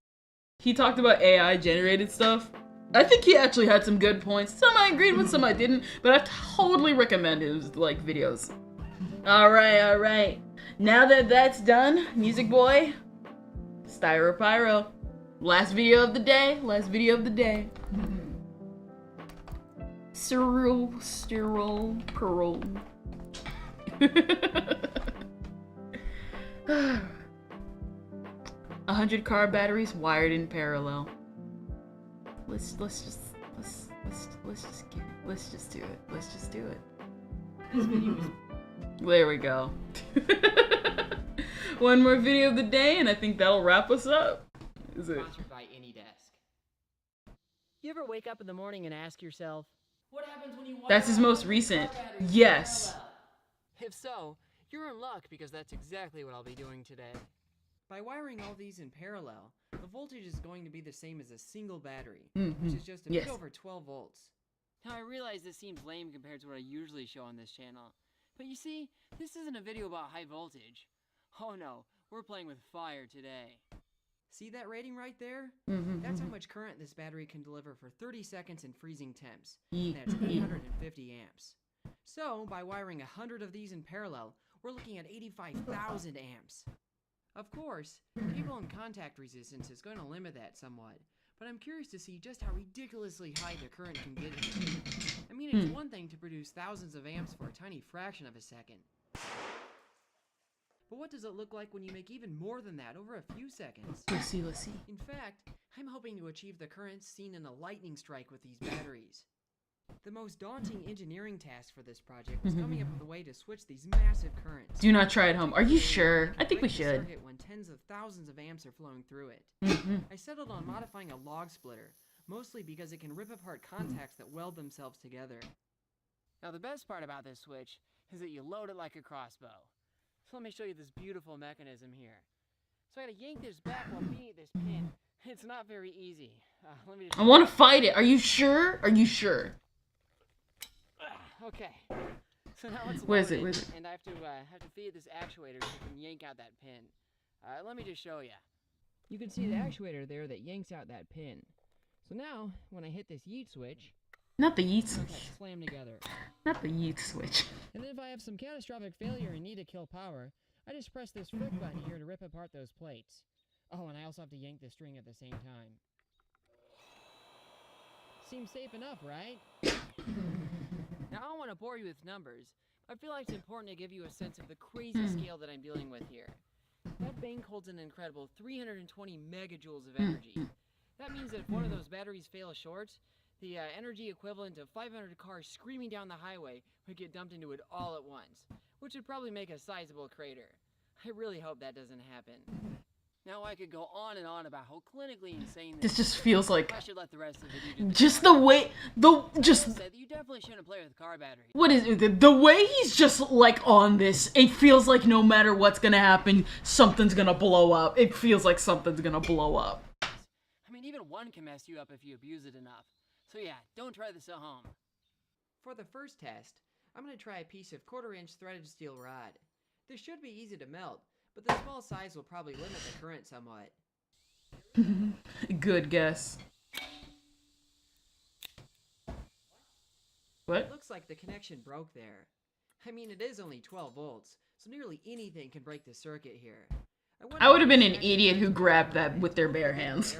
He talked about AI generated stuff. I think he actually had some good points. Some I agreed with, some I didn't, but I totally recommend his like videos. Alright. Now that that's done, Music Boy, Styro Pyro. Last video of the day. Sterile, pearl. 100 car batteries wired in parallel. Let's just do it. This video is... There we go. One more video of the day, and I think that'll wrap us up. Is it? Sponsored by Ididathing. You ever wake up in the morning and ask yourself, what happens when you wire That's his up most 100 recent. car batteries in Yes. parallel? If so, you're in luck because that's exactly what I'll be doing today. By wiring all these in parallel, the voltage is going to be the same as a single battery, which is just a bit over 12 volts. Now I realize this seems lame compared to what I usually show on this channel, but you see, this isn't a video about high voltage. Oh no, we're playing with fire today. See that rating right there? That's how much current this battery can deliver for 30 seconds in freezing temps. That's 850 amps. So, by wiring 100 of these in parallel, we're looking at 85,000 amps. Of course, cable and contact resistance is going to limit that somewhat, but I'm curious to see just how ridiculously high the current can get here. I mean, it's one thing to produce thousands of amps for a tiny fraction of a second. But what does it look like when you make even more than that over a few seconds? Let's see. In fact, I'm hoping to achieve the currents seen in a lightning strike with these batteries. The most daunting engineering task for this project was coming up with a way to switch these massive currents. Do not try at home. Are you sure? I think we Break the should. circuit when tens of thousands of amps are flowing through it. I settled on modifying a log splitter, mostly because it can rip apart contacts that weld themselves together. Now the best part about this switch is that you load it like a crossbow. So let me show you this beautiful mechanism here. So I gotta yank this back while being at this pin. It's not very easy. Let me just... I want to fight it. Are you sure? Okay. So now it's Where is it? loaded, and I have to feed this actuator so it can yank out that pin. Let me just show you. You can see the actuator there that yanks out that pin. So now, when I hit this yeet switch, Not the yeet switch. slam together. Not the yeet switch. And then if I have some catastrophic failure and need to kill power, I just press this frick button here to rip apart those plates. Oh, and I also have to yank the string at the same time. Seems safe enough, right? Now, I don't want to bore you with numbers, but I feel like it's important to give you a sense of the crazy scale that I'm dealing with here. That bank holds an incredible 320 megajoules of energy. That means that if one of those batteries fails short, the energy equivalent of 500 cars screaming down the highway would get dumped into it all at once, which would probably make a sizable crater. I really hope that doesn't happen. Now I could go on and on about how clinically insane This just feels like I should let the rest of the video do the just talking. the way You definitely shouldn't play with car batteries. what is it? The way he's just like on this, it feels like no matter what's gonna happen, something's gonna blow up. It feels like something's gonna blow up. I mean, even one can mess you up if you abuse it enough. So yeah, don't try this at home. For the first test, I'm going to try a piece of 1/4-inch threaded steel rod. This should be easy to melt, but the small size will probably limit the current somewhat. Good guess. What? It looks like the connection broke there. I mean, it is only 12 volts, so nearly anything can break the circuit here. I would have been an idiot who grabbed that with their bare hands.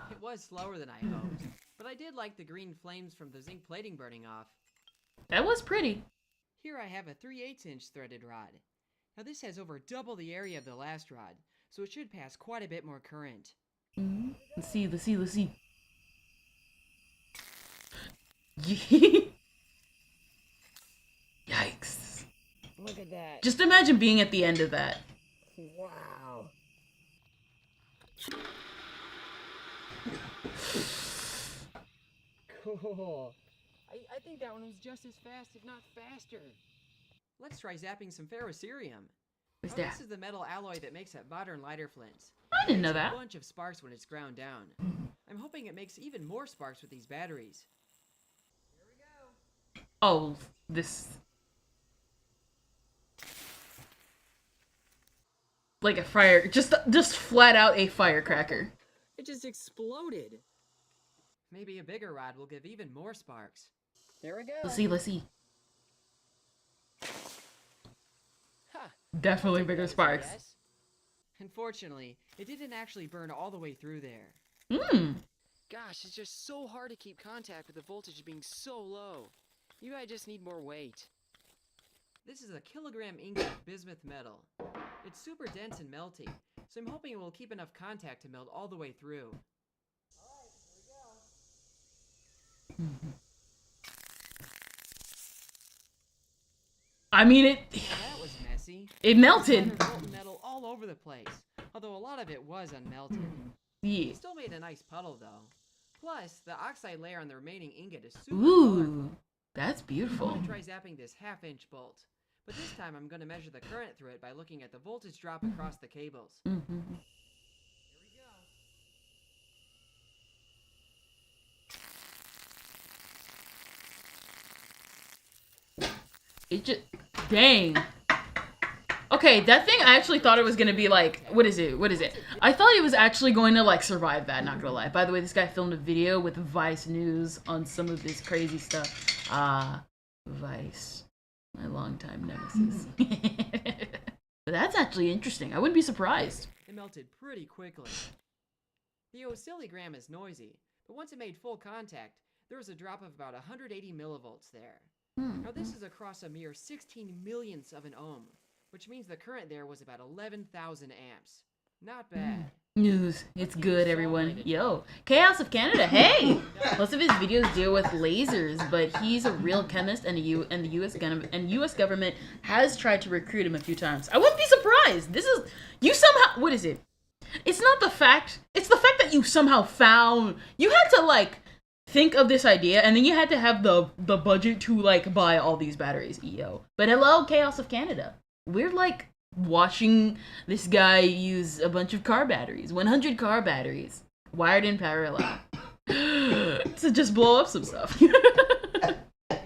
It was slower than I hoped, but I did like the green flames from the zinc plating burning off. That was pretty. Here I have a 3/8" threaded rod. Now this has over double the area of the last rod, so it should pass quite a bit more current. Let's see. Yikes. Look at that. Just imagine being at the end of that. Wow. Cool. I think that one was just as fast, if not faster. Let's try zapping some ferrocerium. What's that? This is the metal alloy that makes up modern lighter flints. I didn't know It makes that. a bunch of sparks when it's ground down. I'm hoping it makes even more sparks with these batteries. Oh, this... Like a fire... Just flat out a firecracker. It just exploded. Maybe a bigger rod will give even more sparks. There we go. Let's see. Huh. Definitely bigger sparks. Yes. Unfortunately, it didn't actually burn all the way through there. Gosh, it's just so hard to keep contact with the voltage being so low. Maybe I just need more weight. This is a kilogram ingot of bismuth metal. It's super dense and melty, so I'm hoping it will keep enough contact to melt all the way through. I mean, Well, that was messy. it melted. Molten metal all over the place, although a lot of it was unmelted. Yeah. It still made a nice puddle, though. Plus, the oxide layer on the remaining ingot is super Ooh, colorful. that's I'm beautiful. going to try zapping this half-inch bolt, but this time I'm going to measure the current through it by looking at the voltage drop across the cables. It just... Dang. Okay, that thing, I actually thought it was gonna be like... What is it? I thought it was actually going to, like, survive that, not gonna lie. By the way, this guy filmed a video with Vice News on some of this crazy stuff. Vice. My longtime nemesis. But that's actually interesting. I wouldn't be surprised. It melted pretty quickly. The oscillogram is noisy, but once it made full contact, there was a drop of about 180 millivolts there. Now this is across a mere 16 millionths of an ohm, which means the current there was about 11,000 amps. Not bad. News. It's good, everyone. Yo, Chaos of Canada. Hey, most of his videos deal with lasers, but he's a real chemist, and the U.S. government has tried to recruit him a few times. I wouldn't be surprised. This is you somehow. What is it? It's not the fact. It's the fact that you somehow found. You had to like think of this idea, and then you had to have the budget to like buy all these batteries. Yo, but hello, Chaos of Canada. We're like watching this guy use a bunch of car batteries, 100 car batteries, wired in parallel, to just blow up some stuff. It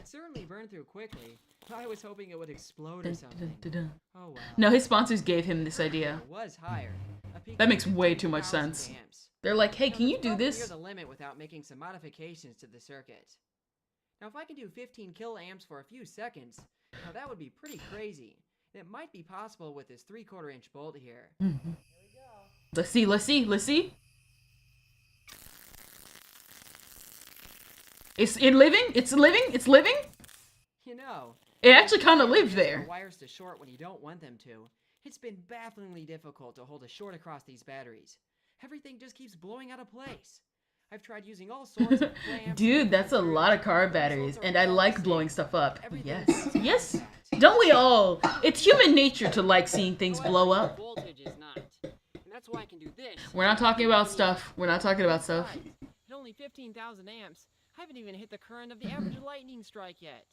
certainly burned through quickly. I was hoping it would explode or something. Oh wow. No, his sponsors gave him this idea. It was higher. A peak That of makes way too much 15,000 sense. amps. They're like, hey, can you That's do probably this? near the limit without making some modifications to the circuit. Now, if I can do 15 kiloamps for a few seconds, now that would be pretty crazy. And it might be possible with this 3/4 inch bolt here. Let's see. It's living. You know, It actually kind of if you lived use there. the wires to short when you don't want them to. It's been bafflingly difficult to hold a short across these batteries. Everything just keeps blowing out of place. I've tried using all sorts of clamps. Dude, that's a lot of car batteries, and I like blowing stuff up. Yes. Don't we all? It's human nature to like seeing things blow up. Voltage is not. And that's why I can do this. We're not talking about stuff. At only 15,000 amps, I haven't even hit the current of the average lightning strike yet.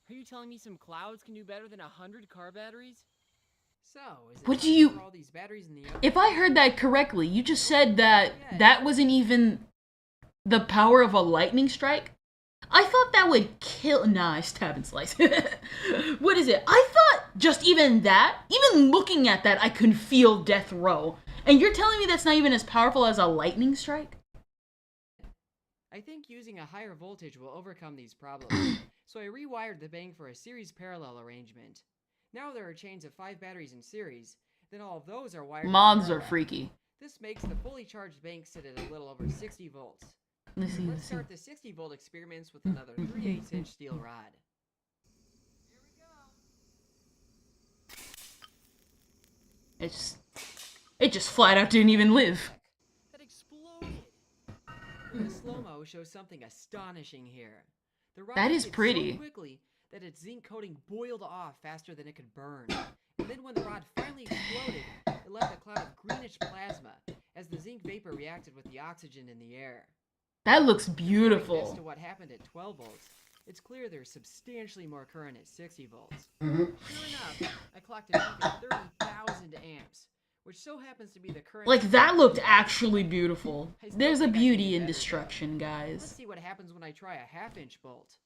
Are you telling me some clouds can do better than 100 car batteries? So, is it What do time you- for all these batteries in the oven? If I heard that correctly, you just said that that wasn't even the power of a lightning strike? I thought that would kill. Nah, I stab and slice. What is it? I thought just even looking at that, I could feel death row. And you're telling me that's not even as powerful as a lightning strike? I think using a higher voltage will overcome these problems, so I rewired the bank for a series parallel arrangement. Now there are chains of 5 batteries in series, then all of those are wired in Mods are parallel. freaky. This makes the fully charged bank sit at a little over 60 volts. Let's see, Let's start the 60 volt experiments with another 3/8 inch steel rod. It just flat out didn't even live. That exploded! The slow-mo shows something astonishing here. The rod That is heated pretty. so quickly that its zinc coating boiled off faster than it could burn. And then when the rod finally exploded, it left a cloud of greenish plasma as the zinc vapor reacted with the oxygen in the air. That looks As beautiful. to what happened at 12 volts, it's clear there's substantially more current at 60 volts. Mhm. Sure enough, I clocked a peak at 30,000 amps, which so happens to be the current... Like, that looked actually beautiful. There's a beauty in destruction, Let's guys. see what happens when I try a 1/2 inch bolt.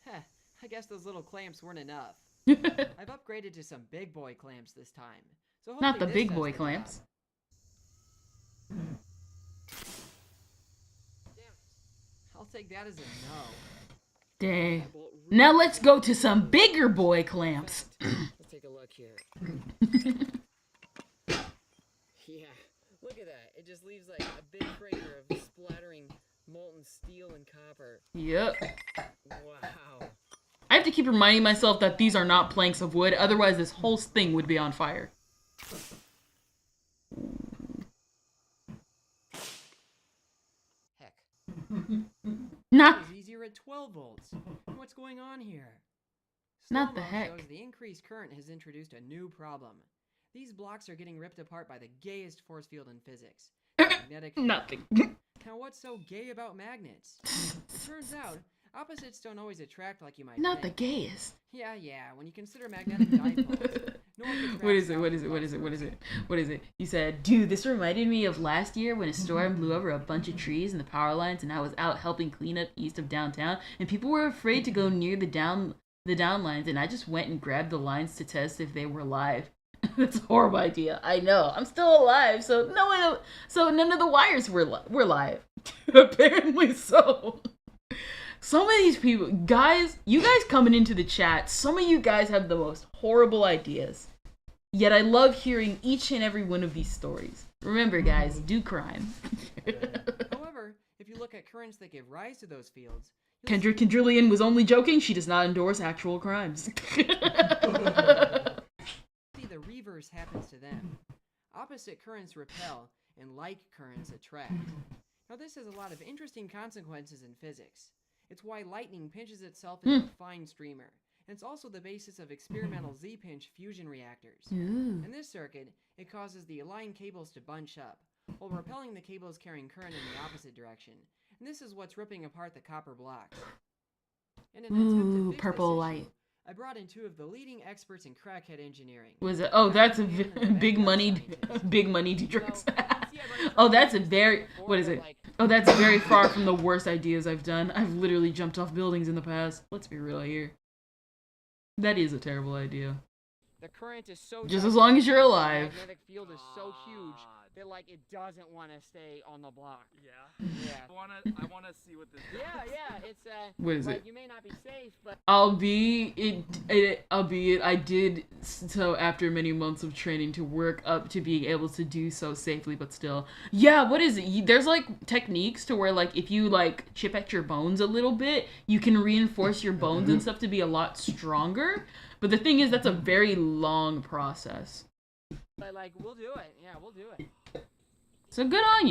Heh, I guess those little clamps weren't enough. I've upgraded to some big boy clamps this time. So hopefully Not the this big does boy the clamps. job. I'll take that as a no. Dang. Now let's go to some bigger boy clamps. Let's take a look here. Yeah, look at that. It just leaves like a big crater of splattering molten steel and copper. Yep. Wow. I have to keep reminding myself that these are not planks of wood, otherwise this whole thing would be on fire. Heck. Not- It was easier at 12 volts. What's going on here? Not the Slow-mo heck. shows the increased current has introduced a new problem. These blocks are getting ripped apart by the gayest force field in physics. Magnetic field. Nothing. Now what's so gay about magnets? It turns out, opposites don't always attract like you might Not the think. gayest. Yeah, when you consider magnetic dipoles. No one can What is track it? What is it? What is it? What is it? What is it? You said, dude, this reminded me of last year when a storm blew over a bunch of trees and the power lines, and I was out helping clean up east of downtown, and people were afraid to go near the down lines, and I just went and grabbed the lines to test if they were live. That's a horrible idea. I know. I'm still alive, so none of the wires were live. Apparently so. Some of these people, guys, you guys coming into the chat, some of you guys have the most horrible ideas. Yet I love hearing each and every one of these stories. Remember, guys, do crime. However, if you look at currents that give rise to those fields, Kendrillian was only joking. She does not endorse actual crimes. see the reverse happens to them. Opposite currents repel, and like currents attract. Now this has a lot of interesting consequences in physics. It's why lightning pinches itself into a fine streamer. And it's also the basis of experimental Z-pinch fusion reactors. Ooh. In this circuit, it causes the aligned cables to bunch up, while repelling the cables carrying current in the opposite direction. And this is what's ripping apart the copper blocks. In an attempt to fix purple this light. issue, I brought in 2 of the leading experts in crackhead engineering. Was it? Oh, that's a big money drugs. Oh, that's a very, what is it? Oh, that's very far from the worst ideas I've done. I've literally jumped off buildings in the past. Let's be real here. That is a terrible idea. The current is so Just as long as you're alive. The magnetic field is so huge that like it doesn't want to stay on the block. Yeah. Yeah. I wanna see what this. Yeah. It's What is like, it? You may not be safe, but Albeit I did so after many months of training to work up to being able to do so safely, but still. Yeah, what is it? There's like techniques to where like if you like chip at your bones a little bit, you can reinforce your bones and stuff to be a lot stronger. But the thing is, that's a very long process. But like we'll do it. Yeah, we'll do it. So good on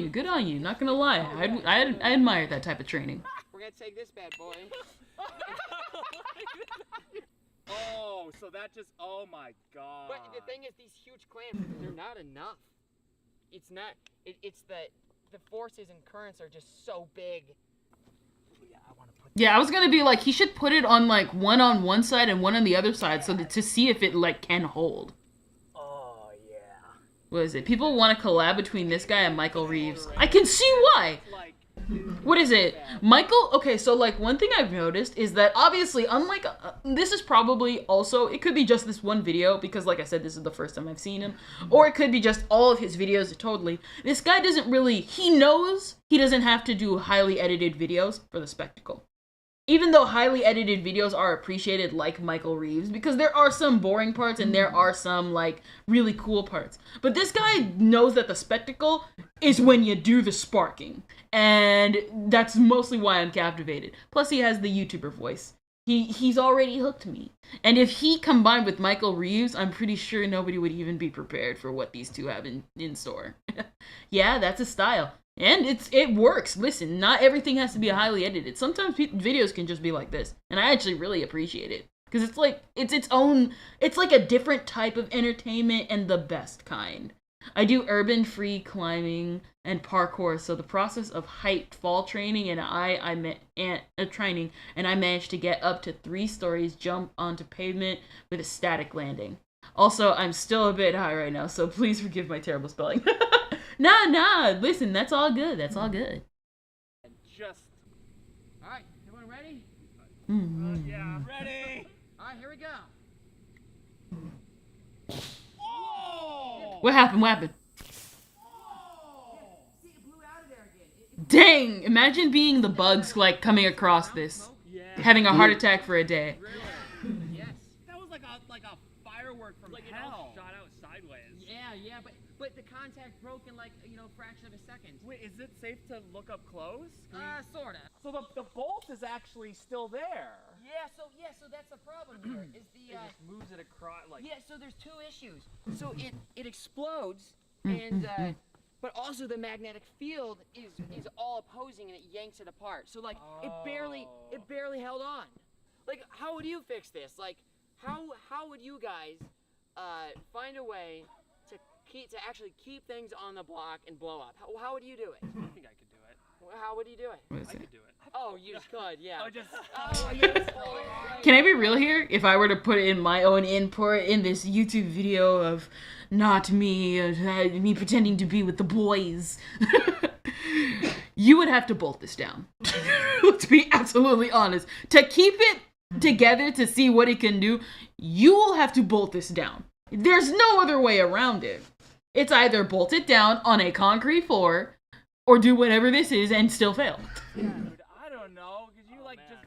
you. Not gonna lie, I admire that type of training. We're gonna take this bad boy. Oh, so that just. Oh my god. But the thing is, these huge clamps, they're not enough. It's not. It's the forces and currents are just so big. Yeah, I was gonna be like, he should put it on like one on one side and one on the other side, so that to see if it like can hold. Oh yeah. What is it? People want to collab between this guy and Michael Reeves. I can see why. Like What is it? Michael, okay, so like one thing I've noticed is that obviously, unlike, this is probably also, it could be just this one video, because like I said, this is the first time I've seen him, or it could be just all of his videos totally. This guy doesn't really, he knows he doesn't have to do highly edited videos for the spectacle. Even though highly edited videos are appreciated like Michael Reeves, because there are some boring parts and there are some like really cool parts. But this guy knows that the spectacle is when you do the sparking. And that's mostly why I'm captivated. Plus he has the YouTuber voice. He's already hooked me. And if he combined with Michael Reeves, I'm pretty sure nobody would even be prepared for what these two have in store. Yeah, that's a style. And it works. Listen, not everything has to be highly edited. Sometimes videos can just be like this. And I actually really appreciate it. Because it's like, it's like a different type of entertainment and the best kind. I do urban free climbing and parkour, so the process of height fall training and I managed to get up to 3 stories, jump onto pavement with a static landing. Also, I'm still a bit high right now, so please forgive my terrible spelling. Nah, listen, that's all good. That's all good. Just. Alright, everyone ready? Yeah. Ready! Alright, here we go. What happened? Dang! Imagine being the bugs, like, coming across this. Having a heart attack for a day. Yes. That was like a firework from hell. Shot out sideways. Yeah, but the contact broke in like, fraction of a second. Wait, is it safe to look up close? Sorta. So the bolt is actually still there. Yeah, so that's the problem here. Is the It just moves it across like. Yeah, so there's 2 issues. So it explodes and but also the magnetic field is all opposing and it yanks it apart. So like it barely held on. Like how would you fix this? Like how would you guys find a way to actually keep things on the block and blow up? How would you do it? I think I could do it. How would you do it? I could do it. Oh, you could, yeah. Can I be real here? If I were to put in my own input in this YouTube video of not me, me pretending to be with the boys, you would have to bolt this down. Let's be absolutely honest. To keep it together, to see what it can do, you will have to bolt this down. There's no other way around it. It's either bolt it down on a concrete floor, or do whatever this is and still fail. Yeah, dude, I don't know. Could you just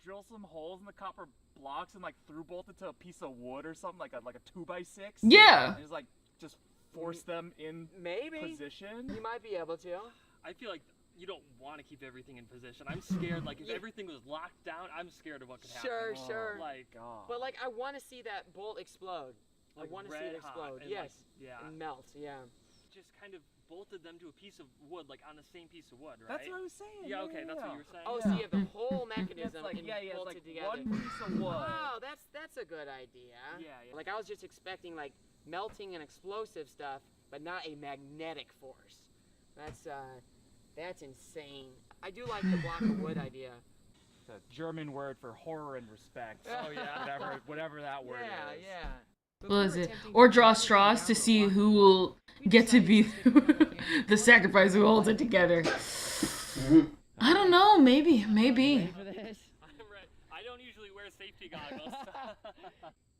drill some holes in the copper blocks and through bolt it to a piece of wood or something like a 2x6? Yeah. And just force them in position. You might be able to. I feel like you don't want to keep everything in position. I'm scared. Like if everything was locked down, I'm scared of what could happen. Sure. But I want to see that bolt explode. I want to see it explode. Yes. And melt. Yeah. Just kind of bolted them to a piece of wood, like on the same piece of wood, right? That's what I was saying. Yeah, okay, that's what you were saying. Oh, so you have the whole mechanism bolted together. One piece of wood. Oh, that's a good idea. Yeah. Like I was just expecting melting and explosive stuff, but not a magnetic force. That's insane. I do like the block of wood idea. It's a German word for horror and respect. Oh yeah. whatever that word is. Yeah. What is it? Or draw straws to see who will get to be the sacrifice who holds it together. I don't know, maybe. Ready for this? I'm ready. I don't usually wear safety goggles.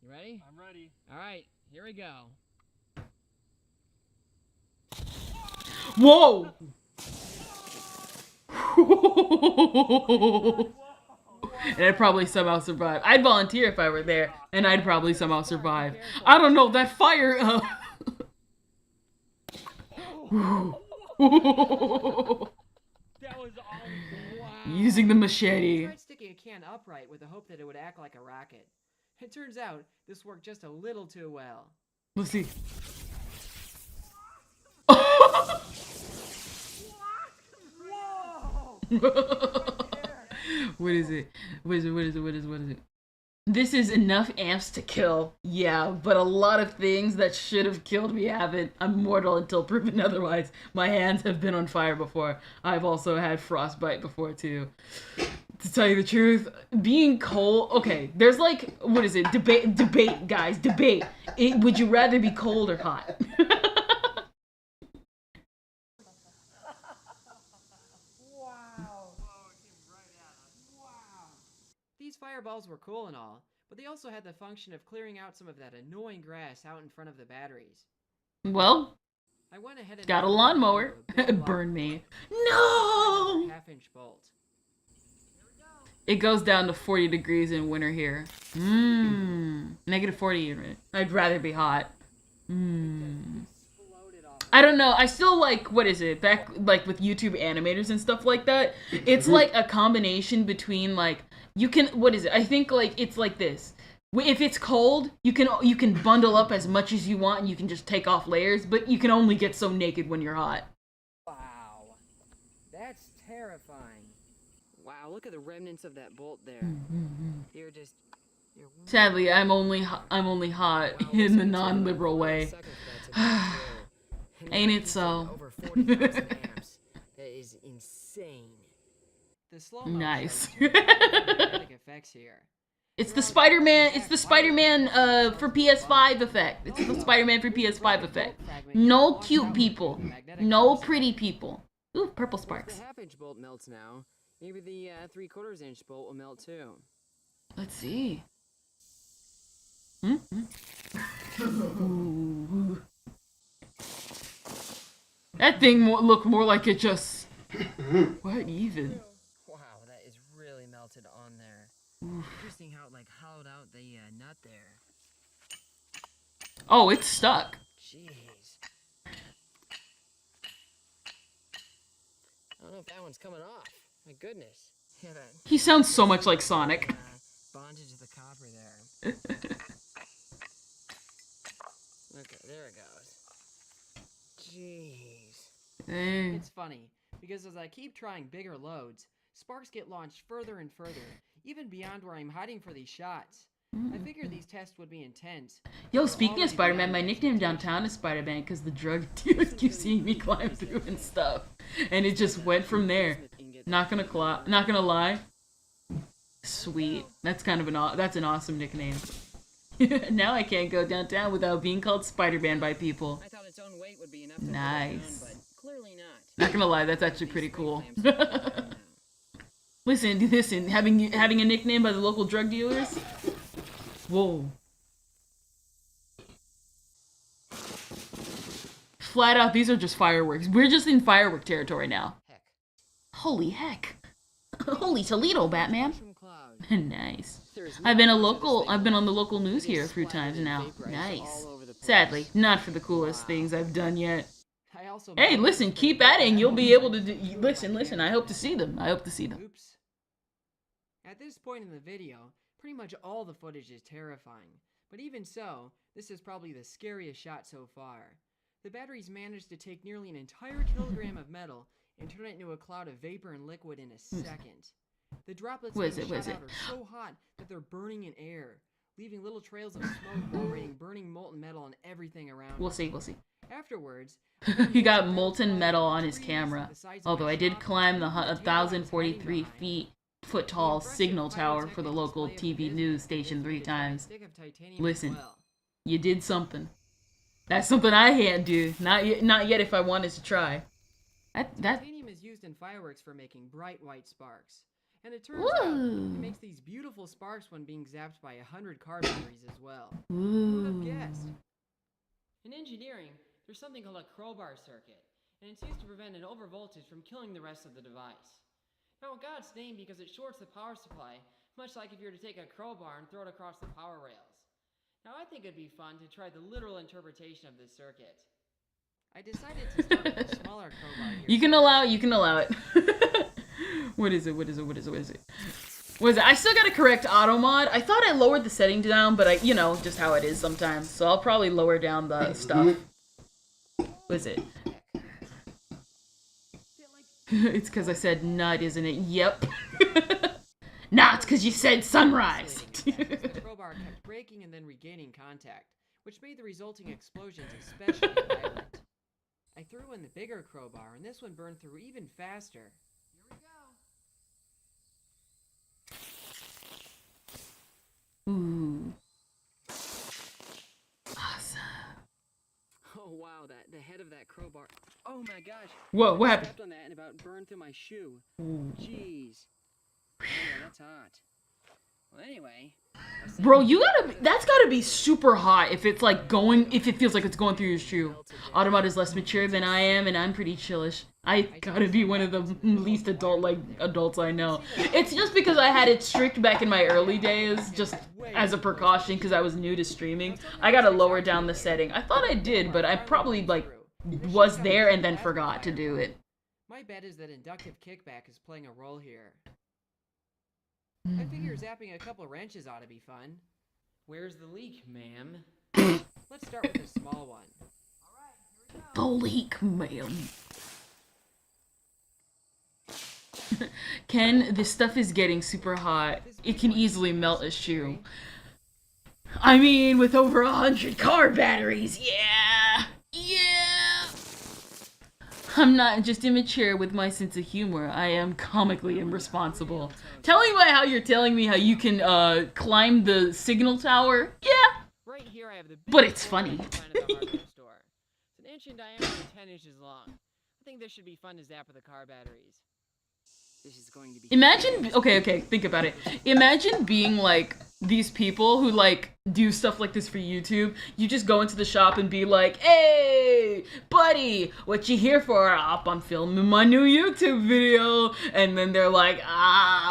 You ready? I'm ready. All right, here we go. Whoa! And I'd probably somehow survive. I'd volunteer if I were there, and I'd probably somehow survive. I don't know, that fire... That was all... Wow. Using the machete. I tried sticking a can upright with the hope that it would act like a rocket. It turns out this worked just a little too well. Let's see. What is it? What is it? This is enough amps to kill. Yeah, but a lot of things that should have killed me haven't. I'm mortal until proven otherwise. My hands have been on fire before. I've also had frostbite before too. To tell you the truth, being cold... Okay, there's what is it? Debate, guys, debate. Would you rather be cold or hot? fireballs were cool and all, but they also had the function of clearing out some of that annoying grass out in front of the batteries. Well, I went ahead and got a lawnmower. Burn me. No! Half-inch bolt. It goes down to 40 degrees in winter here. Negative 40. I'd rather be hot. I don't know. I still like, what is it? Back, like, with YouTube animators and stuff like that, it's like a combination between, like, you can, what is it? I think, like, it's like this. If it's cold, you can bundle up as much as you want and you can just take off layers, but you can only get so naked when you're hot. Wow. That's terrifying. Wow, look at the remnants of that bolt there. You're just... Sadly, I'm only hot in the non-liberal way. Ain't it so? Over 40,000 amps. That is insane. The slow Nice. effects here. It's the Spider-Man for PS5 effect. It's the Spider-Man for PS5 effect. No cute people. No pretty people. Ooh, purple sparks. The half-inch bolt melts now. Maybe the 3/4-inch bolt will melt too. Let's see. Ooh. That thing looked more like it just... What even? Wow, that is really melted on there. Oof. Interesting how it like hollowed out the nut there. Oh, it's stuck. Jeez. I don't know if that one's coming off. My goodness. Yeah, He sounds so much like Sonic. Bondage of the copper there. Okay, there it goes. Jeez. It's funny, because as I keep trying bigger loads, sparks get launched further and further, even beyond where I'm hiding for these shots. I figured these tests would be intense. Yo, speaking of Spider-Man, my nickname downtown is Spider-Man because the drug dealers keep seeing me climb through and stuff. And it just went from there. Not gonna lie. Sweet. That's kind of that's an awesome nickname. Now I can't go downtown without being called Spider-Man by people. I thought its own weight would be enough to Nice. hold it down, but clearly not. Not gonna lie, that's actually pretty cool. Listen, having a nickname by the local drug dealers? Whoa. Flat out, these are just fireworks. We're just in firework territory now. Holy heck. Holy Toledo, Batman. Nice. I've been on the local news here a few times now. Nice. Sadly, not for the coolest things I've done yet. Hey, listen, keep adding. You'll be able to listen, I hope to see them. Oops. At this point in the video, pretty much all the footage is terrifying. But even so, this is probably the scariest shot so far. The batteries managed to take nearly an entire kilogram of metal and turn it into a cloud of vapor and liquid in a second. The droplets being shot out are so hot that they're burning in air, leaving little trails of smoke while raining burning molten metal on everything around. We'll see. Afterwards, He got molten metal on his camera. Although I did climb the 1,043 foot tall signal tower for the local TV news station 3 times. Listen, you did something. That's something I can't do. Not yet if I wanted to try. Titanium is used in fireworks for making bright white sparks. And it turns out it makes these beautiful sparks when being zapped by 100 car batteries as well. Who would have guessed? In engineering, there's something called a crowbar circuit, and it's used to prevent an overvoltage from killing the rest of the device. Now, in God's name, because it shorts the power supply, much like if you were to take a crowbar and throw it across the power rails. Now, I think it'd be fun to try the literal interpretation of this circuit. I decided to start with a smaller crowbar here. You can allow it. What is it? I still gotta correct auto mod. I thought I lowered the setting down, but just how it is sometimes. So I'll probably lower down the stuff. What is it? It's because I said nut, isn't it? Yep. Nah, it's because you said sunrise. The crowbar kept breaking and then regaining contact, which made the resulting explosions especially violent. I threw in the bigger crowbar, and this one burned through even faster. Here we go. Ooh. Awesome. Oh wow, the head of that crowbar. Oh my gosh. Whoa, what happened? I stepped on that and about burned through my shoe. Ooh. Jeez. Oh, yeah, that's hot. Well, anyway. Bro, that's gotta be super hot if it's like if it feels like it's going through your shoe. Automata is less mature than I am, and I'm pretty chillish. I gotta be one of the least adults I know. It's just because I had it strict back in my early days, just as a precaution, because I was new to streaming. I gotta lower down the setting. I thought I did, but I probably like was there and then forgot to do it. My bet is that inductive kickback is playing a role here. I figure zapping a couple wrenches ought to be fun. Where's the leak, ma'am? Let's start with a small one. The leak, ma'am. Ken, this stuff is getting super hot. It can easily melt a shoe. I mean, with over 100 car batteries, yeah! Yeah! I'm not just immature with my sense of humor. I am comically irresponsible. Tell me about how you're telling me how you can climb the signal tower. Yeah. Right here I have the but it's funny. It's an inch in diameter and 10 inches long. I think this should be fun to zap with the car batteries. This is going to be Imagine, okay, think about it. Imagine being like these people who like do stuff like this for YouTube. You just go into the shop and be like, hey, buddy, what you here for? I'm filming my new YouTube video. And then they're like,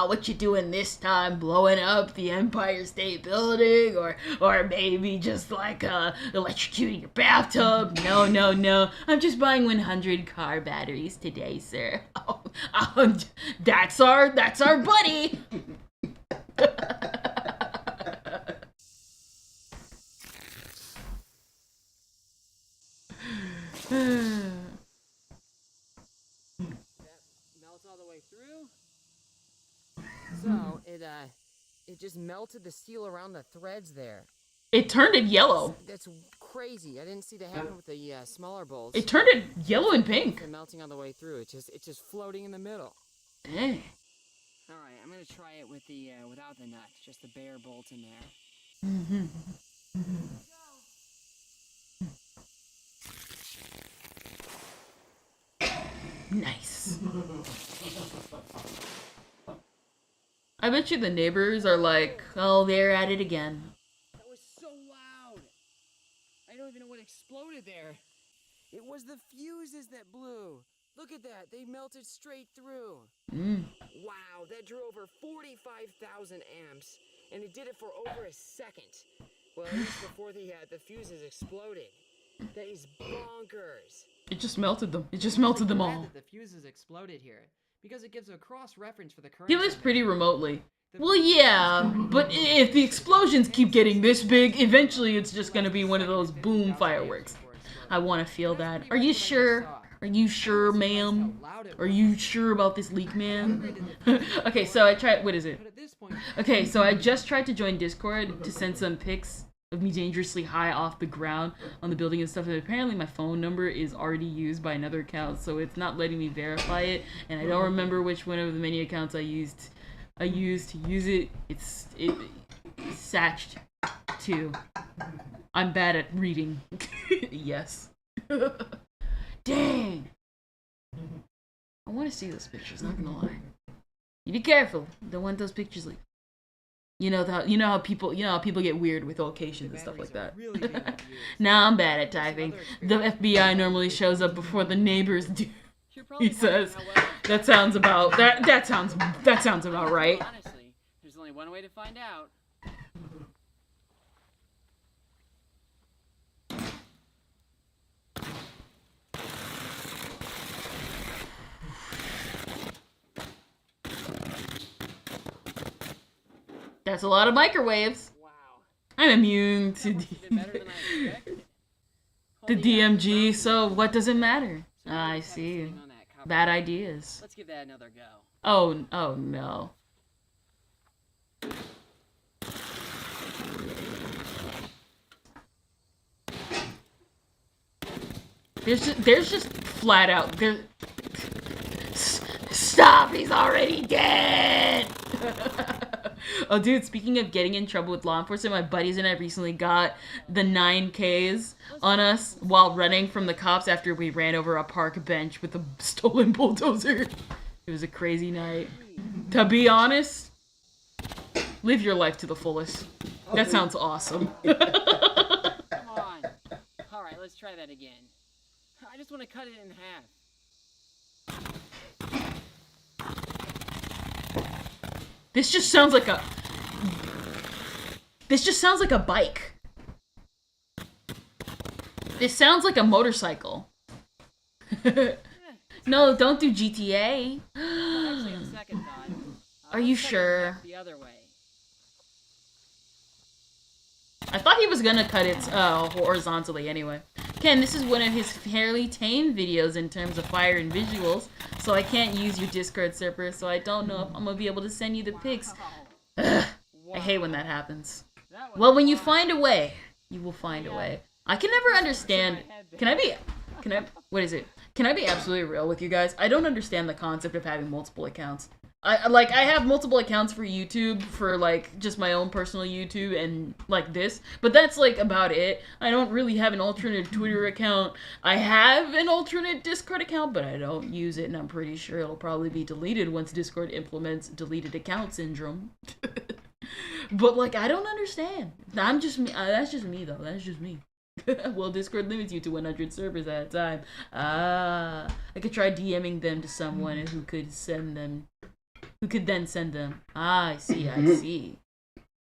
what you doing this time? Blowing up the Empire State Building? Or maybe just like electrocuting your bathtub? No. I'm just buying 100 car batteries today, sir. That's our buddy. Melts all the way through. So it just melted the steel around the threads there. It turned it yellow. That's crazy. I didn't see that happen with the smaller bolts. It turned it yellow and pink. It's melting all the way through. It's just floating in the middle. Dang. All right, I'm gonna try it with the without the nut, just the bare bolt in there. Nice. I bet you the neighbors are like, oh, they're at it again. That was so loud. I don't even know what exploded there. It was the fuses that blew. Look at that. They melted straight through. Wow, that drew over 45,000 amps, and it did it for over a second. Well, at least before the fuses exploded. That is bonkers. It just melted them. It just melted them all. The fuses exploded here because it gives a cross reference for the current. He lives pretty remotely. Well, yeah, but if the explosions keep getting this big, eventually it's just gonna be one of those boom fireworks. I want to feel that. Are you sure? Are you sure, ma'am? Are you sure about this leak, man? Okay, so I tried. What is it? Okay, so I just tried to join Discord to send some pics of me dangerously high off the ground on the building and stuff, and apparently my phone number is already used by another account, so it's not letting me verify it, and I don't remember which one of the many accounts I used to use it. It's satched too. I'm bad at reading. Yes. Dang. I want to see those pictures, not gonna lie. You be careful. Don't want those pictures leaked. You know how people get weird with locations and stuff like that. Now I'm bad at typing. The FBI normally shows up before the neighbors do. He says, "That sounds about that sounds about right." Honestly, there's only one way to find out. That's a lot of microwaves. Wow. I'm immune to the DMG, so what does it matter? I see. Bad ideas. Let's give that another go. Oh no. There's just flat out there. Stop! He's already dead. Oh, dude, speaking of getting in trouble with law enforcement, my buddies and I recently got the 9Ks on us while running from the cops after we ran over a park bench with a stolen bulldozer. It was a crazy night. To be honest, Live your life to the fullest. That sounds awesome. Come on. Alright, let's try that again. I just want to cut it in half. This just sounds like a... This just sounds like a bike. This sounds like a motorcycle. No, don't do GTA. Actually, on second thought, Are you sure? the other way. I thought he was gonna cut it horizontally anyway. Ken, this is one of his fairly tame videos in terms of fire and visuals, so I can't use your Discord server, so I don't know if I'm gonna be able to send you the pics. Ugh, I hate when that happens. Well, when you find a way, you will find a way. I can never understand. Can I be absolutely real with you guys? I don't understand the concept of having multiple accounts. I have multiple accounts for YouTube, for like just my own personal YouTube and like this, but that's like about it. I don't really have an alternate Twitter account. I have an alternate Discord account, but I don't use it, and I'm pretty sure it'll probably be deleted once Discord implements deleted account syndrome. But like, I don't understand. That's just me though. That's just me. Well, Discord limits you to 100 servers at a time. I could try DMing them to someone who could then send them. I see.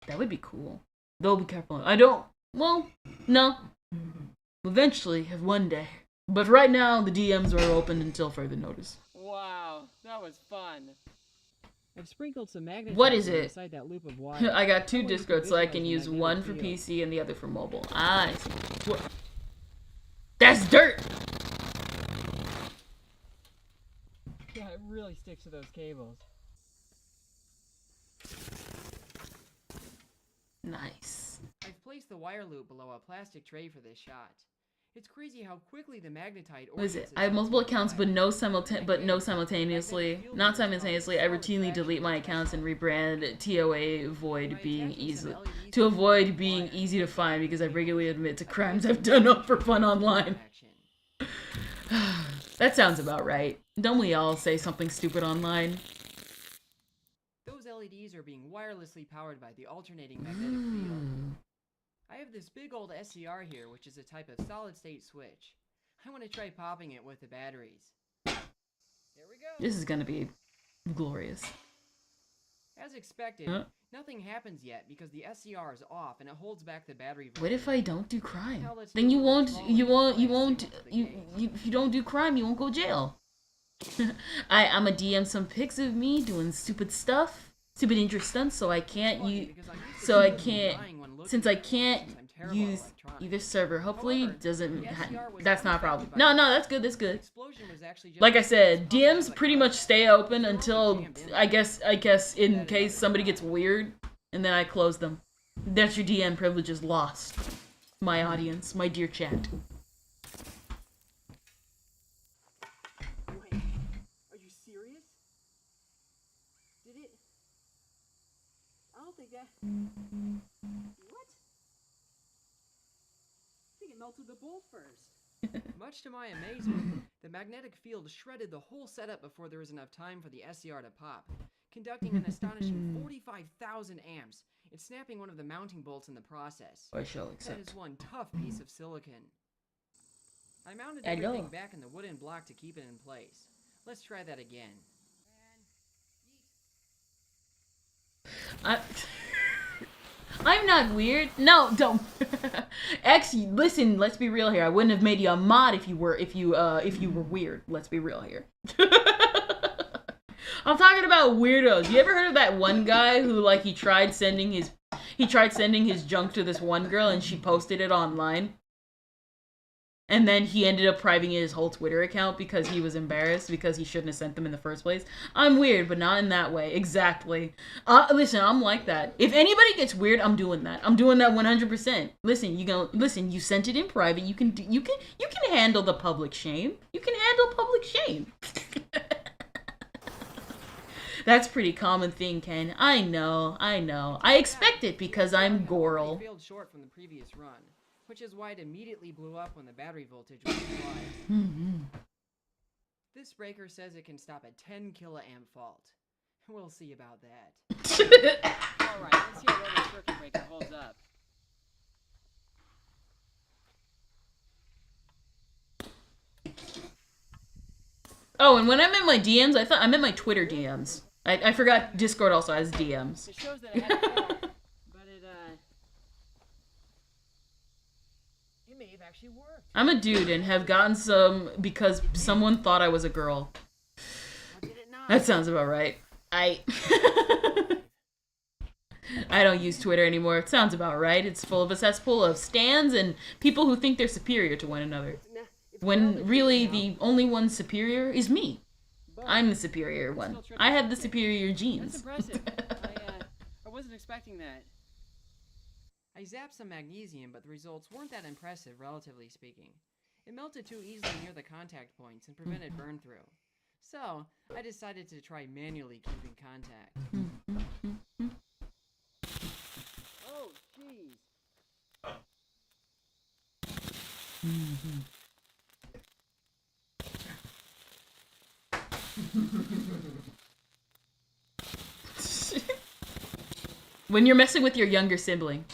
That would be cool. Though, be careful. No. Eventually, one day. But right now, the DMs are open until further notice. Wow, that was fun. I've sprinkled some magnets. What is it? Inside that loop of wire. I got 2 Discords, so I can use one for PC and the other for mobile. I see. What? That's dirt! Yeah, it really sticks to those cables. Nice. I've placed the wire loop below a plastic tray for this shot. It's crazy how quickly the magnetite. What is it? I have multiple accounts, but not simultaneously. I routinely delete my accounts and rebrand to avoid being easy to find because I regularly admit to crimes I've done for fun online. That sounds about right. Don't we all say something stupid online? Those LEDs are being wirelessly powered by the alternating magnetic field. I have this big old SCR here, which is a type of solid-state switch. I want to try popping it with the batteries. Here we go. This is gonna be glorious. As expected, nothing happens yet because the SCR is off and it holds back the battery voltage. What if I don't do crime? Then if you don't do crime, you won't go jail. I'ma DM some pics of me doing stupid stuff, stupid dangerous stunts, since I can't use either server. Hopefully that's not a problem. No, that's good. Like I said, DMs pretty much stay open until I guess in case somebody gets weird, and then I close them. That's your DM privileges lost. My audience, my dear chat. Wait, are you serious? Did it? I don't think that. What? I think it melted the bolt first. Much to my amazement, the magnetic field shredded the whole setup before there was enough time for the SCR to pop, conducting an astonishing 45,000 amps. It's snapping one of the mounting bolts in the process. I shall accept. That is one tough piece of silicon. I mounted everything back in the wooden block to keep it in place. Let's try that again. I'm not weird. No, don't. X, listen, let's be real here. I wouldn't have made you a mod if you were weird. Let's be real here. I'm talking about weirdos. You ever heard of that one guy who like he tried sending his junk to this one girl and she posted it online? And then he ended up privating his whole Twitter account because he was embarrassed because he shouldn't have sent them in the first place. I'm weird, but not in that way. Exactly. Listen, I'm like that. If anybody gets weird, I'm doing that. I'm doing that 100%. Listen, you sent it in private. You can handle the public shame. You can handle public shame. That's a pretty common thing, Ken. I know. I expect it because I'm Goral. Failed short from the previous run, which is why it immediately blew up when the battery voltage was applied. This breaker says it can stop a 10 kiloamp fault. We'll see about that. Alright, let's see how well the circuit breaker holds up. Oh, and when I meant my DMs, I thought I meant my Twitter DMs. I forgot Discord also has DMs. It shows that I had a fault, but it may have actually worked. I'm a dude and have gotten some because someone thought I was a girl. That sounds about right. I don't use Twitter anymore. It sounds about right. It's full of a cesspool of stans and people who think they're superior to one another. When really the only one superior is me. I'm the superior one. I have the superior genes. That's impressive. I wasn't expecting that. I zapped some magnesium, but the results weren't that impressive, relatively speaking. It melted too easily near the contact points and prevented burn through. So, I decided to try manually keeping contact. Oh, jeez. When you're messing with your younger sibling.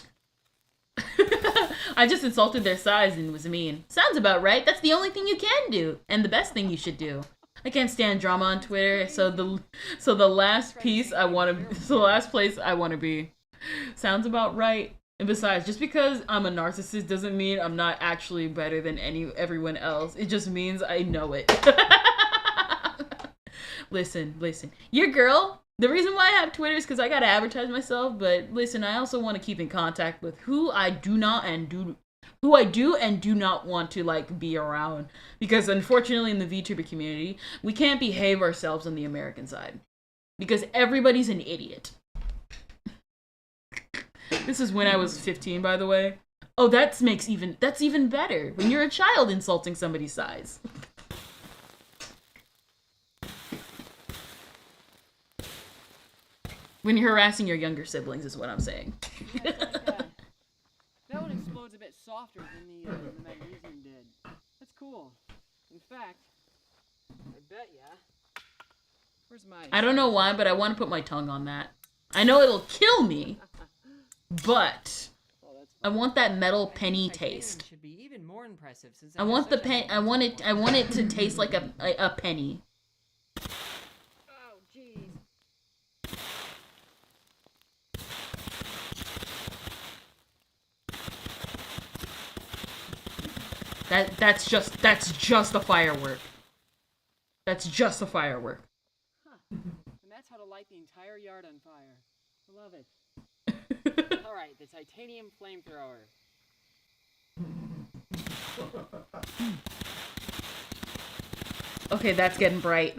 I just insulted their size and was mean. Sounds about right. That's the only thing you can do. And the best thing you should do. I can't stand drama on Twitter, so the last place I want to be. Sounds about right. And besides, just because I'm a narcissist doesn't mean I'm not actually better than everyone else. It just means I know it. Listen. Your girl, the reason why I have Twitter is because I gotta advertise myself, but listen, I also want to keep in contact with who I do and do not want to, like, be around. Because unfortunately in the VTuber community, we can't behave ourselves on the American side. Because everybody's an idiot. This is when I was 15, by the way. Oh, that's even better. When you're a child insulting somebody's size. When you're harassing your younger siblings is what I'm saying. Yeah, that one explodes a bit softer than the magnesium did. That's cool. In fact, I bet ya. Where's my... I don't know why, but I want to put my tongue on that. I know it'll kill me, but I want that metal penny taste. Should be even more impressive since I want it to taste like a penny. Oh, jeez. That's just a firework. That's just a firework. Huh. And that's how to light the entire yard on fire. I love it. Alright, the titanium flamethrower. Okay, that's getting bright.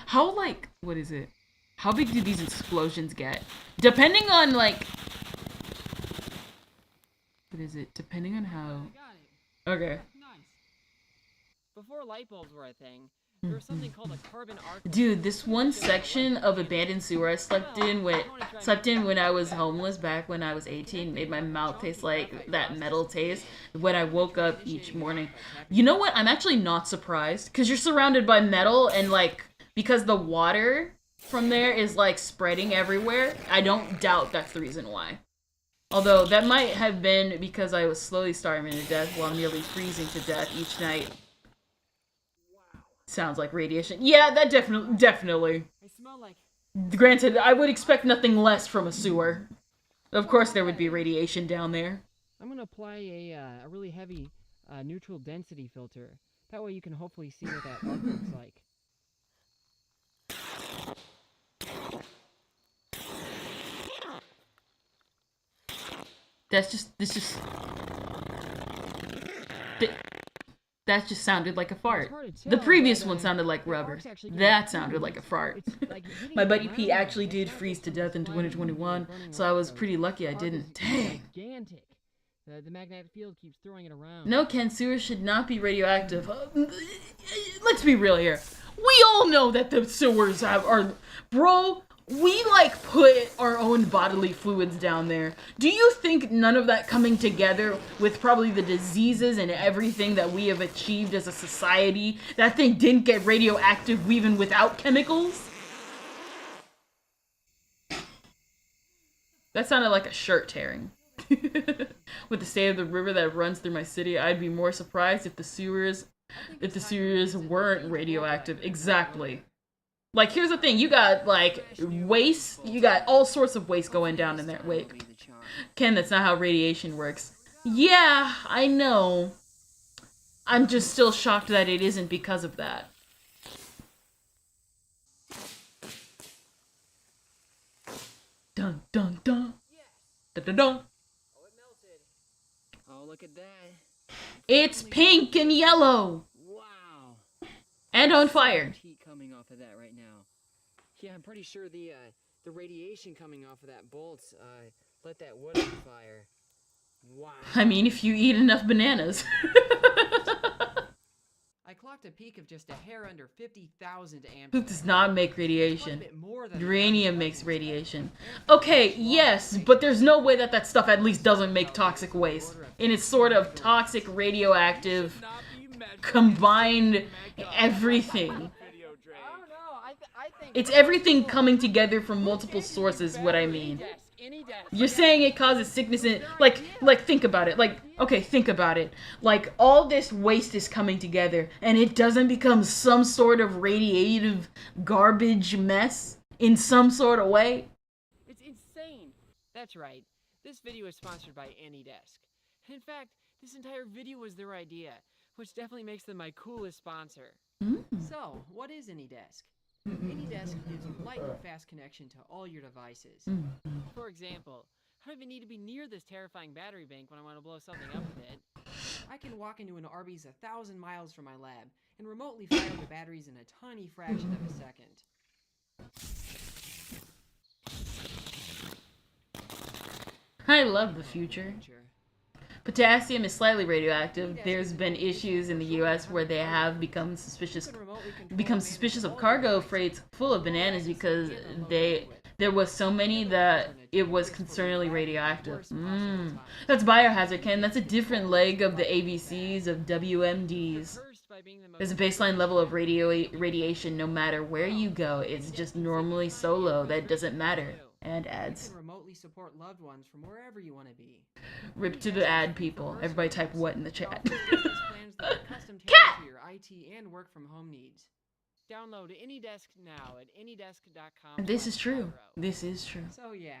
How, like, what is it? How big do these explosions get? Depending on, like... What is it? Depending on how... Okay. Nice. Before light bulbs were a thing, there was something called a carbon arc. Dude, this one section of abandoned sewer I slept in when I was homeless back when I was 18 made my mouth taste like that metal taste when I woke up each morning. You know what? I'm actually not surprised because you're surrounded by metal and, like, because the water from there is, like, spreading everywhere. I don't doubt that's the reason why. Although that might have been because I was slowly starving to death while nearly freezing to death each night. Sounds like radiation. Yeah, that definitely. I smell like... Granted, I would expect nothing less from a sewer. Of course there would be radiation down there. I'm gonna apply a really heavy neutral density filter. That way you can hopefully see what that arc looks like. That just sounded like a fart. The previous one sounded like rubber. That sounded like a fart. My buddy P actually did freeze to death in 2021, so I was pretty lucky I didn't. Dang. Gigantic. The magnetic field keeps throwing it around. No, Ken, sewers should not be radioactive. Let's be real here. We all know that the sewers are... Bro, we, like, put our own bodily fluids down there. Do you think none of that coming together with probably the diseases and everything that we have achieved as a society, that thing didn't get radioactive even without chemicals? That sounded like a shirt tearing. With the state of the river that runs through my city, I'd be more surprised if the sewers weren't radioactive. Exactly. Like, here's the thing. You got, like, waste. You got all sorts of waste going down in there. Wait. Ken, that's not how radiation works. Yeah, I know. I'm just still shocked that it isn't because of that. Dun, dun, dun. Dun, dun, dun. Oh, look at that. It's pink and yellow. Wow. And on fire. Heat coming off of that right now. Yeah, I'm pretty sure the radiation coming off of that bolt lit that wood on fire. Wow. I mean, if you eat enough bananas. I clocked a peak of just a hair under 50,000 amps. Poop does not make radiation. Uranium makes radiation. Okay, yes, but there's no way that that stuff at least doesn't make toxic waste. And it's sort of toxic, radioactive, combined everything. It's everything coming together from multiple sources, what I mean. You're saying it causes sickness and like think about it. Like, okay, think about it. Like, all this waste is coming together and it doesn't become some sort of radiative garbage mess in some sort of way. It's insane. That's right. This video is sponsored by Ididathing. In fact, this entire video was their idea, which definitely makes them my coolest sponsor. So, what is Ididathing? Ididathing gives you light and fast connection to all your devices. For example, I don't even need to be near this terrifying battery bank when I want to blow something up with it. I can walk into an Arby's 1,000 miles from my lab and remotely fire the batteries in a tiny fraction of a second. I love the future. Potassium is slightly radioactive. There's been issues in the U.S. where they have become suspicious of cargo freights full of bananas because there was so many that it was concerningly radioactive. That's biohazard, Ken. That's a different leg of the ABCs of WMDs. There's a baseline level of radiation no matter where you go. It's just normally so low that it doesn't matter. And ads. You can remotely support loved ones from wherever you want to be. Rip to the ad, people. Everybody type what in the chat? Cat! To your IT and work from home needs. Download Ididathing now at ididathing.com. This is true. This is true. So yeah,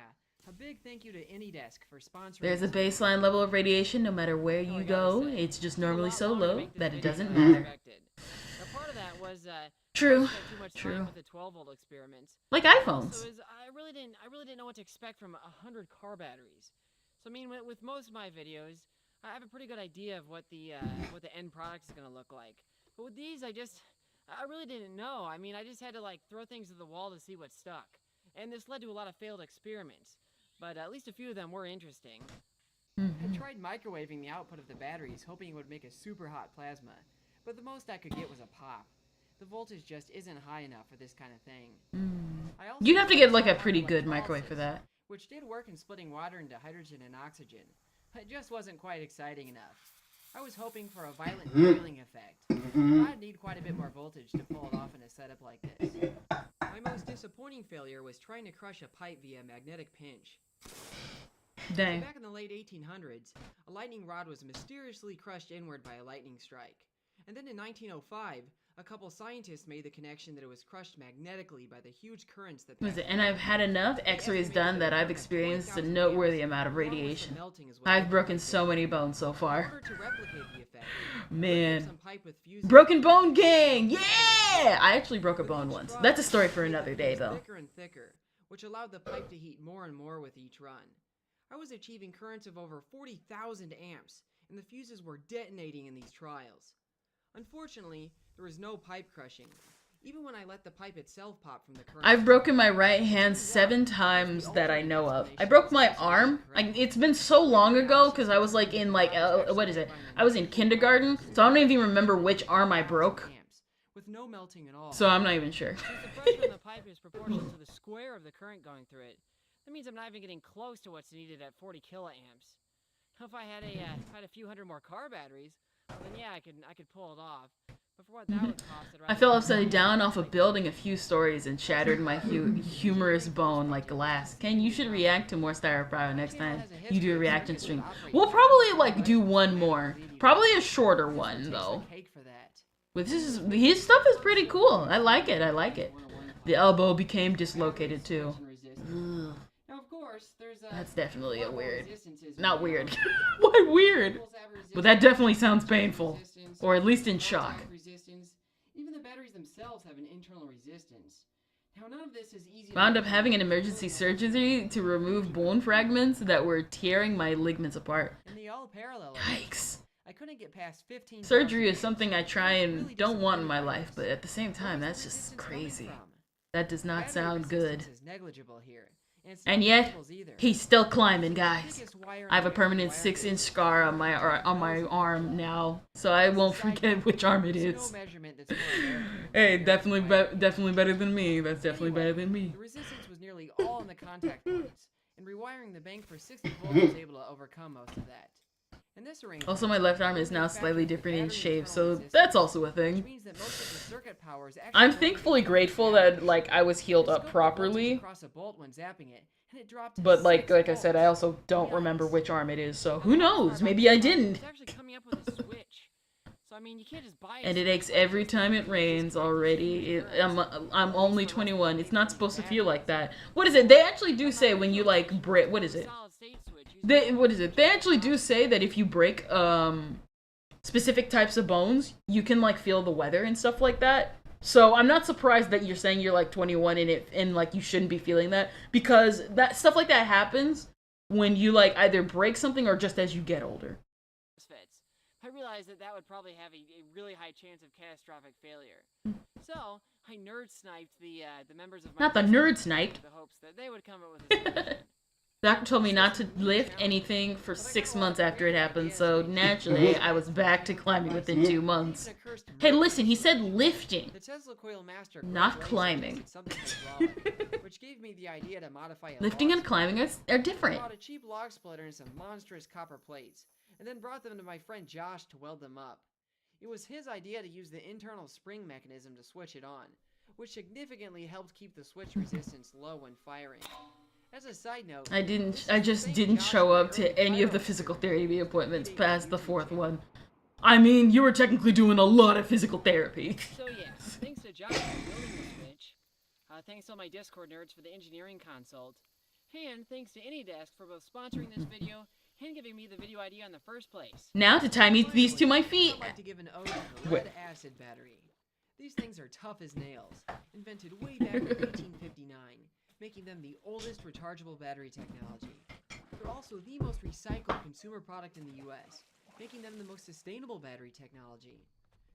a big thank you to Ididathing for sponsoring. There's a baseline level of radiation no matter where you go. It's just normally so low that it doesn't matter. Now, part of that was True. Too much time with the 12-volt experiments. Like iPhones. So I really didn't know what to expect from 100 car batteries. So I mean, with most of my videos, I have a pretty good idea of what the end product is gonna look like. But with these, I really didn't know. I mean, I just had to like throw things at the wall to see what stuck. And this led to a lot of failed experiments. But at least a few of them were interesting. I tried microwaving the output of the batteries, hoping it would make a super hot plasma. But the most I could get was a pop. The voltage just isn't high enough for this kind of thing. You'd have to get like a pretty good microwave for that. Which did work in splitting water into hydrogen and oxygen. It just wasn't quite exciting enough. I was hoping for a violent boiling effect. I'd need quite a bit more voltage to pull it off in a setup like this. My most disappointing failure was trying to crush a pipe via magnetic pinch. Dang. So back in the late 1800s, a lightning rod was mysteriously crushed inward by a lightning strike. And then in 1905, a couple scientists made the connection that it was crushed magnetically by the huge currents that passed. And I've had enough x-rays done that I've experienced a noteworthy amount of radiation. I've broken so many bones so far. Man. Broken Bone Gang! Yeah! I actually broke a bone once. That's a story for another day, though. Thicker and thicker, which allowed the pipe to heat more and more with each run. I was achieving currents of over 40,000 amps, and the fuses were detonating in these trials. Unfortunately, there was no pipe crushing, even when I let the pipe itself pop from the current. I've broken my right hand 7 times that I know of. I broke my arm. It's been so long ago because I was like in what is it? I was in kindergarten, so I don't even remember which arm I broke. With no melting at all. So I'm not even sure. Since the pressure on the pipe is proportional to the square of the current going through it, that means I'm not even getting close to what's needed at 40 kiloamps. Now, if I had a few hundred more car batteries, well, then yeah, I could pull it off. But for what that would cost, I fell upside down off a building a few stories and shattered my humerus bone like glass. Ken, you should react to more Styroprio next time you do a reaction stream. We'll probably like do one more. Probably a shorter one though. But his stuff is pretty cool. I like it. I like it. The elbow became dislocated too. Ugh. Now, of course, there's That's definitely a weird. Not weird. Why weird? But that definitely sounds painful. Or at least in shock. Even the batteries themselves have an internal resistance. Now, none of this is easy. Wound up having an emergency surgery to remove bone fragments that were tearing my ligaments apart. And they all parallel. Yikes. I couldn't get past 15. Surgery is something I try and don't want in my life, but at the same time, that's just crazy. That does not sound good. Negligible here. And yet, he's still climbing, guys. I have a permanent 6-inch scar on my arm now, so I won't forget which arm it is. Hey, definitely better than me. That's definitely better than me. The resistance was nearly all in the contact points, and rewiring the bank for 60 volts was able to overcome most of that. And this arrangement, Also, my left arm is now slightly different in shape, so that's also a thing. I'm thankfully grateful that like I was healed up properly. But like I said, I also don't remember which arm it is, so who knows? Maybe I didn't. And it aches every time it rains already. I'm only 21. It's not supposed to feel like that. What is it? They actually do say when you like break. What is it? They actually do say that if you break specific types of bones, you can like feel the weather and stuff like that. So I'm not surprised that you're saying you're like 21 and like you shouldn't be feeling that, because that stuff like that happens when you like either break something or just as you get older. I realized that would probably have a really high chance of catastrophic failure. So I nerd sniped the members of my Not the nerd sniped. the hopes that they would come up with a solution. Doctor told me not to lift anything for 6 months after it happened, so naturally I was back to climbing within 2 months. Hey, listen, he said lifting, not climbing. Which gave me the idea to modify a Lifting and climbing are different. I bought a cheap log splitter and some monstrous copper plates, and then brought them to my friend Josh to weld them up. It was his idea to use the internal spring mechanism to switch it on, which significantly helped keep the switch resistance low when firing. As a side note, I just didn't show up to any of the physical therapy appointments past the 4th one. I mean, you were technically doing a lot of physical therapy. So yeah, thanks to Josh for building the switch. Thanks to all my Discord nerds for the engineering consult. And thanks to Ididathing for both sponsoring this video and giving me the video idea in the first place. Now to tie these to my feet. I'd like to give an ode to the lead acid battery. These things are tough as nails, invented way back in 1859. Making them the oldest rechargeable battery technology. They're also the most recycled consumer product in the US, making them the most sustainable battery technology.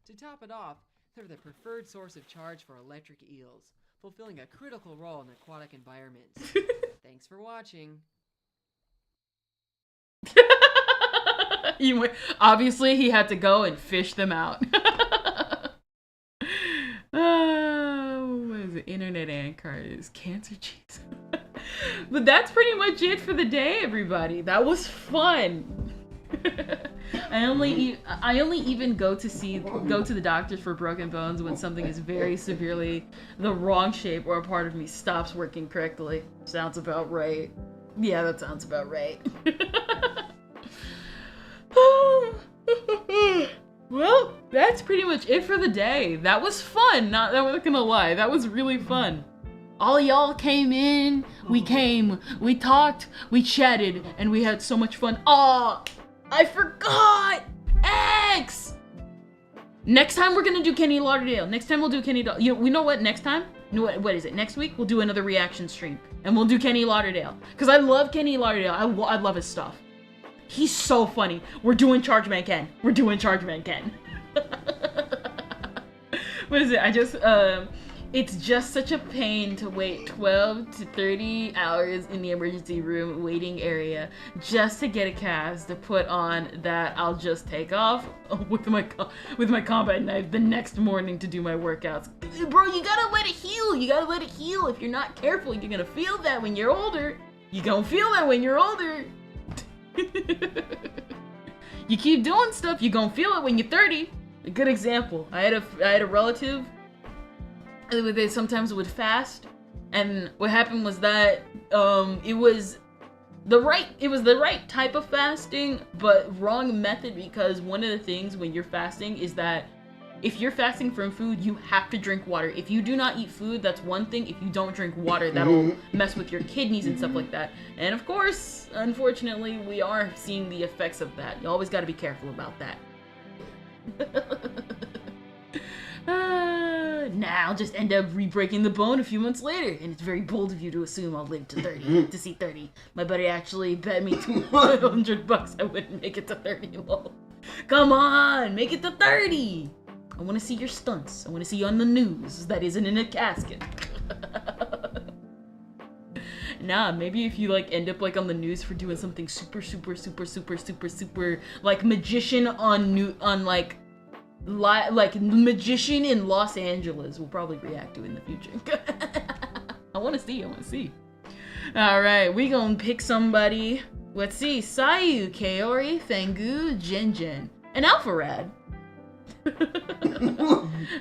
To top it off, they're the preferred source of charge for electric eels, fulfilling a critical role in aquatic environments. Thanks for watching. Obviously, he had to go and fish them out. What is it? Internet anchors, cancer cheese. But that's pretty much it for the day, everybody. That was fun. I only even go to the doctors for broken bones when something is very severely the wrong shape or a part of me stops working correctly. Sounds about right. Yeah, that sounds about right. Well, that's pretty much it for the day. That was fun. I'm not gonna lie. That was really fun. All y'all came in, we talked, we chatted, and we had so much fun. Oh, I forgot! X! Next time we're gonna do Kenny Lauderdale. Next time we'll do Kenny Lauderdale. We know what, next time? You know what is it? Next week, we'll do another reaction stream. And we'll do Kenny Lauderdale. Because I love Kenny Lauderdale. I love his stuff. He's so funny. We're doing Chargeman Ken. We're doing Chargeman Ken. What is it? It's just such a pain to wait 12 to 30 hours in the emergency room waiting area just to get a cast to put on that I'll just take off with my combat knife the next morning to do my workouts. Bro, you gotta let it heal. You gotta let it heal. If you're not careful, you're gonna feel that when you're older. You're gonna feel that when you're older. You keep doing stuff, you're gonna feel it when you're 30. A good example. I had a relative they sometimes would fast, and what happened was that it was the right type of fasting, but wrong method, because one of the things when you're fasting is that if you're fasting from food, you have to drink water. If you do not eat food, that's one thing. If you don't drink water, that'll mess with your kidneys and stuff like that. And of course, unfortunately, we are seeing the effects of that. You always got to be careful about that. Nah, I'll just end up re-breaking the bone a few months later. And it's very bold of you to assume I'll live to 30, to see 30. My buddy actually bet me $200 I wouldn't make it to 30. Lol. Come on, make it to 30. I want to see your stunts. I want to see you on the news that isn't in a casket. Nah, maybe if you like end up like on the news for doing something super like magician on like magician in Los Angeles, we'll probably react to in the future. I want to see. All right, we gonna pick somebody. Let's see, Sayu, Kaori, Fangu, Jinjin, and Alpharad.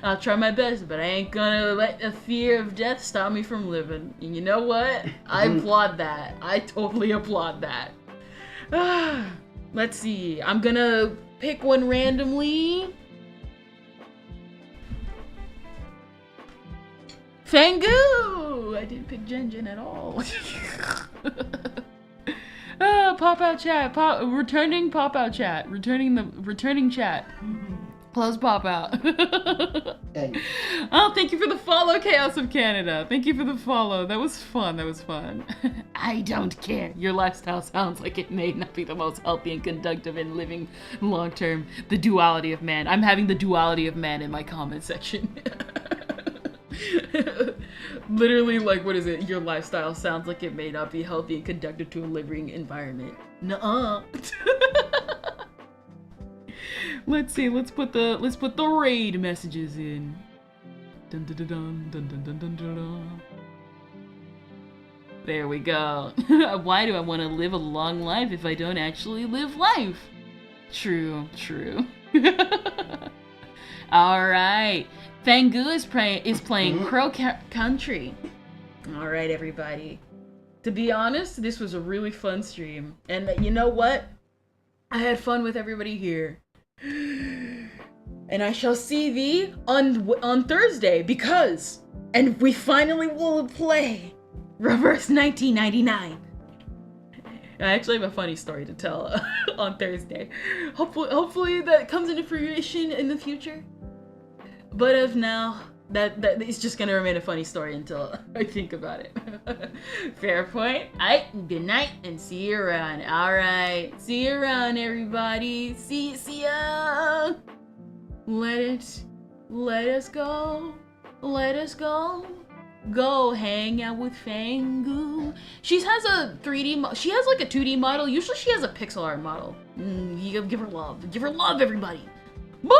I'll try my best, but I ain't gonna let a fear of death stop me from living. And you know what? I applaud that. I totally applaud that. Let's see. I'm gonna pick one randomly. Fangu! I didn't pick Jinjin at all. Pop out chat. Returning pop out chat. Returning chat. Close pop out. Oh, thank you for the follow, Chaos of Canada. Thank you for the follow. That was fun. I don't care. Your lifestyle sounds like it may not be the most healthy and conductive in living long term. The duality of man. I'm having the duality of man in my comment section. Literally, like, what is it? Your lifestyle sounds like it may not be healthy and conducive to a living environment. Nuh-uh. Let's see. Let's put the raid messages in. Dun, dun, dun, dun, dun, dun, dun, dun, dun. There we go. Why do I want to live a long life if I don't actually live life? True. All right. Fangu is playing Crow Country. All right, everybody. To be honest, this was a really fun stream, and you know what? I had fun with everybody here. And I shall see thee on Thursday, because, and we finally will play Reverse 1999. I actually have a funny story to tell on Thursday. Hopefully that comes into fruition in the future. But as now, that it's just gonna remain a funny story until I think about it. Fair point. Alright, good night and see you around. Alright, see you around, everybody. See ya. Let us go. Go hang out with Fangu. She has a 3D. She has like a 2D model. Usually she has a pixel art model. You give her love. Give her love, everybody. Bye.